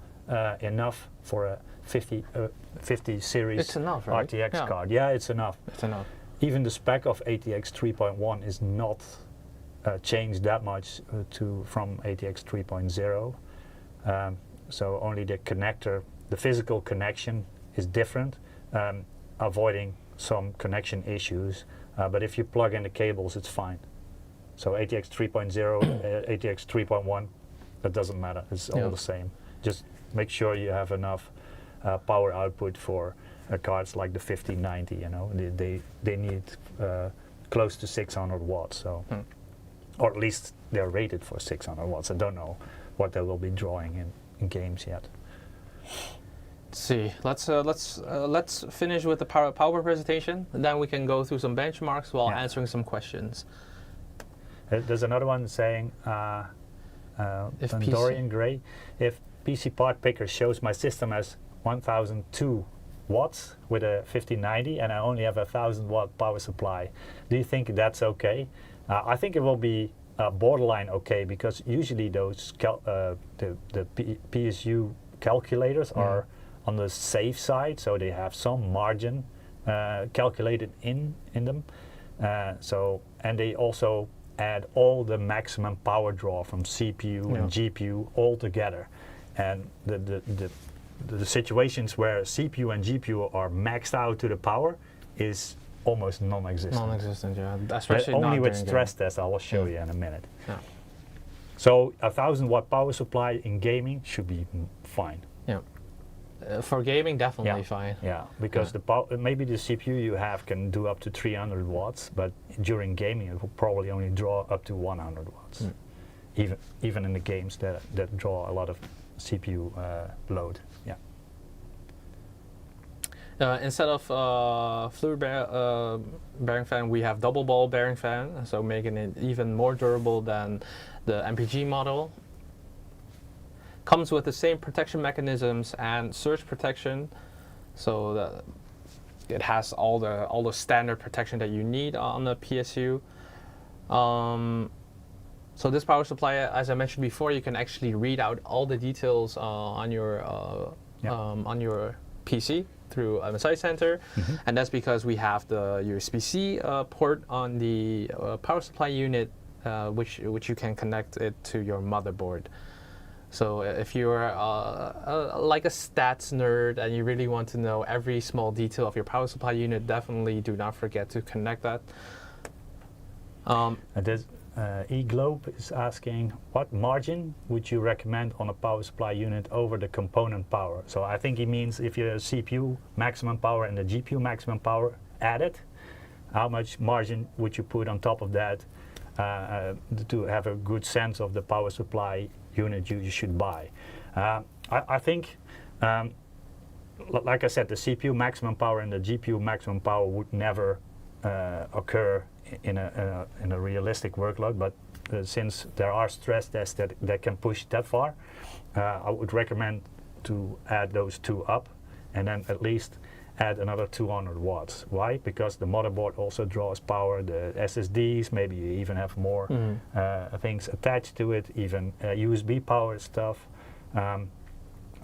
Speaker 2: enough for a 50 series
Speaker 1: it's enough, right?
Speaker 2: RTX card? Yeah, it's enough.
Speaker 1: It's enough.
Speaker 2: Even the spec of ATX 3.1 is not changed that much from ATX 3.0. So only the connector, the physical connection is different, avoiding some connection issues. But if you plug in the cables, it's fine. So ATX 3.0, ATX 3.1, that doesn't matter. It's all the same. Just make sure you have enough power output for cards like the 5090. You know, they need close to 600 watts. So, or at least they're rated for 600 watts. I don't know what they will be drawing in games yet.
Speaker 1: see. Let's finish with the power presentation, and then we can go through some benchmarks while answering some questions.
Speaker 2: There's another one saying, Dorian Gray, if PC part picker shows my system as 1002 watts with a 5090 and I only have a 1000 watt power supply, do you think that's okay? I think it will be borderline okay, because usually those the PSU calculators are on the safe side, so they have some margin calculated in them. And they also add all the maximum power draw from CPU and GPU all together. And the situations where CPU and GPU are maxed out to the power is almost non-existent.
Speaker 1: Non-existent, yeah. Especially
Speaker 2: only with stress tests. I will show you in a minute. Yeah. So a 1000 watt power supply in gaming should be fine.
Speaker 1: Yeah. For gaming, definitely fine.
Speaker 2: Yeah, because maybe the CPU you have can do up to 300 watts, but during gaming it will probably only draw up to 100 watts. Even in the games that draw a lot of CPU load. Yeah.
Speaker 1: Instead of fluid bearing fan, we have double ball bearing fan, so making it even more durable than the MPG model. Comes with the same protection mechanisms and surge protection, so that it has all the standard protection that you need on the PSU. So this power supply, as I mentioned before, you can actually read out all the details on your PC through MSI Center, and that's because we have the USB-C port on the power supply unit, which you can connect it to your motherboard. So if you're like a stats nerd and you really want to know every small detail of your power supply unit, definitely do not forget to connect that.
Speaker 2: eGlobe is asking, what margin would you recommend on a power supply unit over the component power? So I think he means if you have CPU maximum power and the GPU maximum power added, how much margin would you put on top of that to have a good sense of the power supply unit you should buy? I think, like I said, the CPU maximum power and the GPU maximum power would never occur in a realistic workload, but since there are stress tests that can push that far, I would recommend to add those two up and then at least add another 200 watts. Why? Because the motherboard also draws power, the SSDs, maybe you even have more things attached to it, even USB power stuff.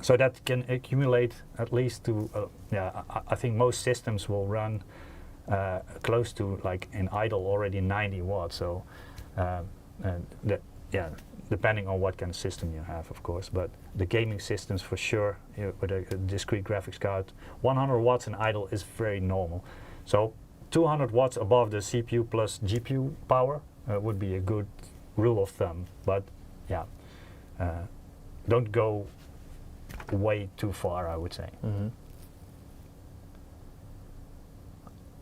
Speaker 2: So that can accumulate at least to, I think most systems will run close to, like in idle, already 90 watts. So depending on what kind of system you have, of course, but the gaming systems for sure, with a discrete graphics card, 100 watts in idle is very normal. So 200 watts above the CPU plus GPU power would be a good rule of thumb, but don't go way too far, I would say.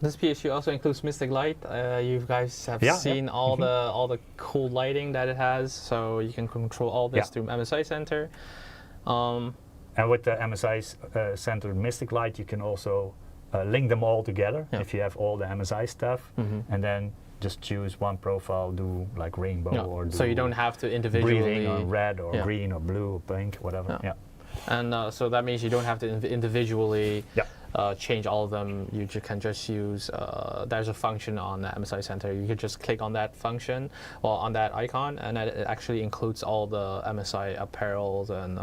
Speaker 1: This PSU also includes Mystic Light. You guys have seen all the cool lighting that it has, so you can control all this through MSI Center.
Speaker 2: And with the MSI Center Mystic Light, you can also link them all together if you have all the MSI stuff, and then just choose one profile, do like rainbow or do,
Speaker 1: so you don't have to individually
Speaker 2: breathing or red or green or blue or pink, whatever.
Speaker 1: And so that means you don't have to individually change all of them. You can just use, there's a function on the MSI Center. You can just click on that function, or on that icon, and it actually includes all the MSI apparels and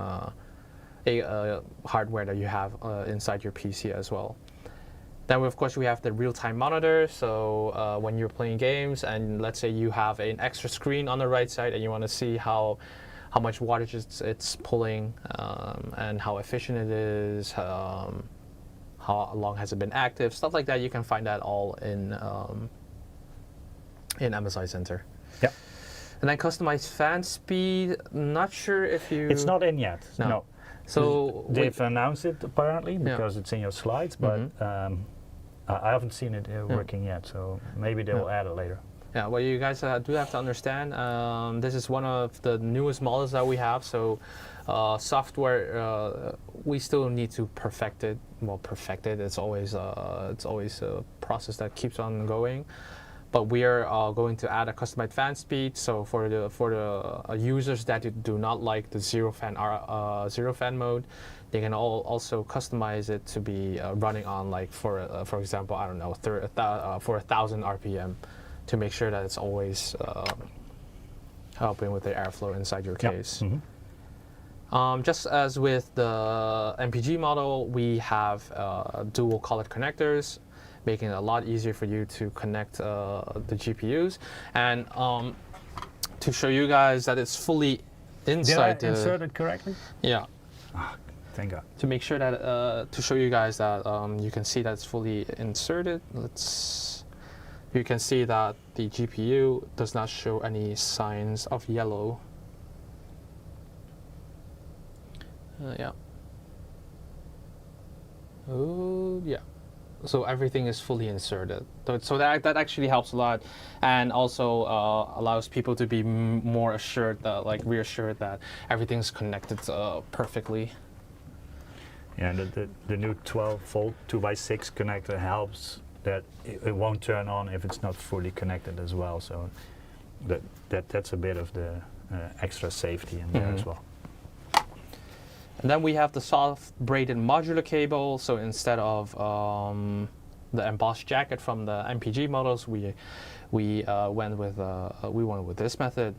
Speaker 1: hardware that you have inside your PC as well. Then of course we have the real-time monitor, so when you're playing games and let's say you have an extra screen on the right side and you want to see how much wattage it's pulling and how efficient it is, how long has it been active, stuff like that. You can find that all in MSI Center. Yeah. And then customized fan speed. Not sure if you.
Speaker 2: It's not in yet. No.
Speaker 1: So
Speaker 2: they've announced it apparently because it's in your slides, but I haven't seen it working yet. So maybe they will add it later.
Speaker 1: Yeah, well, you guys do have to understand, this is one of the newest models that we have, so software, we still need to perfect it. Well, perfect it, it's always a process that keeps on going. But we are going to add a customized fan speed, so for the users that do not like the zero fan mode, they can also customize it to be running on, like, for example, I don't know, for 1,000 RPM, to make sure that it's always helping with the airflow inside your case.
Speaker 2: Yep. Mm-hmm.
Speaker 1: Just as with the MPG model, we have dual colored connectors, making it a lot easier for you to connect the GPUs. And to show you guys that it's fully inside.
Speaker 2: Did I insert it correctly?
Speaker 1: Yeah.
Speaker 2: Oh, thank God.
Speaker 1: To make sure that, to show you guys that you can see that it's fully inserted, you can see that the GPU does not show any signs of yellow. Yeah. Oh, yeah. So everything is fully inserted. So that actually helps a lot, and also allows people to be more assured, that, like, reassured that everything's connected perfectly.
Speaker 2: Yeah, and the new 12-volt 2x6 connector helps that it won't turn on if it's not fully connected as well. So that's a bit of the extra safety in there as well.
Speaker 1: And then we have the soft braided modular cable. So instead of the embossed jacket from the MPG models, we went with this method,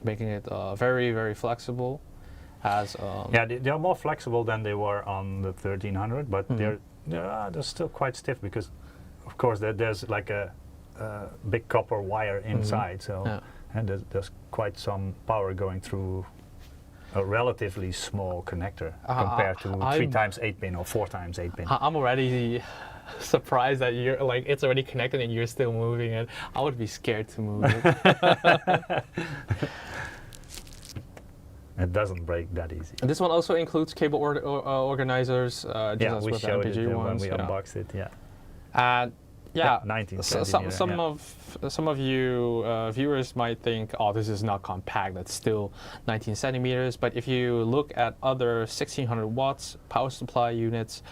Speaker 1: making it very, very flexible.
Speaker 2: Yeah, they're more flexible than they were on the 1300, but they're still quite stiff, because of course there's like a big copper wire inside, so and there's quite some power going through a relatively small connector compared to 3x8 pin or 4x8 pin.
Speaker 1: I'm already surprised that you're like, it's already connected and you're still moving it. I would be scared to move it.
Speaker 2: It doesn't break that easy.
Speaker 1: And this one also includes cable organizers, just as
Speaker 2: we
Speaker 1: with the
Speaker 2: showed
Speaker 1: MPG
Speaker 2: it
Speaker 1: ones.
Speaker 2: when we unboxed it. Yeah.
Speaker 1: And yeah,
Speaker 2: 19
Speaker 1: some of you viewers might think, oh, this is not compact. That's still 19 centimeters. But if you look at other 1600 watts power supply units,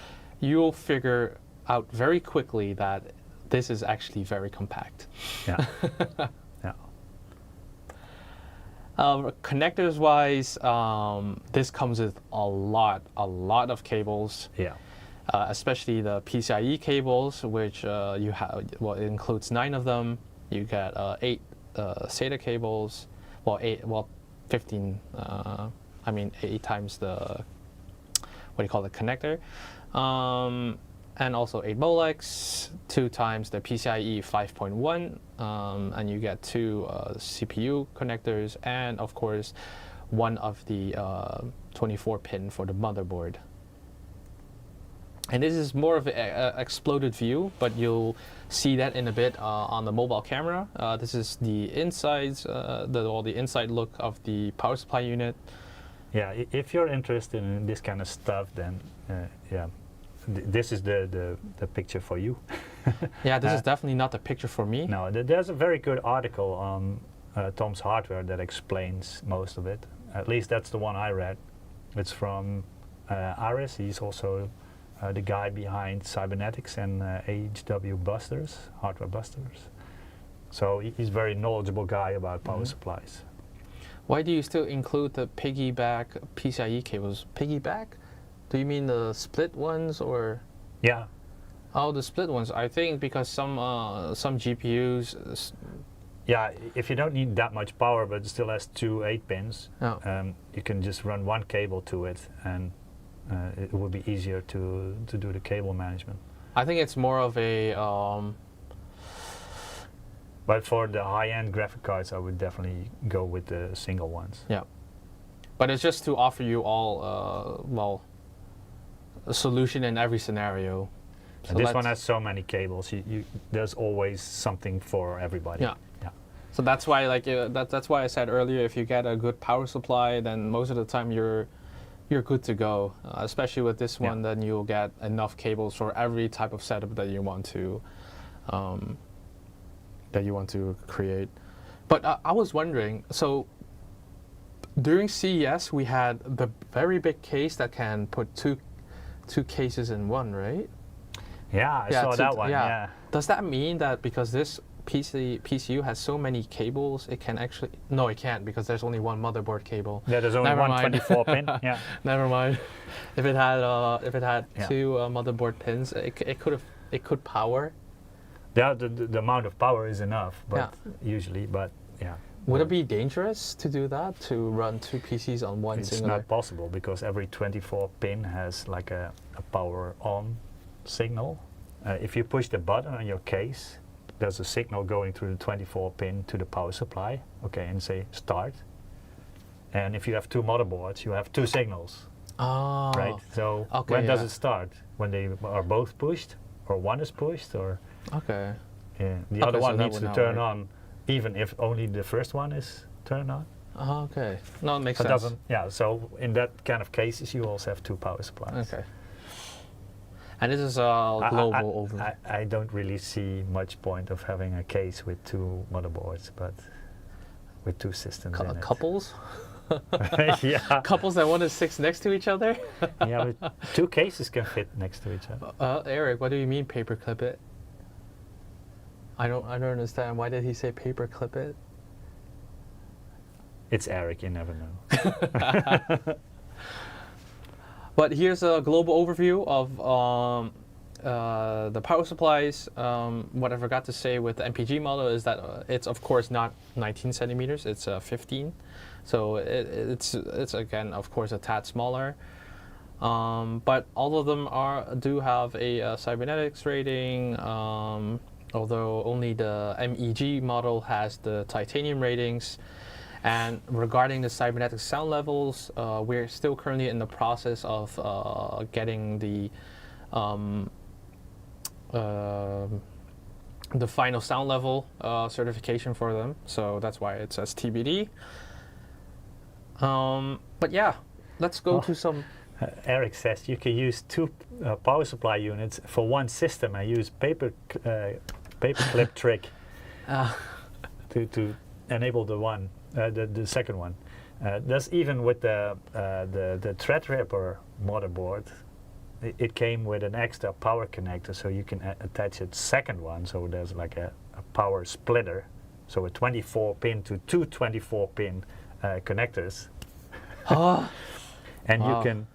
Speaker 1: you'll figure out very quickly that this is actually very compact.
Speaker 2: Yeah. Yeah.
Speaker 1: Connectors wise, this comes with a lot of cables.
Speaker 2: Yeah.
Speaker 1: Especially the PCIe cables, which you have. Well, it includes 9 of them. You get 8 SATA cables. Well, 15. I mean, 8 times the connector. And also 8 Molex, 2 times the PCIe 5.1, and you get 2 CPU connectors, and of course 1 of the 24 pin for the motherboard. And this is more of an exploded view, but you'll see that in a bit on the mobile camera. This is the insides, the inside look of the power supply unit.
Speaker 2: Yeah, if you're interested in this kind of stuff, then yeah, this is the picture for you.
Speaker 1: Yeah, this is definitely not the picture for me.
Speaker 2: No, there's a very good article on Tom's Hardware that explains most of it. At least that's the one I read. It's from Aris. He's also the guy behind Cybernetics and HW Busters, Hardware Busters. So he's a very knowledgeable guy about power supplies.
Speaker 1: Why do you still include the piggyback PCIe cables? Piggyback? Do you mean the split ones, or?
Speaker 2: Yeah.
Speaker 1: Oh, the split ones. I think because some GPUs.
Speaker 2: Yeah, if you don't need that much power, but it still has 2 8 pins, you can just run 1 cable to it, and it will be easier to do the cable management.
Speaker 1: I think it's more of a.
Speaker 2: But for the high-end graphic cards, I would definitely go with the single ones.
Speaker 1: Yeah, but it's just to offer you all, a solution in every scenario. So
Speaker 2: this one has so many cables. There's always something for everybody.
Speaker 1: Yeah. Yeah. So that's why, that's why I said earlier, if you get a good power supply, then most of the time you're good to go. Especially with this one, then you'll get enough cables for every type of setup that you want to that you want to create. But I was wondering, so during CES we had the very big case that can put two cases in one, right?
Speaker 2: Yeah, I saw that one. Yeah.
Speaker 1: Does that mean that because this PCU has so many cables, it can actually? No, it can't, because there's only one motherboard cable.
Speaker 2: Yeah, there's only one 24 pin. Yeah.
Speaker 1: Never mind. If it had two motherboard pins, it could power.
Speaker 2: Yeah, the amount of power is enough, but usually, but yeah.
Speaker 1: Would it be dangerous to do that, to run two PCs on one single?
Speaker 2: It's not possible, because every 24 pin has like a power on signal. If you push the button on your case, there's a signal going through the 24 pin to the power supply, okay, and say start. And if you have two motherboards, you have two signals.
Speaker 1: Oh.
Speaker 2: Right? So when does it start? When they are both pushed, or one is pushed, or
Speaker 1: okay.
Speaker 2: Yeah, the other one needs to turn on, even if only the first one is turned on.
Speaker 1: Oh, okay. No, it makes
Speaker 2: sense.
Speaker 1: sense.
Speaker 2: Yeah, so in that kind of cases, you also have two power supplies.
Speaker 1: Okay. And this is a global overview.
Speaker 2: I don't really see much point of having a case with two motherboards, but with two systems in it.
Speaker 1: Couples?
Speaker 2: Yeah.
Speaker 1: Couples that want to sit next to each other?
Speaker 2: Yeah, but two cases can fit next to each other.
Speaker 1: Eric, what do you mean paperclip it? I don't understand. Why did he say paperclip it?
Speaker 2: It's Eric, you never know.
Speaker 1: But here's a global overview of the power supplies. What I forgot to say with the MPG model is that it's of course not 19 centimeters, it's 15. So it's again of course a tad smaller. But all of them do have a cybernetics rating. Although only the MEG model has the titanium ratings. And regarding the cybernetic sound levels, we're still currently in the process of getting the final sound level certification for them. So that's why it says TBD. But yeah, let's go to some.
Speaker 2: Eric says you can use two power supply units for one system and use paperclip trick to enable the second one. That's even with the Threadripper motherboard. It came with an extra power connector, so you can attach a second one. So there's like a power splitter, so a 24 pin to two 24 pin connectors. And you can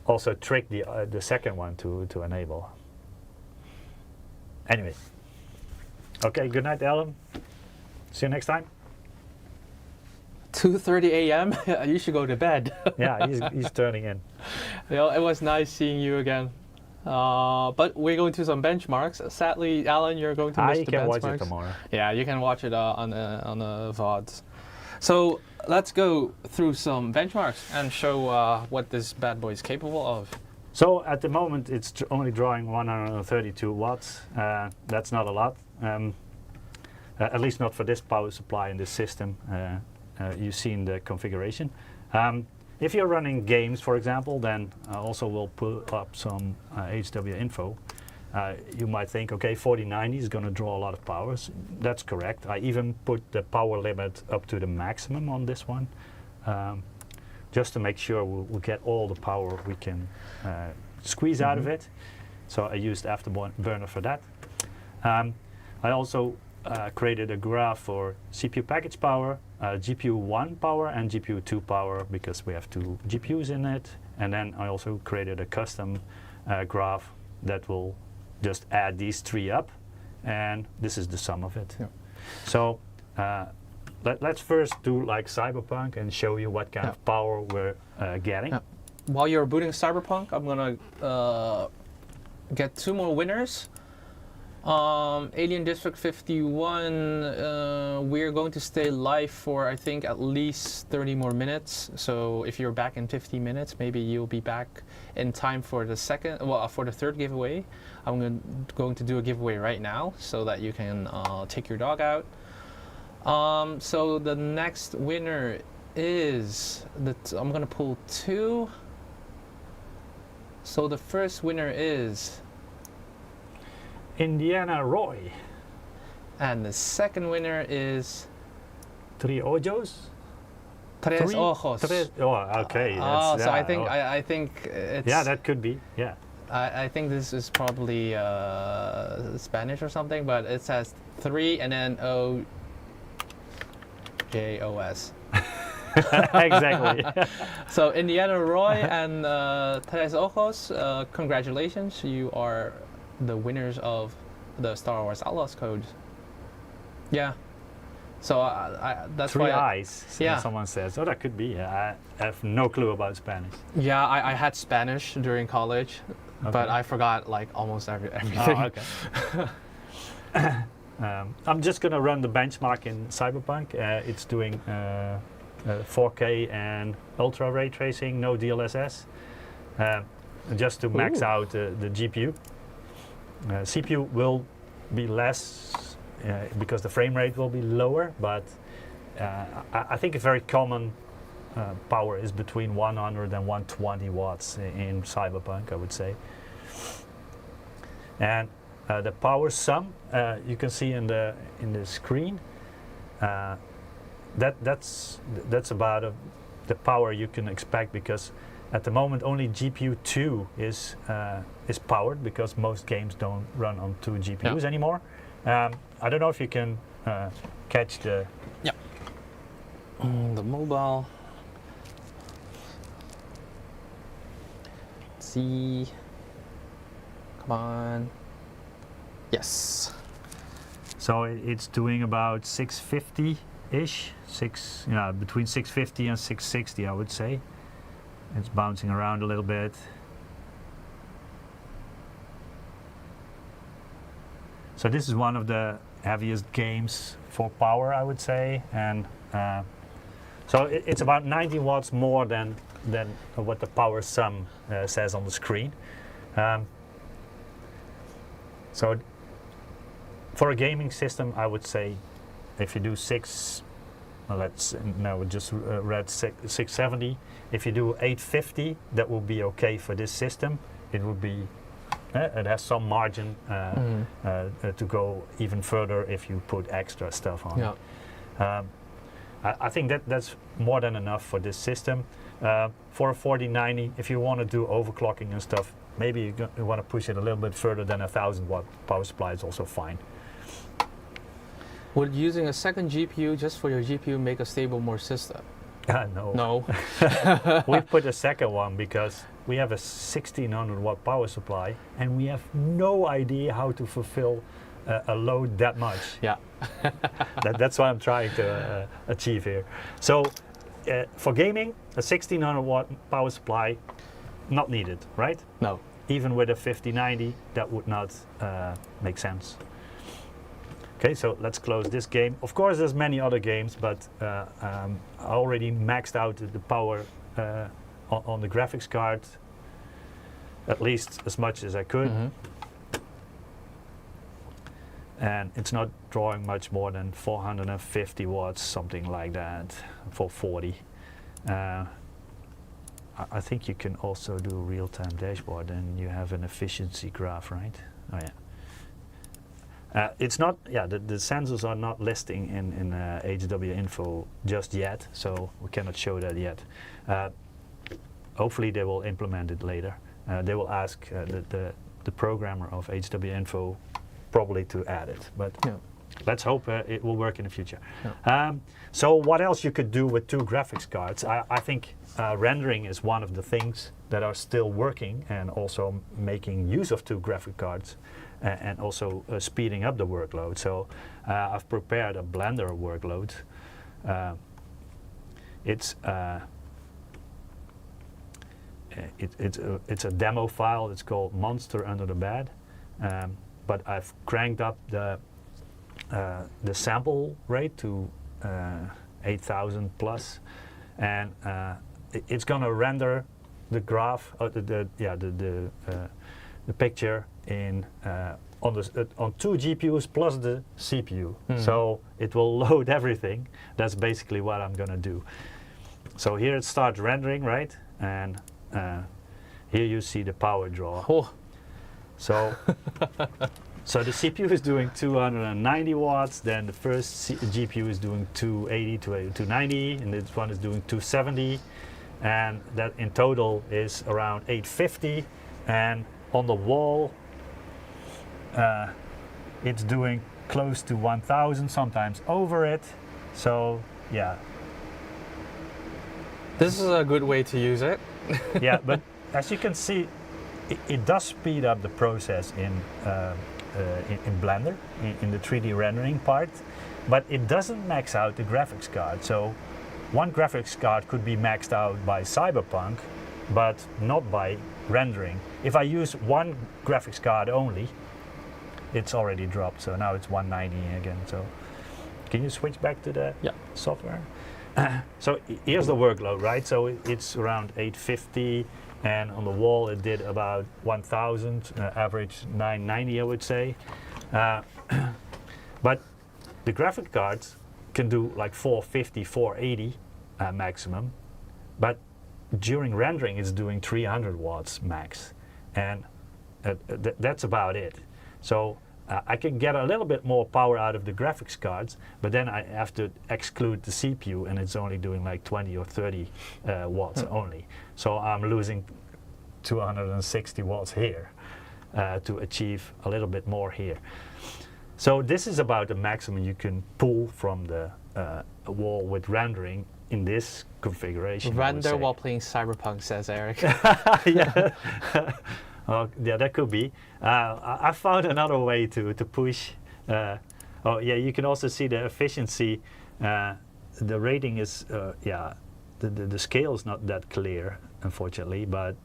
Speaker 2: also trick the second one to enable. Anyway, okay. Good night, Alan. See you next time.
Speaker 1: 2:30 a.m. You should go to bed.
Speaker 2: Yeah, he's turning in.
Speaker 1: Well, it was nice seeing you again. But we're going to some benchmarks. Sadly, Alan, you're going to miss the benchmarks. You can watch it tomorrow. Yeah, you can watch it on the VODs. So let's go through some benchmarks and show what this bad boy is capable of.
Speaker 2: So at the moment, it's only drawing 132 watts. That's not a lot. At least not for this power supply in this system. You've seen the configuration. If you're running games, for example, then also we'll put up some HW info. You might think, okay, 4090 is going to draw a lot of powers. That's correct. I even put the power limit up to the maximum on this one, just to make sure we'll get all the power we can squeeze out of it. So I used Afterburner for that. I also created a graph for CPU package power, GPU 1 power and GPU 2 power, because we have two GPUs in it. And then I also created a custom graph that will just add these three up, and this is the sum of it. Yeah. So let's first do like Cyberpunk and show you what kind of power we're getting. Yeah.
Speaker 1: While you're booting Cyberpunk, I'm gonna get two more winners. Alien District 51, we're going to stay live for I think at least 30 more minutes. So if you're back in 50 minutes, maybe you'll be back in time for the for the third giveaway. I'm going to do a giveaway right now so that you can take your dog out. So the next winner is I'm gonna pull two. So the first winner is
Speaker 2: Indiana Roy.
Speaker 1: And the second winner is
Speaker 2: Three Ojos?
Speaker 1: Tres Ojos.
Speaker 2: Oh, okay.
Speaker 1: Oh, so
Speaker 2: yeah,
Speaker 1: I think it's.
Speaker 2: yeah, that could be. Yeah.
Speaker 1: I think this is probably Spanish or something, but it says 3 and then OJOS.
Speaker 2: Exactly.
Speaker 1: So Indiana Roy and Tres Ojos, congratulations! You are the winners of the Star Wars Outlaws code. Yeah. So that's
Speaker 2: Three
Speaker 1: why.
Speaker 2: eyes.
Speaker 1: Yeah.
Speaker 2: Someone says, oh, that could be. I have no clue about Spanish.
Speaker 1: Yeah, I had Spanish during college, but I forgot like almost everything.
Speaker 2: Oh, okay. I'm just gonna run the benchmark in Cyberpunk. It's doing 4K and ultra ray tracing, no DLSS, just to max out the GPU. CPU will be less because the frame rate will be lower, but I think a very common power is between 100 and 120 watts in Cyberpunk, I would say. And the power sum you can see in the screen. That's about the power you can expect, because at the moment only GPU 2 is powered, because most games don't run on 2 GPUs anymore. I don't know if you can catch the
Speaker 1: the mobile. Let's see. Come on. Yes.
Speaker 2: So it's doing about 650-ish, between 650 and 660, I would say. It's bouncing around a little bit. So this is one of the heaviest games for power, I would say, and so it's about 90 watts more than what the power sum says on the screen. So for a gaming system, I would say if you do we just read 670. If you do 850, that will be okay for this system. It would be, it has some margin to go even further if you put extra stuff on.
Speaker 1: Yeah.
Speaker 2: I think that's more than enough for this system. For a 4090, if you want to do overclocking and stuff, maybe you want to push it a little bit further than a 1000 watt power supply is also fine.
Speaker 1: Would using a second GPU just for your GPU make a stable more system?
Speaker 2: No.
Speaker 1: No.
Speaker 2: We put a second one because we have a 1600 watt power supply and we have no idea how to fulfill a load that much.
Speaker 1: Yeah.
Speaker 2: That's what I'm trying to achieve here. So for gaming, a 1600 watt power supply, not needed, right?
Speaker 1: No.
Speaker 2: Even with a 5090, that would not make sense. Okay, so let's close this game. Of course, there's many other games, but I already maxed out the power on the graphics card, at least as much as I could. And it's not drawing much more than 450 watts, something like that, for 40. I think you can also do a real-time dashboard, and you have an efficiency graph, right? Oh yeah. It's not, the sensors are not listing in HW info just yet, so we cannot show that yet. Hopefully they will implement it later. They will ask the programmer of HW info probably to add it, but let's hope it will work in the future. So what else you could do with two graphics cards? I think rendering is one of the things that are still working, and also making use of two graphic cards. And also speeding up the workload. So I've prepared a Blender workload. It's a demo file. It's called Monster Under the Bed, but I've cranked up the sample rate to 8,000 plus, and it's going to render the graph, the picture in on two GPUs plus the CPU. So it will load everything. That's basically what I'm gonna do. So here it starts rendering, right? And here you see the power draw.
Speaker 1: Oh.
Speaker 2: So So the CPU is doing 290 watts, then the first GPU is doing 280 to 290, and this one is doing 270, and that in total is around 850. And on the wall, it's doing close to 1000, sometimes over it. So yeah.
Speaker 1: This is a good way to use it.
Speaker 2: Yeah, but as you can see, it does speed up the process in Blender, in the 3D rendering part, but it doesn't max out the graphics card. So one graphics card could be maxed out by Cyberpunk, but not by rendering. If I use one graphics card only, it's already dropped, so now it's 190 again. So can you switch back to the software? So here's the workload, right? So it's around 850, and on the wall it did about 1000, average 990, I would say. But the graphic cards can do like 450, 480 maximum, but during rendering it's doing 300 watts max, and that's about it. So I can get a little bit more power out of the graphics cards, but then I have to exclude the CPU, and it's only doing like 20 or 30 watts only. So I'm losing 260 watts here to achieve a little bit more here. So this is about the maximum you can pull from the wall with rendering in this configuration.
Speaker 1: Render while playing Cyberpunk, says Eric.
Speaker 2: Yeah. Yeah, that could be. I found another way to push. Oh yeah, you can also see the efficiency. The rating is, yeah, the scale is not that clear, unfortunately, but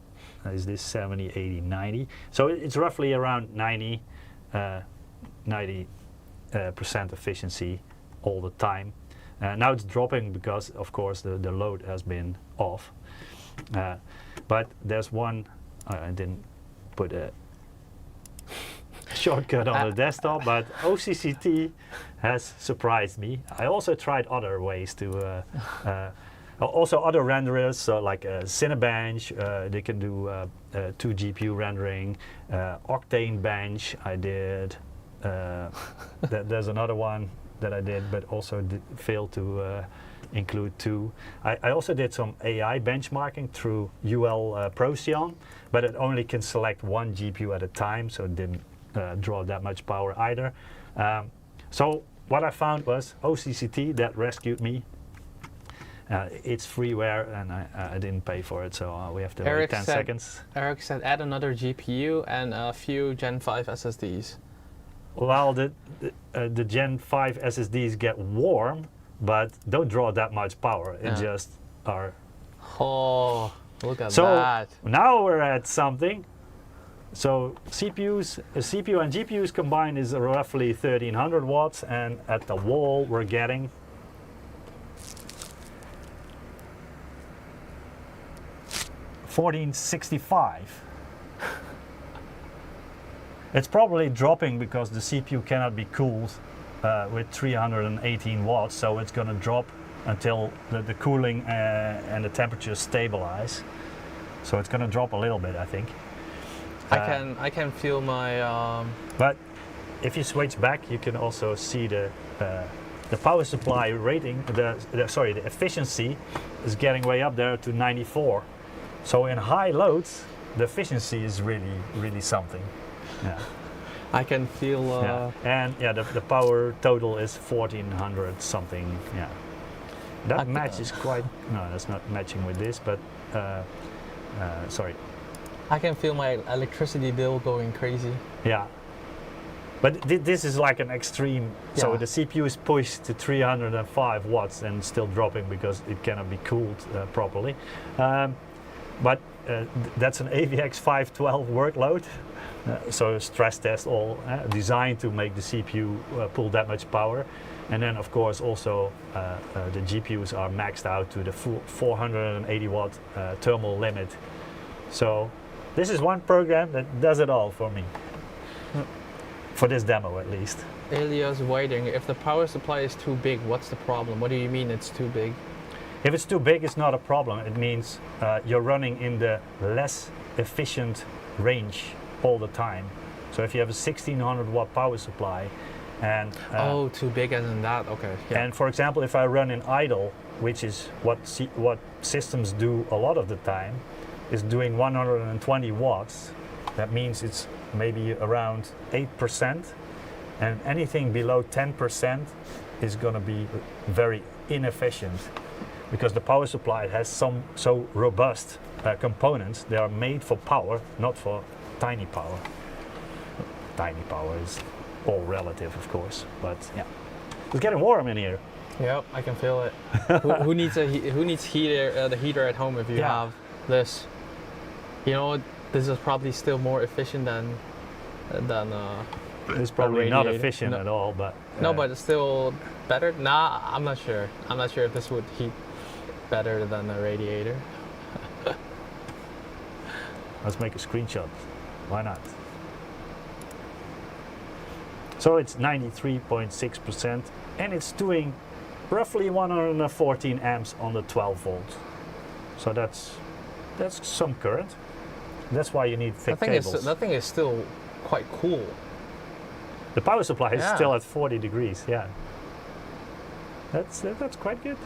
Speaker 2: is this 70, 80, 90? So it's roughly around 90% efficiency all the time. Now it's dropping because, of course, the load has been off. But there's one, I didn't put a shortcut on the desktop, but OCCT has surprised me. I also tried other ways to, also other renderers, so like Cinebench, they can do 2 GPU rendering, Octane Bench I did, there's another one that I did, but also failed to include 2. I also did some AI benchmarking through UL Procyon, but it only can select one GPU at a time, so it didn't draw that much power either. So what I found was OCCT, that rescued me. It's freeware, and I didn't pay for it, so we have to wait 10 seconds.
Speaker 1: Eric said add another GPU and a few Gen 5 SSDs.
Speaker 2: Well, the Gen 5 SSDs get warm, but don't draw that much power. It just are.
Speaker 1: Oh, look at that.
Speaker 2: So now we're at something. So CPU and GPUs combined is roughly 1300 watts, and at the wall we're getting 1465. It's probably dropping because the CPU cannot be cooled with 318 watts, so it's going to drop until the cooling and the temperature stabilize. So it's going to drop a little bit, I think.
Speaker 1: I can feel my.
Speaker 2: But if you switch back, you can also see the power supply rating. The efficiency is getting way up there to 94. So in high loads, the efficiency is really something. Yeah.
Speaker 1: I can feel.
Speaker 2: And yeah, the power total is 1400 something. Yeah. That matches quite. No, that's not matching with this, but sorry.
Speaker 1: I can feel my electricity bill going crazy.
Speaker 2: Yeah. But this is like an extreme. Yeah. So the CPU is pushed to 305 watts and still dropping because it cannot be cooled properly. But that's an AVX 512 workload. So stress test all designed to make the CPU pull that much power. And then of course also the GPUs are maxed out to the full 480 watt thermal limit. So this is one program that does it all for me. For this demo at least.
Speaker 1: Elias Whiting, if the power supply is too big, what's the problem? What do you mean it's too big?
Speaker 2: If it's too big, it's not a problem. It means you're running in the less efficient range all the time. So if you have a 1600 watt power supply, and
Speaker 1: oh, too big as in that. Okay. Yeah.
Speaker 2: and for example, if I run in idle, which is what systems do a lot of the time, is doing 120 watts. That means it's maybe around 8%, and anything below 10% is going to be very inefficient, because the power supply has some so robust components. They are made for power, not for tiny power. Tiny power is all relative, of course, but yeah, it's getting warm in here.
Speaker 1: Yep, I can feel it. who needs the heater at home if you have this? You know, this is probably still more efficient than
Speaker 2: it's probably not efficient at all, but
Speaker 1: no, but it's still better. Nah, I'm not sure. I'm not sure if this would heat better than a radiator.
Speaker 2: Let's make a screenshot. Why not? So it's 93.6%, and it's doing roughly 114 amps on the 12 volt. So that's some current. That's why you need thick cables.
Speaker 1: That thing is still quite cool.
Speaker 2: The power supply is still at 40 degrees. Yeah, that's quite good.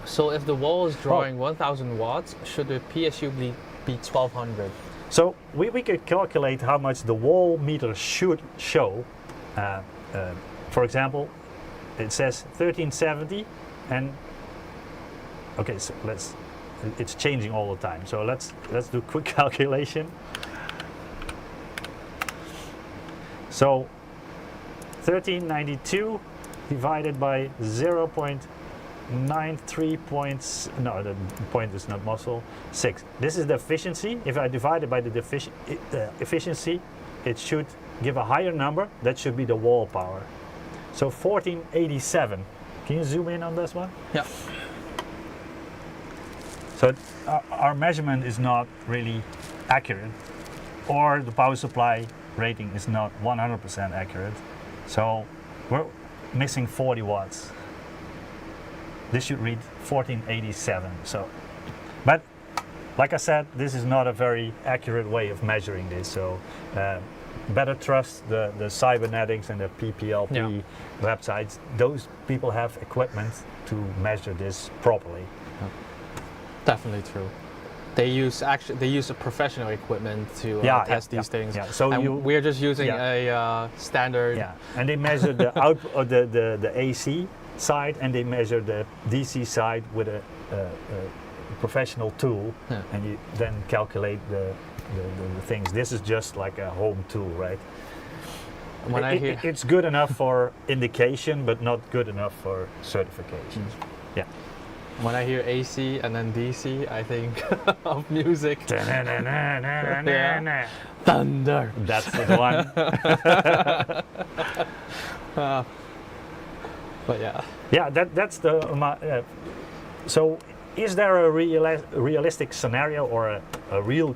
Speaker 1: So if the wall is drawing 1000 watts, should the PSU be 1200?
Speaker 2: So we could calculate how much the wall meter should show. For example, it says 1370, and okay, so it's changing all the time. So let's do a quick calculation. So 1392 divided by 0.93 points. No, the point is not muscle. 6. This is the efficiency. If I divide it by the efficiency, it should give a higher number. That should be the wall power. So 1487. Can you zoom in on this one?
Speaker 1: Yeah.
Speaker 2: So our measurement is not really accurate, or the power supply rating is not 100% accurate. So we're missing 40 watts. This should read 1487. So, but like I said, this is not a very accurate way of measuring this. So better trust the cybernetics and the PPLP websites. Those people have equipment to measure this properly.
Speaker 1: Definitely true. They use a professional equipment to test these things.
Speaker 2: Yeah. So
Speaker 1: we're just using a standard.
Speaker 2: Yeah, and they measure the output of the AC side, and they measure the DC side with a professional tool, and you then calculate the things. This is just like a home tool, right? It's good enough for indication, but not good enough for certification. Yeah.
Speaker 1: When I hear AC and then DC, I think of music. Thunder.
Speaker 2: That's the one.
Speaker 1: But yeah.
Speaker 2: Yeah, that's the. So, is there a realistic scenario or a real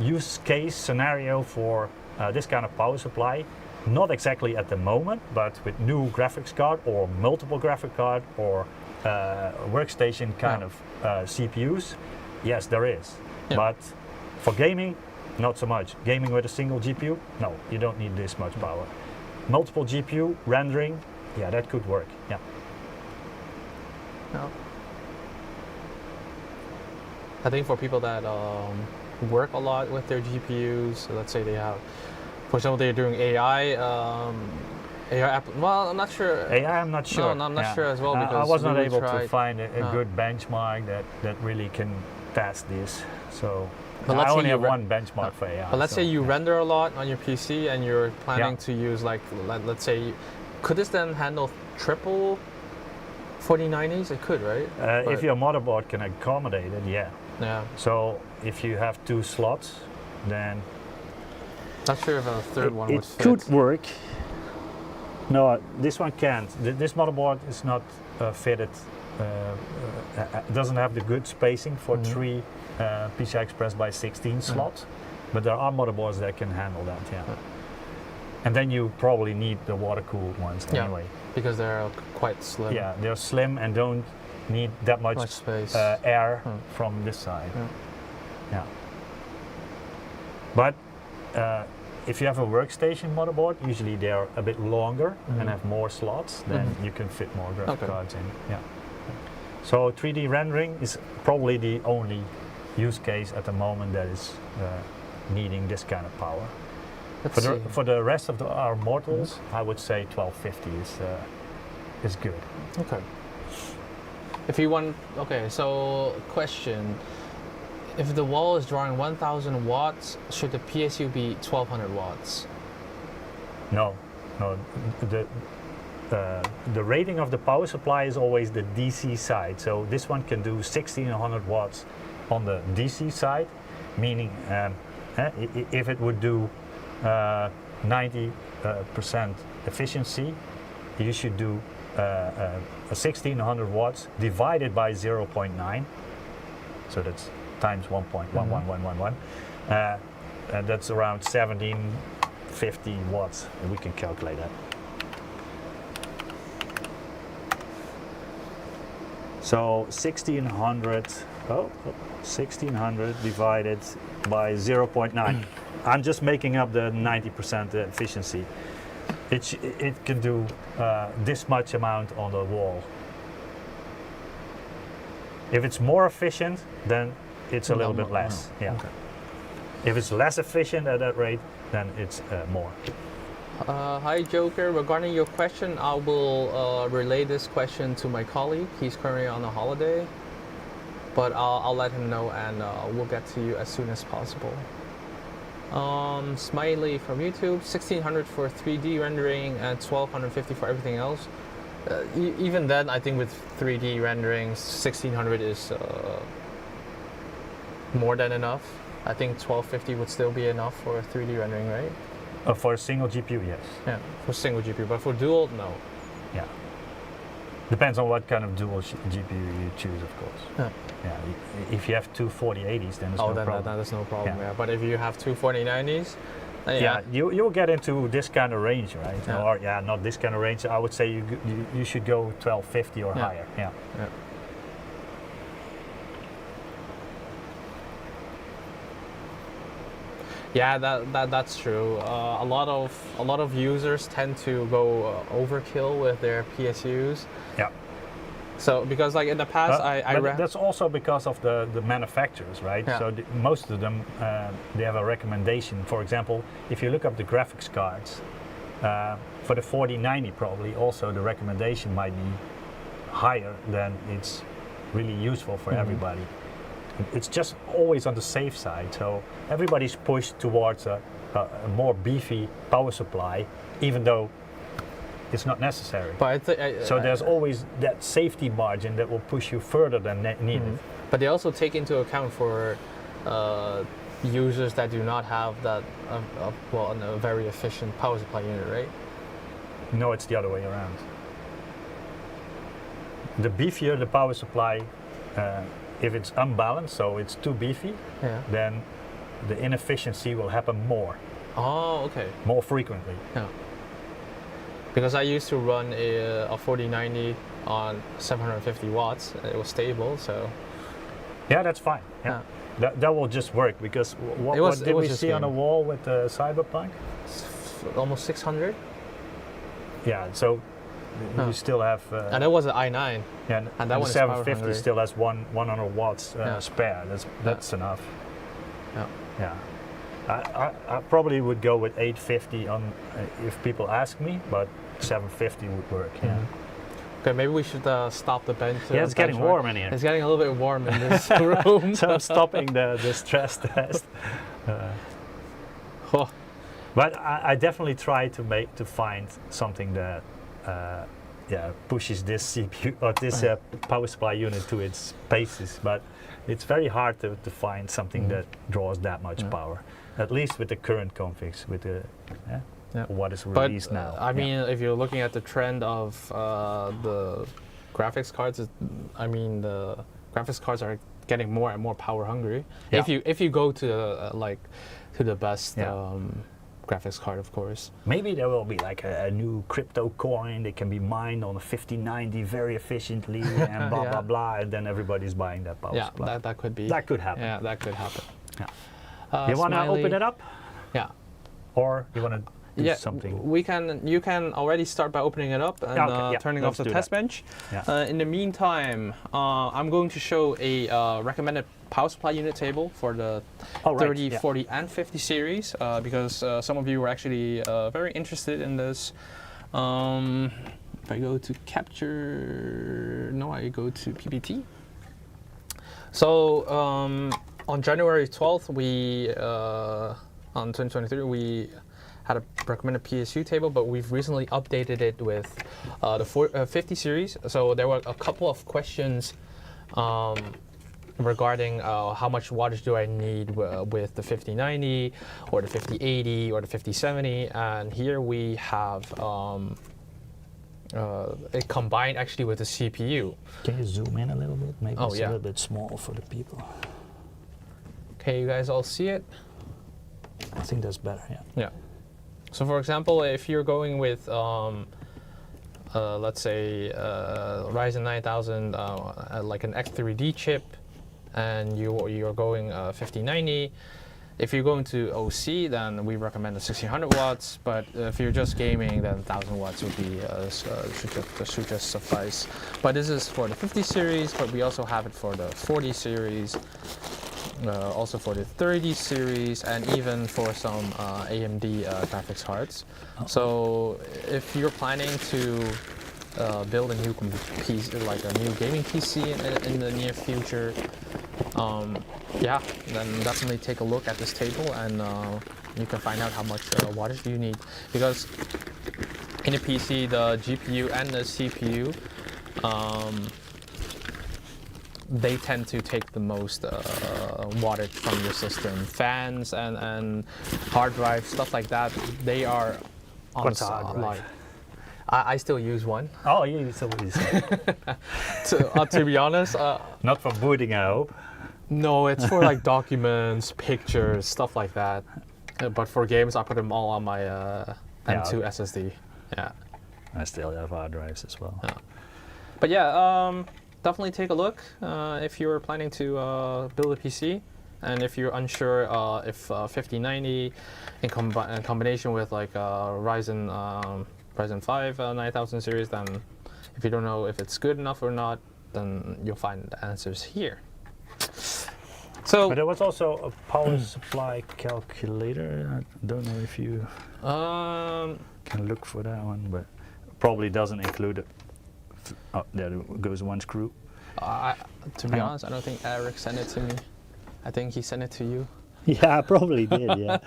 Speaker 2: use case scenario for this kind of power supply? Not exactly at the moment, but with new graphics card or multiple graphic card or workstation kind of CPUs, yes, there is. Yeah. But for gaming, not so much. Gaming with a single GPU, no, you don't need this much power. Multiple GPU rendering, yeah, that could work. Yeah.
Speaker 1: No. I think for people that work a lot with their GPUs, so let's say they have, for example, they're doing AI. Well, I'm not sure.
Speaker 2: AI, I'm not sure.
Speaker 1: No, I'm not sure as well, because
Speaker 2: I was not able to find a good benchmark that really can pass this. So I only have one benchmark for AI.
Speaker 1: But let's say you render a lot on your PC and you're planning to use, like, let's say, could this then handle triple 4090s? It could, right?
Speaker 2: If your motherboard can accommodate it, yeah.
Speaker 1: Yeah.
Speaker 2: So if you have 2 slots, then
Speaker 1: not sure if a third one would fit.
Speaker 2: It could work. No, this one can't. This motherboard is not fitted. Doesn't have the good spacing for 3 PCI Express by 16 slots, but there are motherboards that can handle that. Yeah. And then you probably need the water-cooled ones anyway,
Speaker 1: because they're quite slim.
Speaker 2: Yeah, they're slim and don't need that much
Speaker 1: space,
Speaker 2: air from this side. Yeah. But if you have a workstation motherboard, usually they are a bit longer and have more slots, then you can fit more graphic cards in. Yeah. So 3D rendering is probably the only use case at the moment that is needing this kind of power. For the rest of our models, I would say 1250 is good.
Speaker 1: Okay. If you want, so question. If the wall is drawing 1000 watts, should the PSU be 1200 watts?
Speaker 2: No. The rating of the power supply is always the DC side. So this one can do 1600 watts on the DC side, meaning if it would do 90% efficiency, you should do a 1600 watts divided by 0.9. So that's times 1.11111. And that's around 1750 watts. And we can calculate that. So 1600 divided by 0.9. I'm just making up the 90% efficiency. It can do this much amount on the wall. If it's more efficient, then it's a little bit less. Yeah. Okay. If it's less efficient at that rate, then it's more.
Speaker 1: Hi Joker, regarding your question, I will relay this question to my colleague. He's currently on a holiday, but I'll let him know and we'll get to you as soon as possible. Smiley from YouTube, 1600 for 3D rendering and 1250 for everything else. Even then, I think with 3D rendering, 1600 is more than enough. I think 1250 would still be enough for 3D rendering, right?
Speaker 2: For a single GPU, yes.
Speaker 1: Yeah, for single GPU, but for dual, no.
Speaker 2: Yeah. Depends on what kind of dual GPU you choose, of course.
Speaker 1: Yeah.
Speaker 2: Yeah. If you have two 4080s, then there's no problem.
Speaker 1: That's no problem. Yeah. But if you have two 4090s,
Speaker 2: you'll get into this kind of range, right? Yeah. Or not this kind of range. I would say you should go 1250 or higher. Yeah.
Speaker 1: Yeah. Yeah, that's true. A lot of users tend to go overkill with their PSUs.
Speaker 2: Yeah.
Speaker 1: So because like in the past,
Speaker 2: but that's also because of the manufacturers, right?
Speaker 1: Yeah.
Speaker 2: So most of them they have a recommendation. For example, if you look up the graphics cards for the 4090, probably also the recommendation might be higher than it's really useful for everybody. It's just always on the safe side, so everybody's pushed towards a more beefy power supply, even though it's not necessary.
Speaker 1: But
Speaker 2: so there's always that safety margin that will push you further than needed.
Speaker 1: But they also take into account for users that do not have that a very efficient power supply unit, right?
Speaker 2: No, it's the other way around. The beefier the power supply, if it's unbalanced, so it's too beefy, then the inefficiency will happen more.
Speaker 1: Oh, okay.
Speaker 2: More frequently.
Speaker 1: Yeah. Because I used to run a 4090 on 750 watts. It was stable, so.
Speaker 2: Yeah, that's fine. Yeah. That will just work because what did we see on the wall with the Cyberpunk?
Speaker 1: Almost 600.
Speaker 2: Yeah, so you still have.
Speaker 1: And that was an i9.
Speaker 2: Yeah, and that one 750 still has 100 watts spare. That's enough.
Speaker 1: Yeah.
Speaker 2: Yeah. I probably would go with 850 on if people ask me, but 750 would work. Yeah.
Speaker 1: Okay, maybe we should stop the bench.
Speaker 2: Yeah, it's getting warm in here.
Speaker 1: It's getting a little bit warm in this room.
Speaker 2: So I'm stopping the stress test. But I definitely try to find something that pushes this CPU or this power supply unit to its paces. But it's very hard to find something that draws that much power. At least with the current configs, with the what is released now.
Speaker 1: I mean, if you're looking at the trend of the graphics cards, the graphics cards are getting more and more power hungry. Yeah. If you go to the best graphics card, of course.
Speaker 2: Maybe there will be like a new crypto coin that can be mined on a 5090 very efficiently and blah blah blah, and then everybody's buying that power supply.
Speaker 1: That could be.
Speaker 2: That could happen.
Speaker 1: Yeah, that could happen.
Speaker 2: Yeah. You want to open it up?
Speaker 1: Yeah.
Speaker 2: Or you want to do something?
Speaker 1: You can already start by opening it up and turning off the test bench.
Speaker 2: Yeah.
Speaker 1: In the meantime, I'm going to show a recommended power supply unit table for the 30, 40, and 50 series because some of you were actually very interested in this. If I go to capture, no, I go to PPT. So on January 12th, on 2023, we had a recommended PSU table, but we've recently updated it with the 50 series. So there were a couple of questions regarding how much wattage do I need with the 5090 or the 5080 or the 5070, and here we have it combined actually with the CPU.
Speaker 2: Can you zoom in a little bit? Maybe it's a little bit small for the people.
Speaker 1: Okay, you guys all see it?
Speaker 2: I think that's better,
Speaker 1: Yeah. So for example, if you're going with, let's say, Ryzen 9000, like an X3D chip, and you're going 5090, if you're going to OC, then we recommend the 1600 watts. But if you're just gaming, then 1000 watts would be should just suffice. But this is for the 50 series, but we also have it for the 40 series, also for the 30 series, and even for some AMD graphics cards. So if you're planning to build a new PC, like a new gaming PC in the near future, then definitely take a look at this table, and you can find out how much wattage you need. Because in a PC, the GPU and the CPU, they tend to take the most wattage from your system. Fans and hard drives, stuff like that, they are on
Speaker 2: What's a hard drive?
Speaker 1: I still use one.
Speaker 2: Oh, yeah, you still use it.
Speaker 1: To be honest,
Speaker 2: not for booting, I hope.
Speaker 1: No, it's for like documents, pictures, stuff like that. But for games, I put them all on my M2 SSD. Yeah.
Speaker 2: I still have hard drives as well.
Speaker 1: Yeah. But yeah, definitely take a look if you're planning to build a PC, and if you're unsure if 5090 in combination with like Ryzen 5 9000 series, then if you don't know if it's good enough or not, then you'll find the answers here. So,
Speaker 2: but there was also a power supply calculator. I don't know if you can look for that one, but probably doesn't include it. Oh, there goes one screw.
Speaker 1: To be honest, I don't think Eric sent it to me. I think he sent it to you.
Speaker 2: Yeah, I probably did, yeah.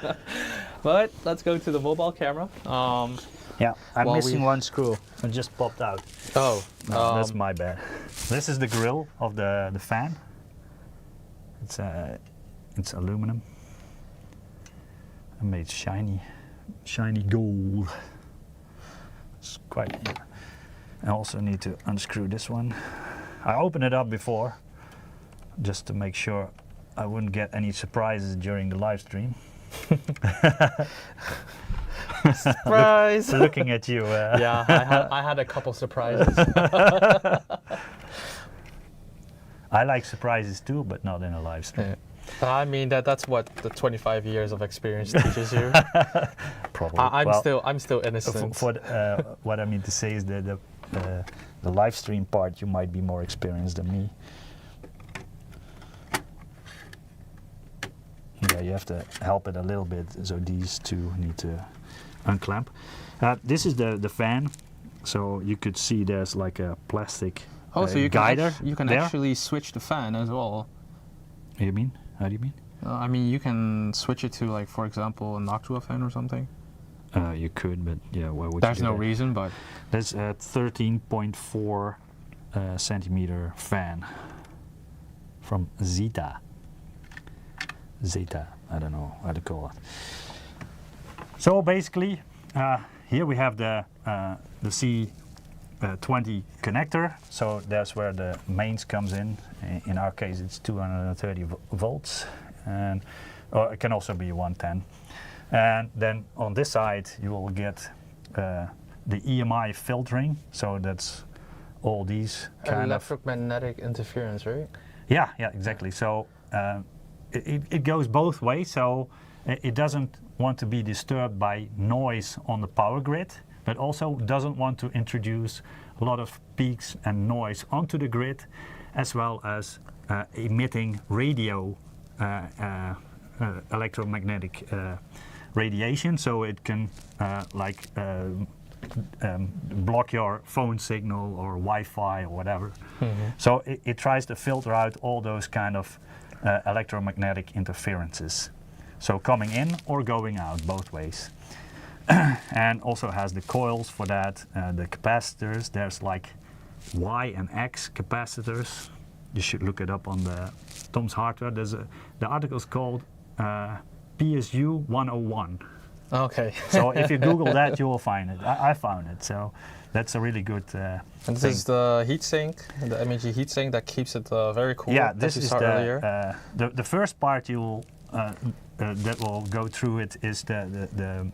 Speaker 1: But let's go to the mobile camera.
Speaker 2: Yeah, I'm missing one screw. It just popped out.
Speaker 1: Oh.
Speaker 2: No, that's my bad. This is the grill of the fan. It's aluminum. I made shiny gold. It's quite. I also need to unscrew this one. I opened it up before, just to make sure I wouldn't get any surprises during the live stream.
Speaker 1: Surprise!
Speaker 2: Looking at you.
Speaker 1: Yeah, I had a couple surprises.
Speaker 2: I like surprises too, but not in a live stream.
Speaker 1: Yeah. I mean that's what the 25 years of experience teaches you.
Speaker 2: Probably.
Speaker 1: I'm still innocent.
Speaker 2: What I mean to say is that the live stream part, you might be more experienced than me. Yeah, you have to help it a little bit. So these two need to unclamp. This is the fan. So you could see there's like a plastic.
Speaker 1: So you
Speaker 2: guider.
Speaker 1: You can actually switch the fan as well.
Speaker 2: What do you mean? How do you mean?
Speaker 1: I mean, you can switch it to, like, for example, a Noctua fan or something.
Speaker 2: You could, but yeah, why would
Speaker 1: There's
Speaker 2: you do
Speaker 1: no
Speaker 2: that?
Speaker 1: reason, but
Speaker 2: That's a 13.4 centimeter fan from Zeta. I don't know how to call it. So basically, here we have the C20 connector. So that's where the mains comes in. In our case, it's 230 volts, or it can also be 110. And then on this side, you will get the EMI filtering. So that's all these kind of
Speaker 1: electromagnetic interference, right?
Speaker 2: Yeah, exactly. So it goes both ways. So it doesn't want to be disturbed by noise on the power grid, but also doesn't want to introduce a lot of peaks and noise onto the grid, as well as emitting radio electromagnetic radiation, so it can block your phone signal or Wi-Fi or whatever. So it tries to filter out all those kind of electromagnetic interferences, so coming in or going out, both ways. And also has the coils for that, the capacitors. There's like Y and X capacitors. You should look it up on the Tom's Hardware. The article's called PSU 101.
Speaker 1: Okay.
Speaker 2: So if you Google that, you will find it. I found it, so that's a really good
Speaker 1: And this is the heatsink, the MEG heatsink that keeps it very cool.
Speaker 2: Yeah, this is
Speaker 1: the
Speaker 2: first part you will that will go through it is the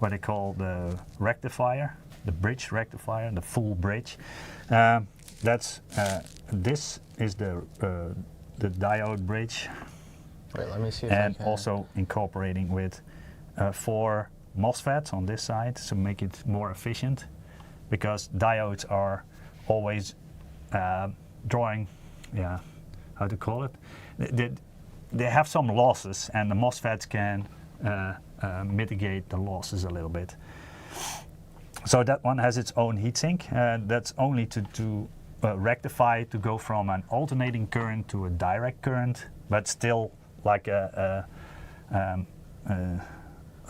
Speaker 2: what they call the rectifier, the bridge rectifier, the full bridge. That's this is the diode bridge.
Speaker 1: Wait, let me see.
Speaker 2: And also incorporating with 4 MOSFETs on this side to make it more efficient, because diodes are always drawing, how to call it? They have some losses, and the MOSFETs can mitigate the losses a little bit. So that one has its own heatsink. That's only to rectify, to go from an alternating current to a direct current, but still like a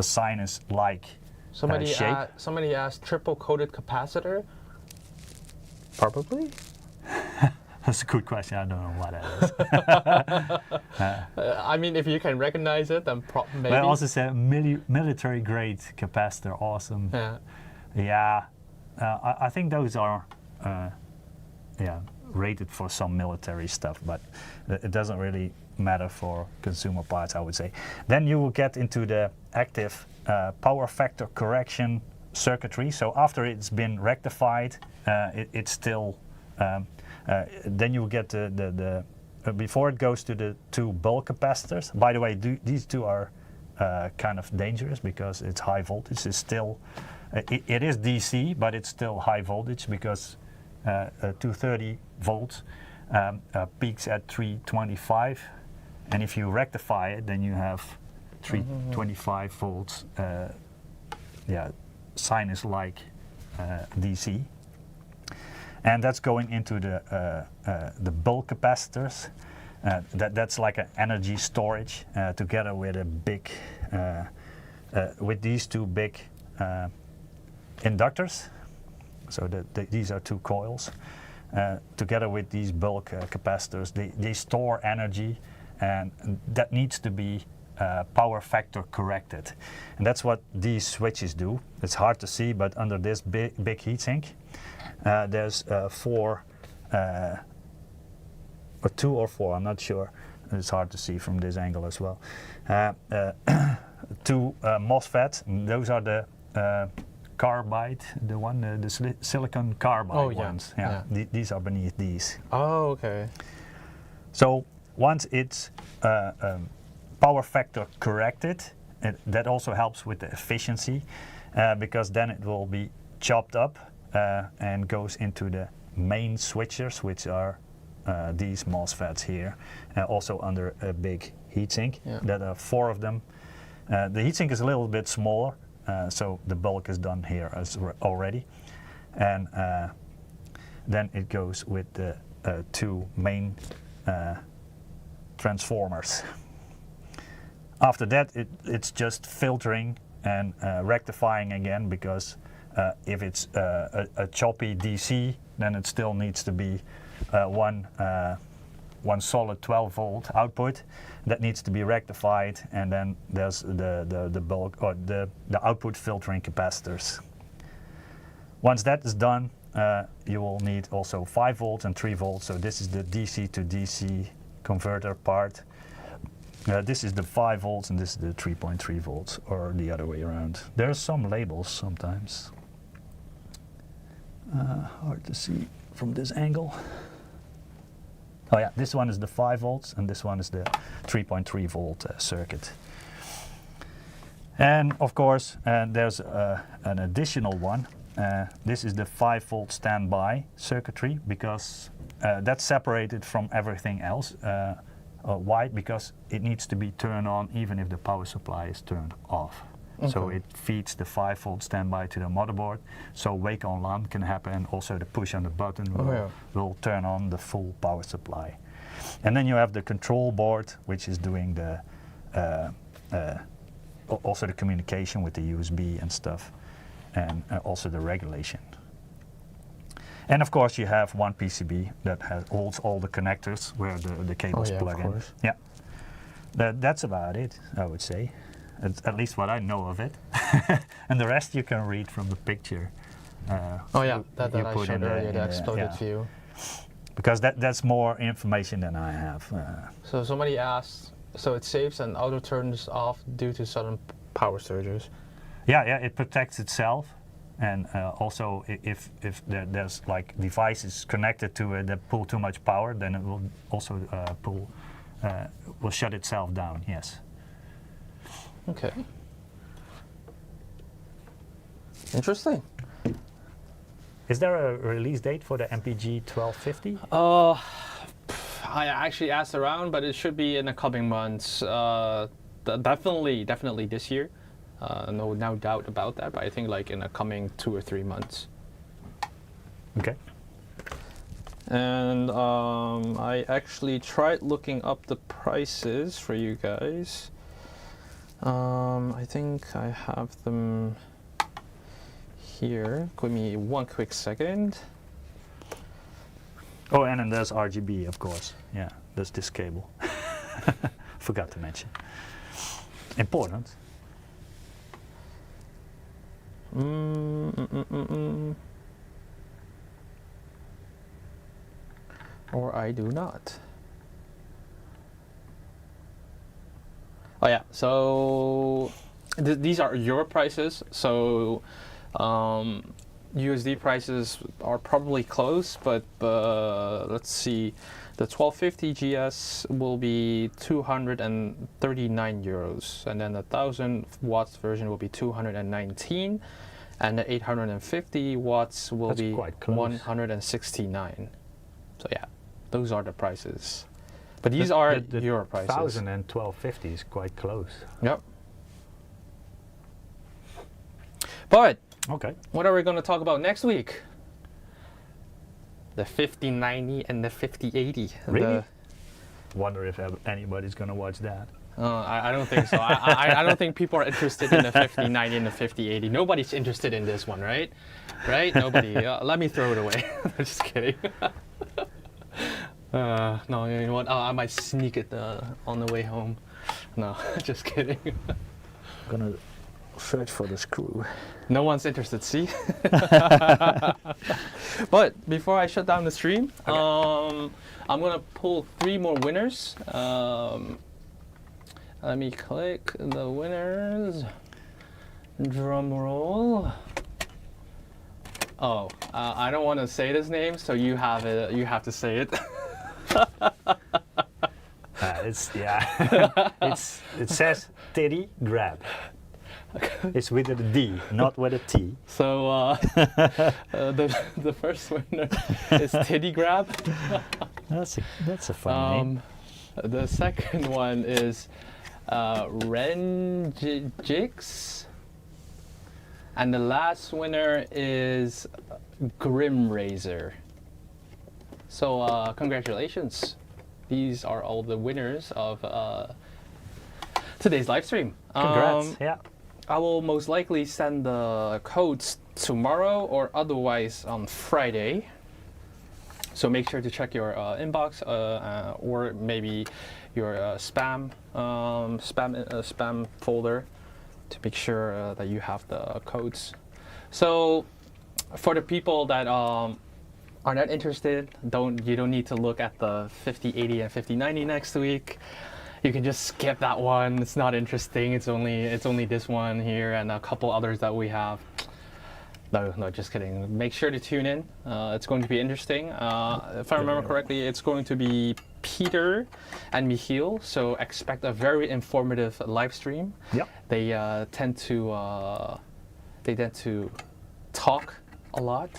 Speaker 2: sinus-like shape.
Speaker 1: Somebody asked triple-coated capacitor? Probably.
Speaker 2: That's a good question. I don't know what that is.
Speaker 1: I mean, if you can recognize it, then maybe.
Speaker 2: But also said military-grade capacitor. Awesome.
Speaker 1: Yeah.
Speaker 2: Yeah. I think those are rated for some military stuff, but it doesn't really matter for consumer parts, I would say. Then you will get into the active power factor correction circuitry. So after it's been rectified, it's still then you will get the before it goes to the 2 bulk capacitors. By the way, these 2 are kind of dangerous because it's high voltage. It's still it is DC, but it's still high voltage because 230 volts peaks at 325, and if you rectify it, then you have 325 volts, sinus-like DC, and that's going into the bulk capacitors. That's like an energy storage together with a big, with these 2 big inductors. So these are 2 coils. Together with these bulk capacitors, they store energy, and that needs to be power factor corrected. And that's what these switches do. It's hard to see, but under this big heatsink, there's 4, or 2 or 4, I'm not sure. It's hard to see from this angle as well. 2 MOSFETs, and those are the carbide, the silicon carbide ones. Yeah. These are beneath these.
Speaker 1: Oh, okay.
Speaker 2: So once it's power factor corrected, that also helps with the efficiency, because then it will be chopped up and goes into the main switchers, which are these MOSFETs here, also under a big heatsink. There are 4 of them. The heatsink is a little bit smaller, so the bulk is done here already, and then it goes with the 2 main transformers. After that, it's just filtering and rectifying again, because if it's a choppy DC, then it still needs to be one solid 12-volt output that needs to be rectified, and then there's the bulk or the output filtering capacitors. Once that is done, you will need also 5 volts and 3 volts. So this is the DC to DC converter part. This is the 5 volts and this is the 3.3 volts, or the other way around. There's some labels sometimes. Hard to see from this angle. Oh yeah, this one is the 5 volts and this one is the 3.3 volt circuit. And of course, there's an additional one. This is the 5 volt standby circuitry, because that's separated from everything else. Why? Because it needs to be turned on even if the power supply is turned off. Okay. So it feeds the 5 volt standby to the motherboard, so wake on LAN can happen. Also the push on the button will turn on the full power supply. And then you have the control board, which is doing the also the communication with the USB and stuff, and also the regulation. And of course you have one PCB that holds all the connectors where the cables plug in. Yeah, that's about it, I would say. At least what I know of it. And the rest you can read from the picture.
Speaker 1: That I showed earlier, the exploded view.
Speaker 2: Because that's more information than I have.
Speaker 1: So somebody asked, so it saves and auto turns off due to sudden power surges?
Speaker 2: Yeah, it protects itself. And also if there's like devices connected to it that pull too much power, then it will also will shut itself down, yes.
Speaker 1: Okay. Interesting.
Speaker 2: Is there a release date for the MPG 1250?
Speaker 1: I actually asked around, but it should be in the coming months. Definitely this year. No doubt about that, but I think like in the coming 2 or 3 months.
Speaker 2: Okay.
Speaker 1: And I actually tried looking up the prices for you guys. I think I have them here. Give me one quick second.
Speaker 2: Oh, and then there's RGB, of course. Yeah, there's this cable. Forgot to mention. Important.
Speaker 1: Or I do not. Oh yeah, so these are your prices. So USD prices are probably close, but let's see. The 1250GS will be 239 euros, and then the 1000 watts version will be 219, and the 850 watts will be 169. So yeah, those are the prices. But these are your prices.
Speaker 2: 1000 and 1250 is quite close.
Speaker 1: Yep. But
Speaker 2: okay,
Speaker 1: what are we going to talk about next week? The 5090 and the 5080.
Speaker 2: Really? Wonder if anybody's going to watch that.
Speaker 1: I don't think so. I don't think people are interested in the 5090 and the 5080. Nobody's interested in this one, right? Right? Nobody. Let me throw it away. Just kidding. No, you know what? I might sneak it on the way home. No, just kidding.
Speaker 2: I'm gonna search for the screw.
Speaker 1: No one's interested, see? But before I shut down the stream, okay. I'm gonna pull 3 more winners. Let me click the winners. Drum roll. Oh, I don't want to say this name, so you have it. You have to say it.
Speaker 2: It says Teddy Grab. It's with a D, not with a T.
Speaker 1: So the first winner is Teddy Grab.
Speaker 2: That's a fun name.
Speaker 1: The second one is Renjix. And the last winner is Grim Razor. So congratulations. These are all the winners of today's live stream.
Speaker 2: Congrats, yeah.
Speaker 1: I will most likely send the codes tomorrow or otherwise on Friday. So make sure to check your inbox or maybe your spam folder to make sure that you have the codes. So for the people that are not interested, you don't need to look at the 5080 and 5090 next week. You can just skip that one. It's not interesting. It's only this one here and a couple others that we have. No, no, just kidding. Make sure to tune in. It's going to be interesting. If I remember correctly, it's going to be Peter and Michiel, so expect a very informative live stream.
Speaker 2: Yep.
Speaker 1: They tend to talk a lot,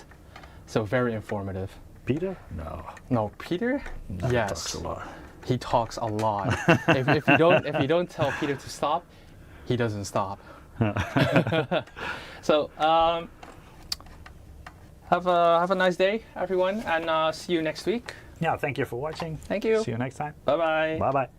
Speaker 1: so very informative.
Speaker 2: Peter? No.
Speaker 1: No, Peter?
Speaker 2: No,
Speaker 1: Yes.
Speaker 2: He talks a lot.
Speaker 1: He talks a lot. if you don't tell Peter to stop, he doesn't stop. So have a nice day, everyone, and see you next week.
Speaker 2: Yeah, thank you for watching.
Speaker 1: Thank you.
Speaker 2: See you next time.
Speaker 1: Bye bye.
Speaker 2: Bye bye.